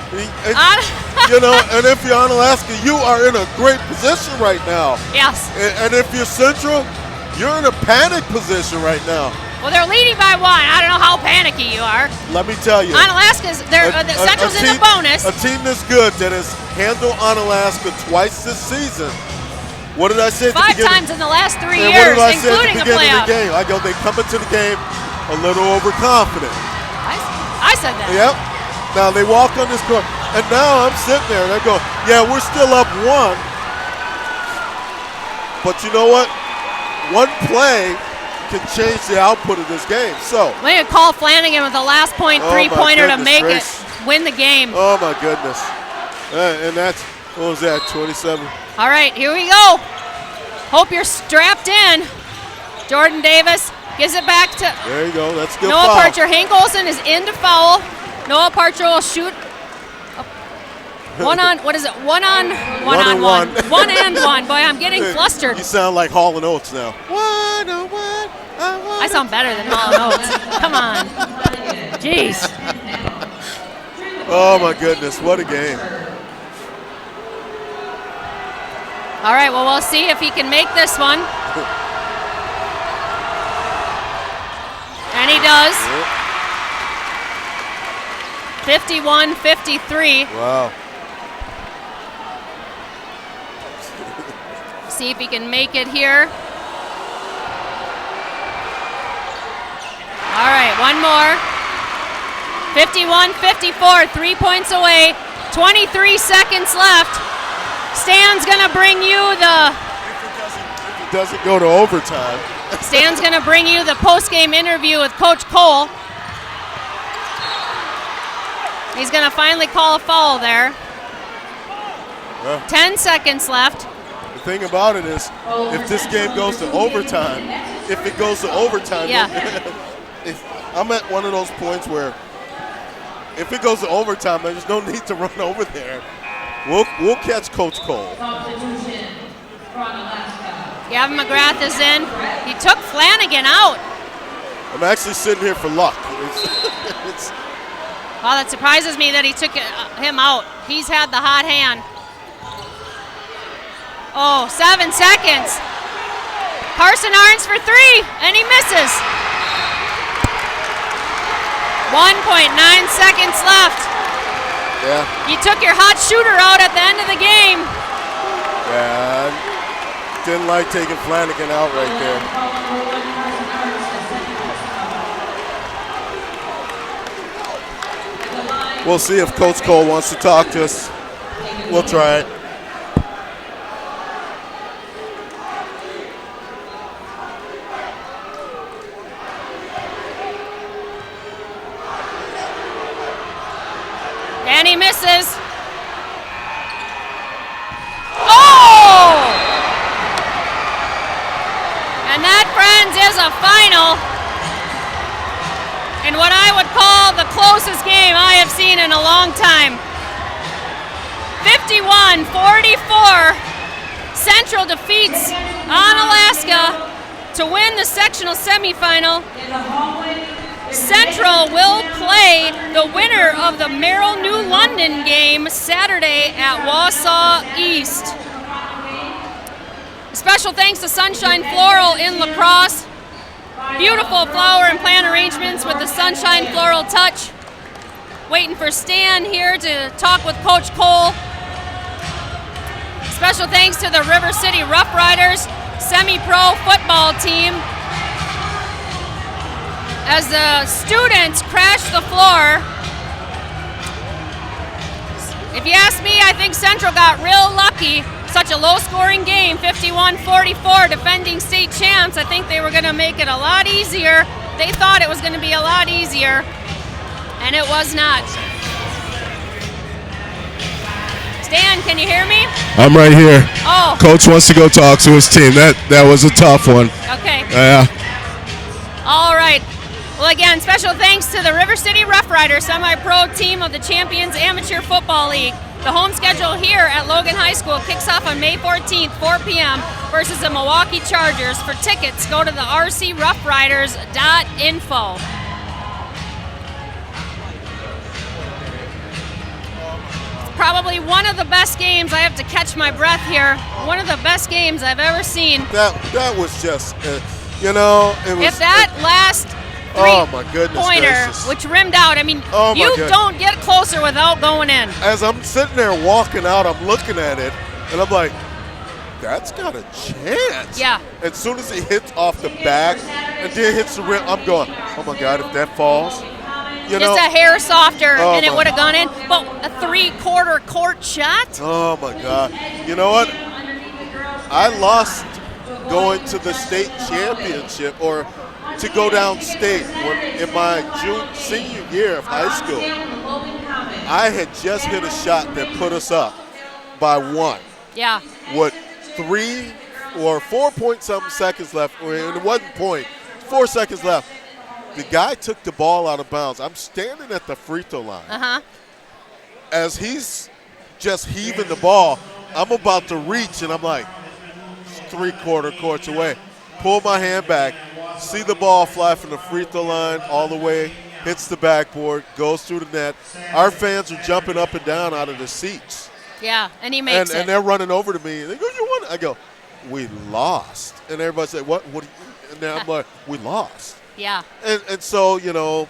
[SPEAKER 7] You know, and if you're on Alaska, you are in a great position right now.
[SPEAKER 6] Yes.
[SPEAKER 7] And if you're Central, you're in a panic position right now.
[SPEAKER 6] Well, they're leading by 1. I don't know how panicky you are.
[SPEAKER 7] Let me tell you.
[SPEAKER 6] Onalaska's, Central's in the bonus.
[SPEAKER 7] A team this good that has handled Onalaska twice this season. What did I say at the
[SPEAKER 6] 5
[SPEAKER 7] beginning?
[SPEAKER 6] times in the last 3
[SPEAKER 7] And
[SPEAKER 6] years,
[SPEAKER 7] what did I say
[SPEAKER 6] including
[SPEAKER 7] at
[SPEAKER 6] the
[SPEAKER 7] the beginning
[SPEAKER 6] playoff.
[SPEAKER 7] of the game? I go, they come into the game a little overconfident.
[SPEAKER 6] I said that.
[SPEAKER 7] Yep. Now they walk on this court. And now I'm sitting there and I go, yeah, we're still up 1. But you know what? One play can change the output of this game. So
[SPEAKER 6] we're going to call Flanagan with the last point three-pointer to make it, win the game.
[SPEAKER 7] Oh, my goodness. And that's, what was that, 27?
[SPEAKER 6] All right, here we go. Hope you're strapped in. Jordan Davis gives it back to
[SPEAKER 7] there you go. That's good.
[SPEAKER 6] Noah
[SPEAKER 7] foul.
[SPEAKER 6] Parcher. Hank Olson is in to foul. Noah Parcher will shoot. One on, what is it? One on one. One and one. Boy, I'm getting flustered.
[SPEAKER 7] You sound like Hall & Oates now. 1-on-1.
[SPEAKER 6] I sound better than Hall & Oates. Come on. Jeez.
[SPEAKER 7] Oh, my goodness. What a game.
[SPEAKER 6] All right, well, we'll see if he can make this one. And he does. 51-53.
[SPEAKER 7] Wow.
[SPEAKER 6] See if he can make it here. All right, one more. 51-54, 3 points away. 23 seconds left. Stan's gonna bring you the.
[SPEAKER 7] If it doesn't go to overtime.
[SPEAKER 6] Stan's gonna bring you the post-game interview with Coach Cole. He's gonna finally call a foul there. 10 seconds left.
[SPEAKER 7] The thing about it is, if this game goes to overtime,
[SPEAKER 6] yeah.
[SPEAKER 7] I'm at one of those points where if it goes to overtime, there's no need to run over there. We'll catch Coach Cole.
[SPEAKER 6] Gavin McGrath is in. He took Flanagan out.
[SPEAKER 7] I'm actually sitting here for luck.
[SPEAKER 6] Well, that surprises me that he took him out. He's had the hot hand. Oh, 7 seconds. Carson Arns for three, and he misses. 1.9 seconds left.
[SPEAKER 7] Yeah.
[SPEAKER 6] You took your hot shooter out at the end of the game.
[SPEAKER 7] Yeah, didn't like taking Flanagan out right there. We'll see if Coach Cole wants to talk to us. We'll try it.
[SPEAKER 6] And he misses. Oh! And that, friends, is a final. In what I would call the closest game I have seen in a long time. 51-44. Central defeats Onalaska to win the sectional semifinal. Central will play the winner of the Merrill New London game Saturday at Wausau East. Special thanks to Sunshine Floral in La Crosse. Beautiful flower and plant arrangements with the Sunshine Floral touch. Waiting for Stan here to talk with Coach Cole. Special thanks to the River City Rough Riders semi-pro football team. As the students crash the floor. If you ask me, I think Central got real lucky. Such a low-scoring game, 51-44, defending state champs. I think they were going to make it a lot easier. They thought it was going to be a lot easier, and it was not. Stan, can you hear me?
[SPEAKER 7] I'm right here.
[SPEAKER 6] Oh.
[SPEAKER 7] Coach wants to go talk to his team. That was a tough one.
[SPEAKER 6] Okay.
[SPEAKER 7] Yeah.
[SPEAKER 6] All right. Well, again, special thanks to the River City Rough Riders semi-pro team of the Champions Amateur Football League. The home schedule here at Logan High School kicks off on May 14th, 4 p.m. versus the Milwaukee Chargers. For tickets, go to the rcroughriders.info. Probably one of the best games. I have to catch my breath here. One of the best games I've ever seen.
[SPEAKER 7] That was just, it was.
[SPEAKER 6] If that last
[SPEAKER 7] oh my goodness
[SPEAKER 6] pointer,
[SPEAKER 7] gracious.
[SPEAKER 6] which rimmed out, I mean, you
[SPEAKER 7] goodness.
[SPEAKER 6] don't get closer without going in.
[SPEAKER 7] As I'm sitting there walking out, I'm looking at it, and I'm like, that's got a chance.
[SPEAKER 6] Yeah.
[SPEAKER 7] As soon as it hits off the back and then hits the rim, I'm going, oh my God, if that falls.
[SPEAKER 6] Just a hair softer, and it
[SPEAKER 7] my-
[SPEAKER 6] would have gone in. But a three-quarter court shot?
[SPEAKER 7] Oh my God. You know what? I lost going to the state championship or to go downstate. In my senior year of high school, I had just hit a shot that put us up by 1.
[SPEAKER 6] Yeah.
[SPEAKER 7] With 3 or 4-point-something seconds left. And it wasn't 4 seconds left. The guy took the ball out of bounds. I'm standing at the free throw line.
[SPEAKER 6] Uh-huh.
[SPEAKER 7] As he's just heaving the ball, I'm about to reach, and I'm like 3/4 courts away. Pull my hand back, see the ball fly from the free throw line all the way, hits the backboard, goes through the net. Our fans are jumping up and down out of the seats.
[SPEAKER 6] Yeah, and he makes it.
[SPEAKER 7] And they're running over to me. They go, "You won?" I go, "We lost." And everybody said, "What?" And then I'm like, "We lost."
[SPEAKER 6] Yeah.
[SPEAKER 7] And so, you know,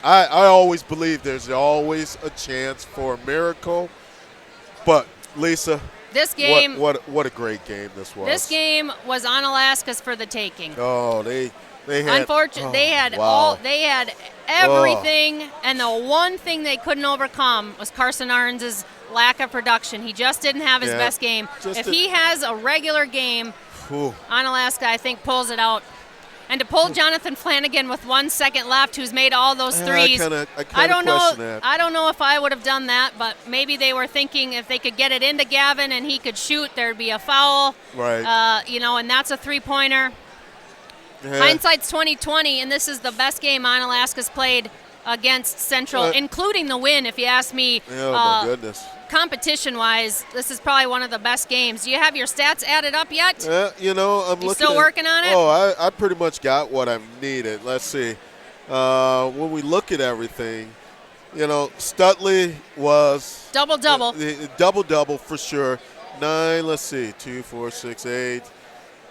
[SPEAKER 7] I always believe there's always a chance for a miracle. But, Lisa,
[SPEAKER 6] this game,
[SPEAKER 7] what a great game this was.
[SPEAKER 6] This game was Onalaska's for the taking.
[SPEAKER 7] Oh, they had.
[SPEAKER 6] Unfortunately, they had everything, and the one thing they couldn't overcome was Carson Arns's lack of production. He just didn't have his best game. If he has a regular game, Onalaska, I think, pulls it out. And to pull Jonathan Flanagan with 1 second left, who's made all those threes, I don't know if I would have done that, but maybe they were thinking if they could get it into Gavin and he could shoot, there'd be a foul.
[SPEAKER 7] Right.
[SPEAKER 6] And that's a 3-pointer.
[SPEAKER 7] Yeah.
[SPEAKER 6] Hindsight's 2020, and this is the best game Onalaska's played against Central, including the win. If you ask me,
[SPEAKER 7] oh my goodness.
[SPEAKER 6] Competition-wise, this is probably one of the best games. Do you have your stats added up yet?
[SPEAKER 7] I'm looking.
[SPEAKER 6] Still working on it?
[SPEAKER 7] Oh, I pretty much got what I needed. Let's see. When we look at everything, Stutley was
[SPEAKER 6] double-double.
[SPEAKER 7] Double-double for sure. 9. Let's see. 2, 4, 6, 8,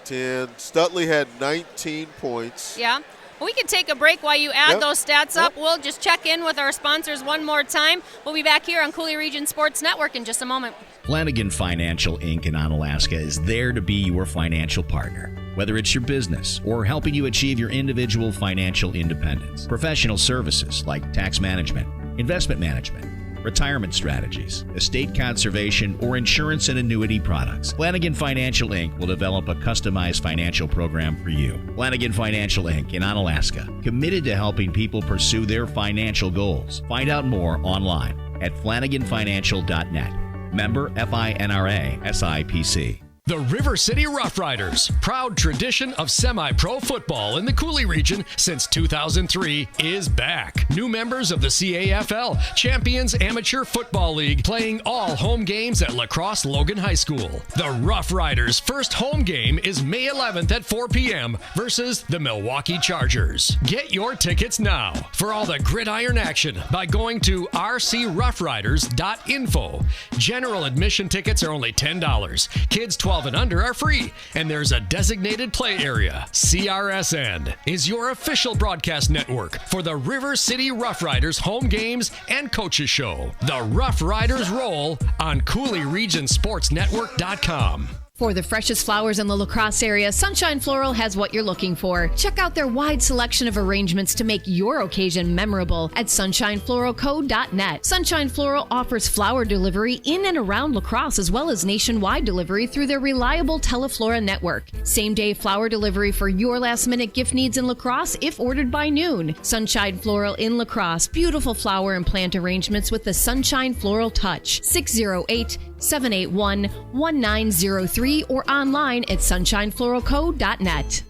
[SPEAKER 7] 10. Stutley had 19 points.
[SPEAKER 6] Yeah. We can take a break while you add those stats up. We'll just check in with our sponsors one more time. We'll be back here on Coulee Region Sports Network in just a moment.
[SPEAKER 8] Flanagan Financial Inc. in Onalaska is there to be your financial partner. Whether it's your business or helping you achieve your individual financial independence. Professional services like tax management, investment management, retirement strategies, estate conservation, or insurance and annuity products. Flanagan Financial Inc. will develop a customized financial program for you. Flanagan Financial Inc. in Onalaska, committed to helping people pursue their financial goals. Find out more online at flanaganfinancial.net. Member FINRA SIPC.
[SPEAKER 1] The River City Rough Riders, proud tradition of semi-pro football in the Coulee region since 2003, is back. New members of the CAFL, Champions Amateur Football League, playing all home games at Crosse Logan High School. The Rough Riders' first home game is May 11th at 4 p.m. versus the Milwaukee Chargers. Get your tickets now for all the gridiron action by going to rcroughriders.info. General admission tickets are only $10. Kids 12 and under are free, and there's a designated play area. CRSN is your official broadcast network for the River City Rough Riders home games and coaches show. The Rough Riders roll on CooleyRegionSportsNetwork.com.
[SPEAKER 9] For the freshest flowers in the La Crosse area, Sunshine Floral has what you're looking for. Check out their wide selection of arrangements to make your occasion memorable at sunshinefloralco.net. Sunshine Floral offers flower delivery in and around La Crosse as well as nationwide delivery through their reliable Teleflora network. Same-day flower delivery for your last-minute gift needs in La Crosse if ordered by noon. Sunshine Floral in La Crosse. Beautiful flower and plant arrangements with the Sunshine Floral touch. 608-781-1903 or online at sunshinefloralco.net.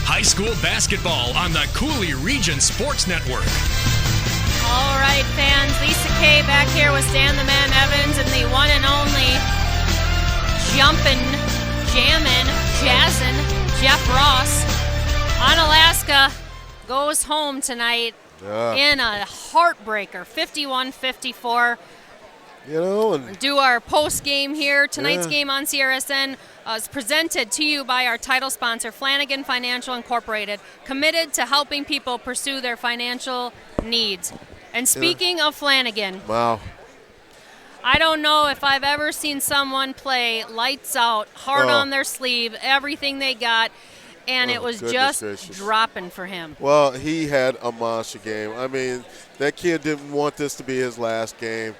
[SPEAKER 1] High school basketball on the Coulee Region Sports Network.
[SPEAKER 6] All right, fans. Lisa Kay back here with Stan the Man Evans and the one and only jumpin', jammin', jazzin' Jeff Ross. Onalaska goes home tonight in a heartbreaker, 51-54.
[SPEAKER 7] And
[SPEAKER 6] do our post game here. Tonight's game on CRSN is presented to you by our title sponsor, Flanagan Financial Incorporated, committed to helping people pursue their financial needs. And speaking of Flanagan,
[SPEAKER 7] wow,
[SPEAKER 6] I don't know if I've ever seen someone play lights out, hard on their sleeve, everything they got, and it was just dropping for him.
[SPEAKER 7] Well, he had a monster game. I mean, that kid didn't want this to be his last game.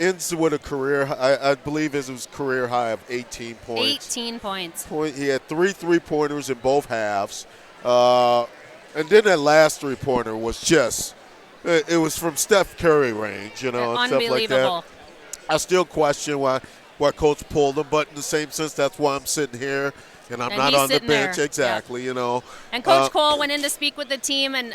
[SPEAKER 7] ends with a career, I believe it was career high of 18 points.
[SPEAKER 6] 18 points.
[SPEAKER 7] He had 3 3-pointers in both halves. And then that last 3-pointer was just, it was from Steph Curry range, and stuff like that. I still question why Coach pulled him, but in the same sense, that's why I'm sitting here. And I'm not on the bench, exactly,
[SPEAKER 6] And Coach Cole went in to speak with the team, and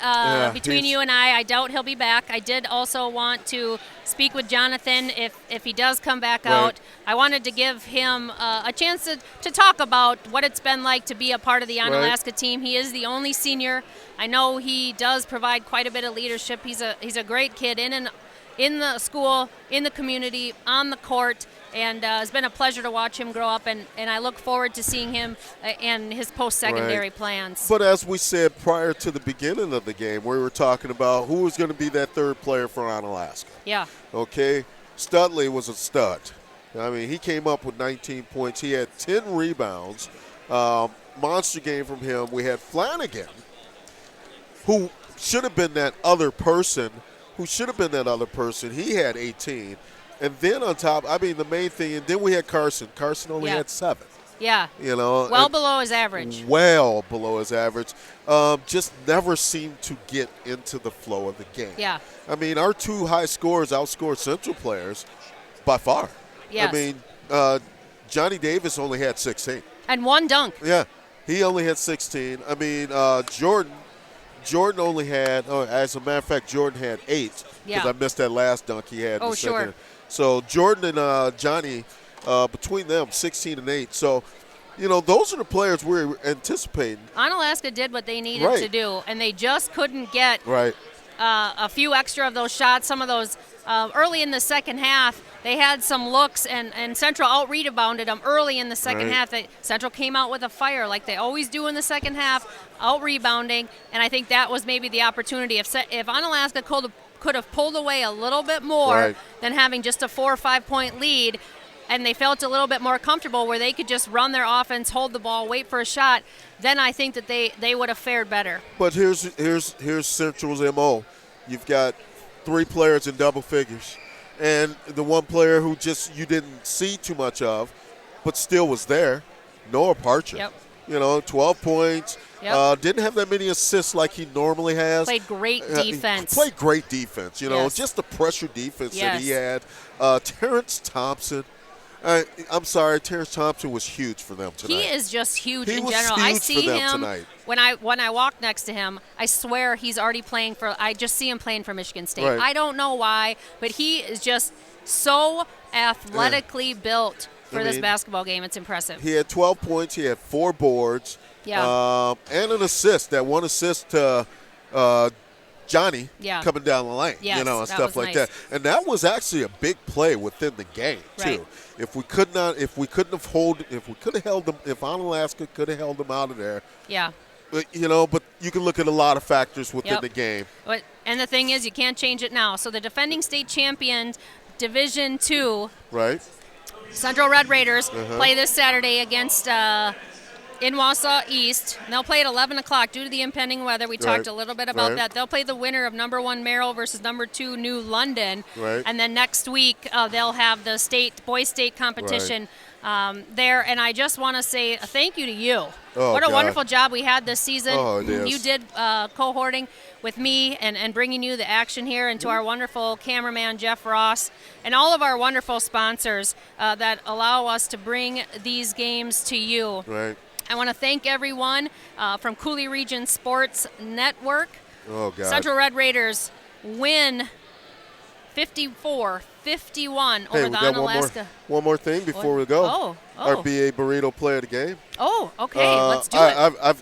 [SPEAKER 6] between you and I doubt he'll be back. I did also want to speak with Jonathan if he does come back out. I wanted to give him a chance to talk about what it's been like to be a part of the Onalaska team. He is the only senior. I know he does provide quite a bit of leadership. He's a great kid in the school, in the community, on the court. And it's been a pleasure to watch him grow up, and I look forward to seeing him and his post-secondary plans.
[SPEAKER 7] But as we said prior to the beginning of the game, we were talking about who was going to be that third player for Onalaska.
[SPEAKER 6] Yeah.
[SPEAKER 7] Okay, Studley was a stud. I mean, he came up with 19 points. He had 10 rebounds. Monster game from him. We had Flanagan, who should have been that other person. He had 18. And then on top, I mean, the main thing, and then we had Carson. Carson only had 7.
[SPEAKER 6] Yeah. Well below his average.
[SPEAKER 7] Well below his average. Just never seemed to get into the flow of the game.
[SPEAKER 6] Yeah.
[SPEAKER 7] I mean, our 2 high scorers outscored Central players by far.
[SPEAKER 6] Yes.
[SPEAKER 7] I mean, Johnny Davis only had 16.
[SPEAKER 6] And 1 dunk.
[SPEAKER 7] Yeah. He only had 16. I mean, Jordan only had, as a matter of fact, Jordan had 8. Because I missed that last dunk he had in the second. So Jordan and Johnny, between them, 16 and 8. So, those are the players we're anticipating.
[SPEAKER 6] Onalaska did what they needed to do, and they just couldn't get a few extra of those shots. Some of those early in the second half, they had some looks, and Central out-rebounded them early in the second half. Central came out with a fire like they always do in the second half, out-rebounding, and I think that was maybe the opportunity. If Onalaska could have pulled away a little bit more than having just a 4 or 5 point lead, and they felt a little bit more comfortable where they could just run their offense, hold the ball, wait for a shot, then I think that they would have fared better.
[SPEAKER 7] But here's Central's MO. You've got 3 players in double figures, and the one player who just you didn't see too much of, but still was there, Noah Parcher. 12 points. Didn't have that many assists like he normally has.
[SPEAKER 6] Played great defense.
[SPEAKER 7] Just the pressure defense that he had. Terrence Thompson. I'm sorry, Terrence Thompson was huge for them tonight.
[SPEAKER 6] He is just huge in general.
[SPEAKER 7] Huge
[SPEAKER 6] I see
[SPEAKER 7] for them
[SPEAKER 6] him
[SPEAKER 7] tonight.
[SPEAKER 6] when I walk next to him. I swear he's already playing for. I just see him playing for Michigan State. I don't know why, but he is just so athletically built for this basketball game. It's impressive.
[SPEAKER 7] He had 12 points. He had 4 boards. And an assist. That one assist to Johnny coming down the lane. And stuff like that. And that was actually a big play within the game too. If Onalaska could have held them out of there. But you can look at a lot of factors within the game.
[SPEAKER 6] And the thing is, you can't change it now. So the defending state champion, Division II, Central Red Raiders, play this Saturday against in Wausau East. And they'll play at 11 o'clock due to the impending weather. We talked a little bit about that. They'll play the winner of number 1 Merrill versus number 2 New London. And then next week they'll have the boys state competition there. And I just want to say a thank you to you. What a wonderful job we had this season. You did cohorting with me and bringing you the action here, and to our wonderful cameraman, Jeff Ross, and all of our wonderful sponsors that allow us to bring these games to you. I want to thank everyone from Coulee Region Sports Network. Central Red Raiders win 54-51 over the Onalaska.
[SPEAKER 7] One more thing before we go. Our BA Burrito play of the game.
[SPEAKER 6] Okay. Let's do it.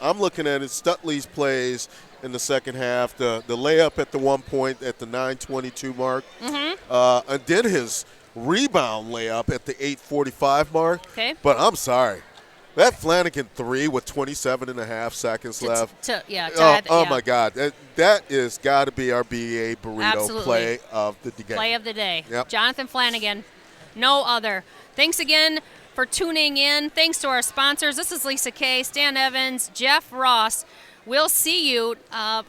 [SPEAKER 7] I'm looking at it. Studley's plays in the second half. The layup at the 1 point at the 9:22 mark. And then his rebound layup at the 8:45 mark. But I'm sorry. That Flanagan 3 with 27 and a half seconds left. My God. That is got to be our BA Burrito play of the game.
[SPEAKER 6] Play of the day. Jonathan Flanagan. No other. Thanks again for tuning in. Thanks to our sponsors. This is Lisa Kay, Stan Evans, Jeff Ross. We'll see you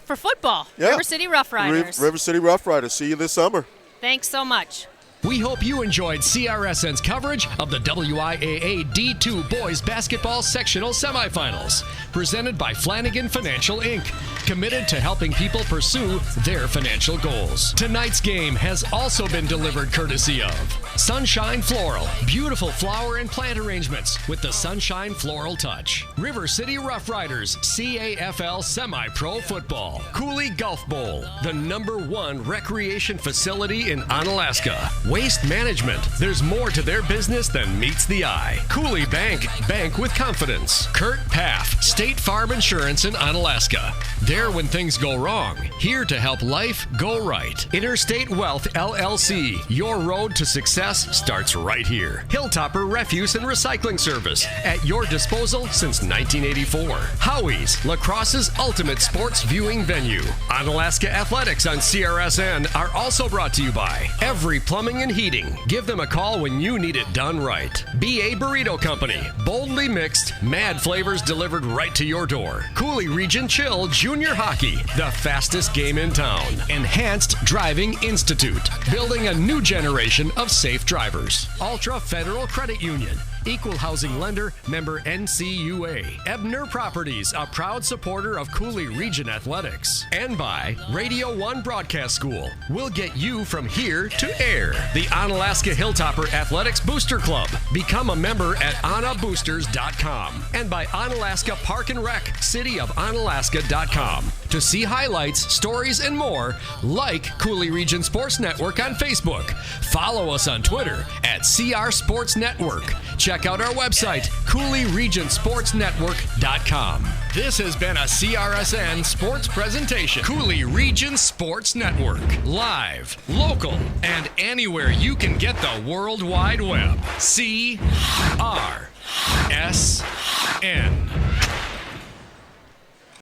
[SPEAKER 6] for football. River City Rough Riders.
[SPEAKER 7] River City Rough Riders. See you this summer.
[SPEAKER 6] Thanks so much.
[SPEAKER 1] We hope you enjoyed CRSN's coverage of the WIAA D2 Boys Basketball Sectional Semifinals, presented by Flanagan Financial Inc., committed to helping people pursue their financial goals. Tonight's game has also been delivered courtesy of Sunshine Floral, beautiful flower and plant arrangements with the Sunshine Floral touch. River City Rough Riders, CAFL Semi-Pro Football. Cooley Golf Bowl, the #1 recreation facility in Onalaska. Waste Management, there's more to their business than meets the eye. Cooley Bank, bank with confidence. Kurt Paff, State Farm Insurance in Onalaska. There when things go wrong, here to help life go right. Interstate Wealth LLC, your road to success starts right here. Hilltopper Refuse and Recycling Service, at your disposal since 1984. Howie's, Lacrosse's ultimate sports viewing venue. Onalaska Athletics on CRSN are also brought to you by Every Plumbing and Heating. Give them a call when you need it done right. BA Burrito Company, boldly mixed, mad flavors delivered right to your door. Cooley Region Chill Junior Hockey, the fastest game in town. Enhanced Driving Institute, building a new generation of safe drivers. Ultra Federal Credit Union, equal housing lender, member NCUA. Ebner Properties, a proud supporter of Cooley Region Athletics. And by Radio 1 Broadcast School. We'll get you from here to air. The Onalaska Hilltopper Athletics Booster Club. Become a member at OnaBoosters.com. And by Onalaska Park and Rec, cityofOnalaska.com. To see highlights, stories, and more, like Cooley Region Sports Network on Facebook. Follow us on Twitter at CR Sports Network. Check out our website, CooleyRegionSportsNetwork.com. This has been a CRSN sports presentation. Cooley Region Sports Network. Live, local, and anywhere you can get the World Wide Web. CRSN.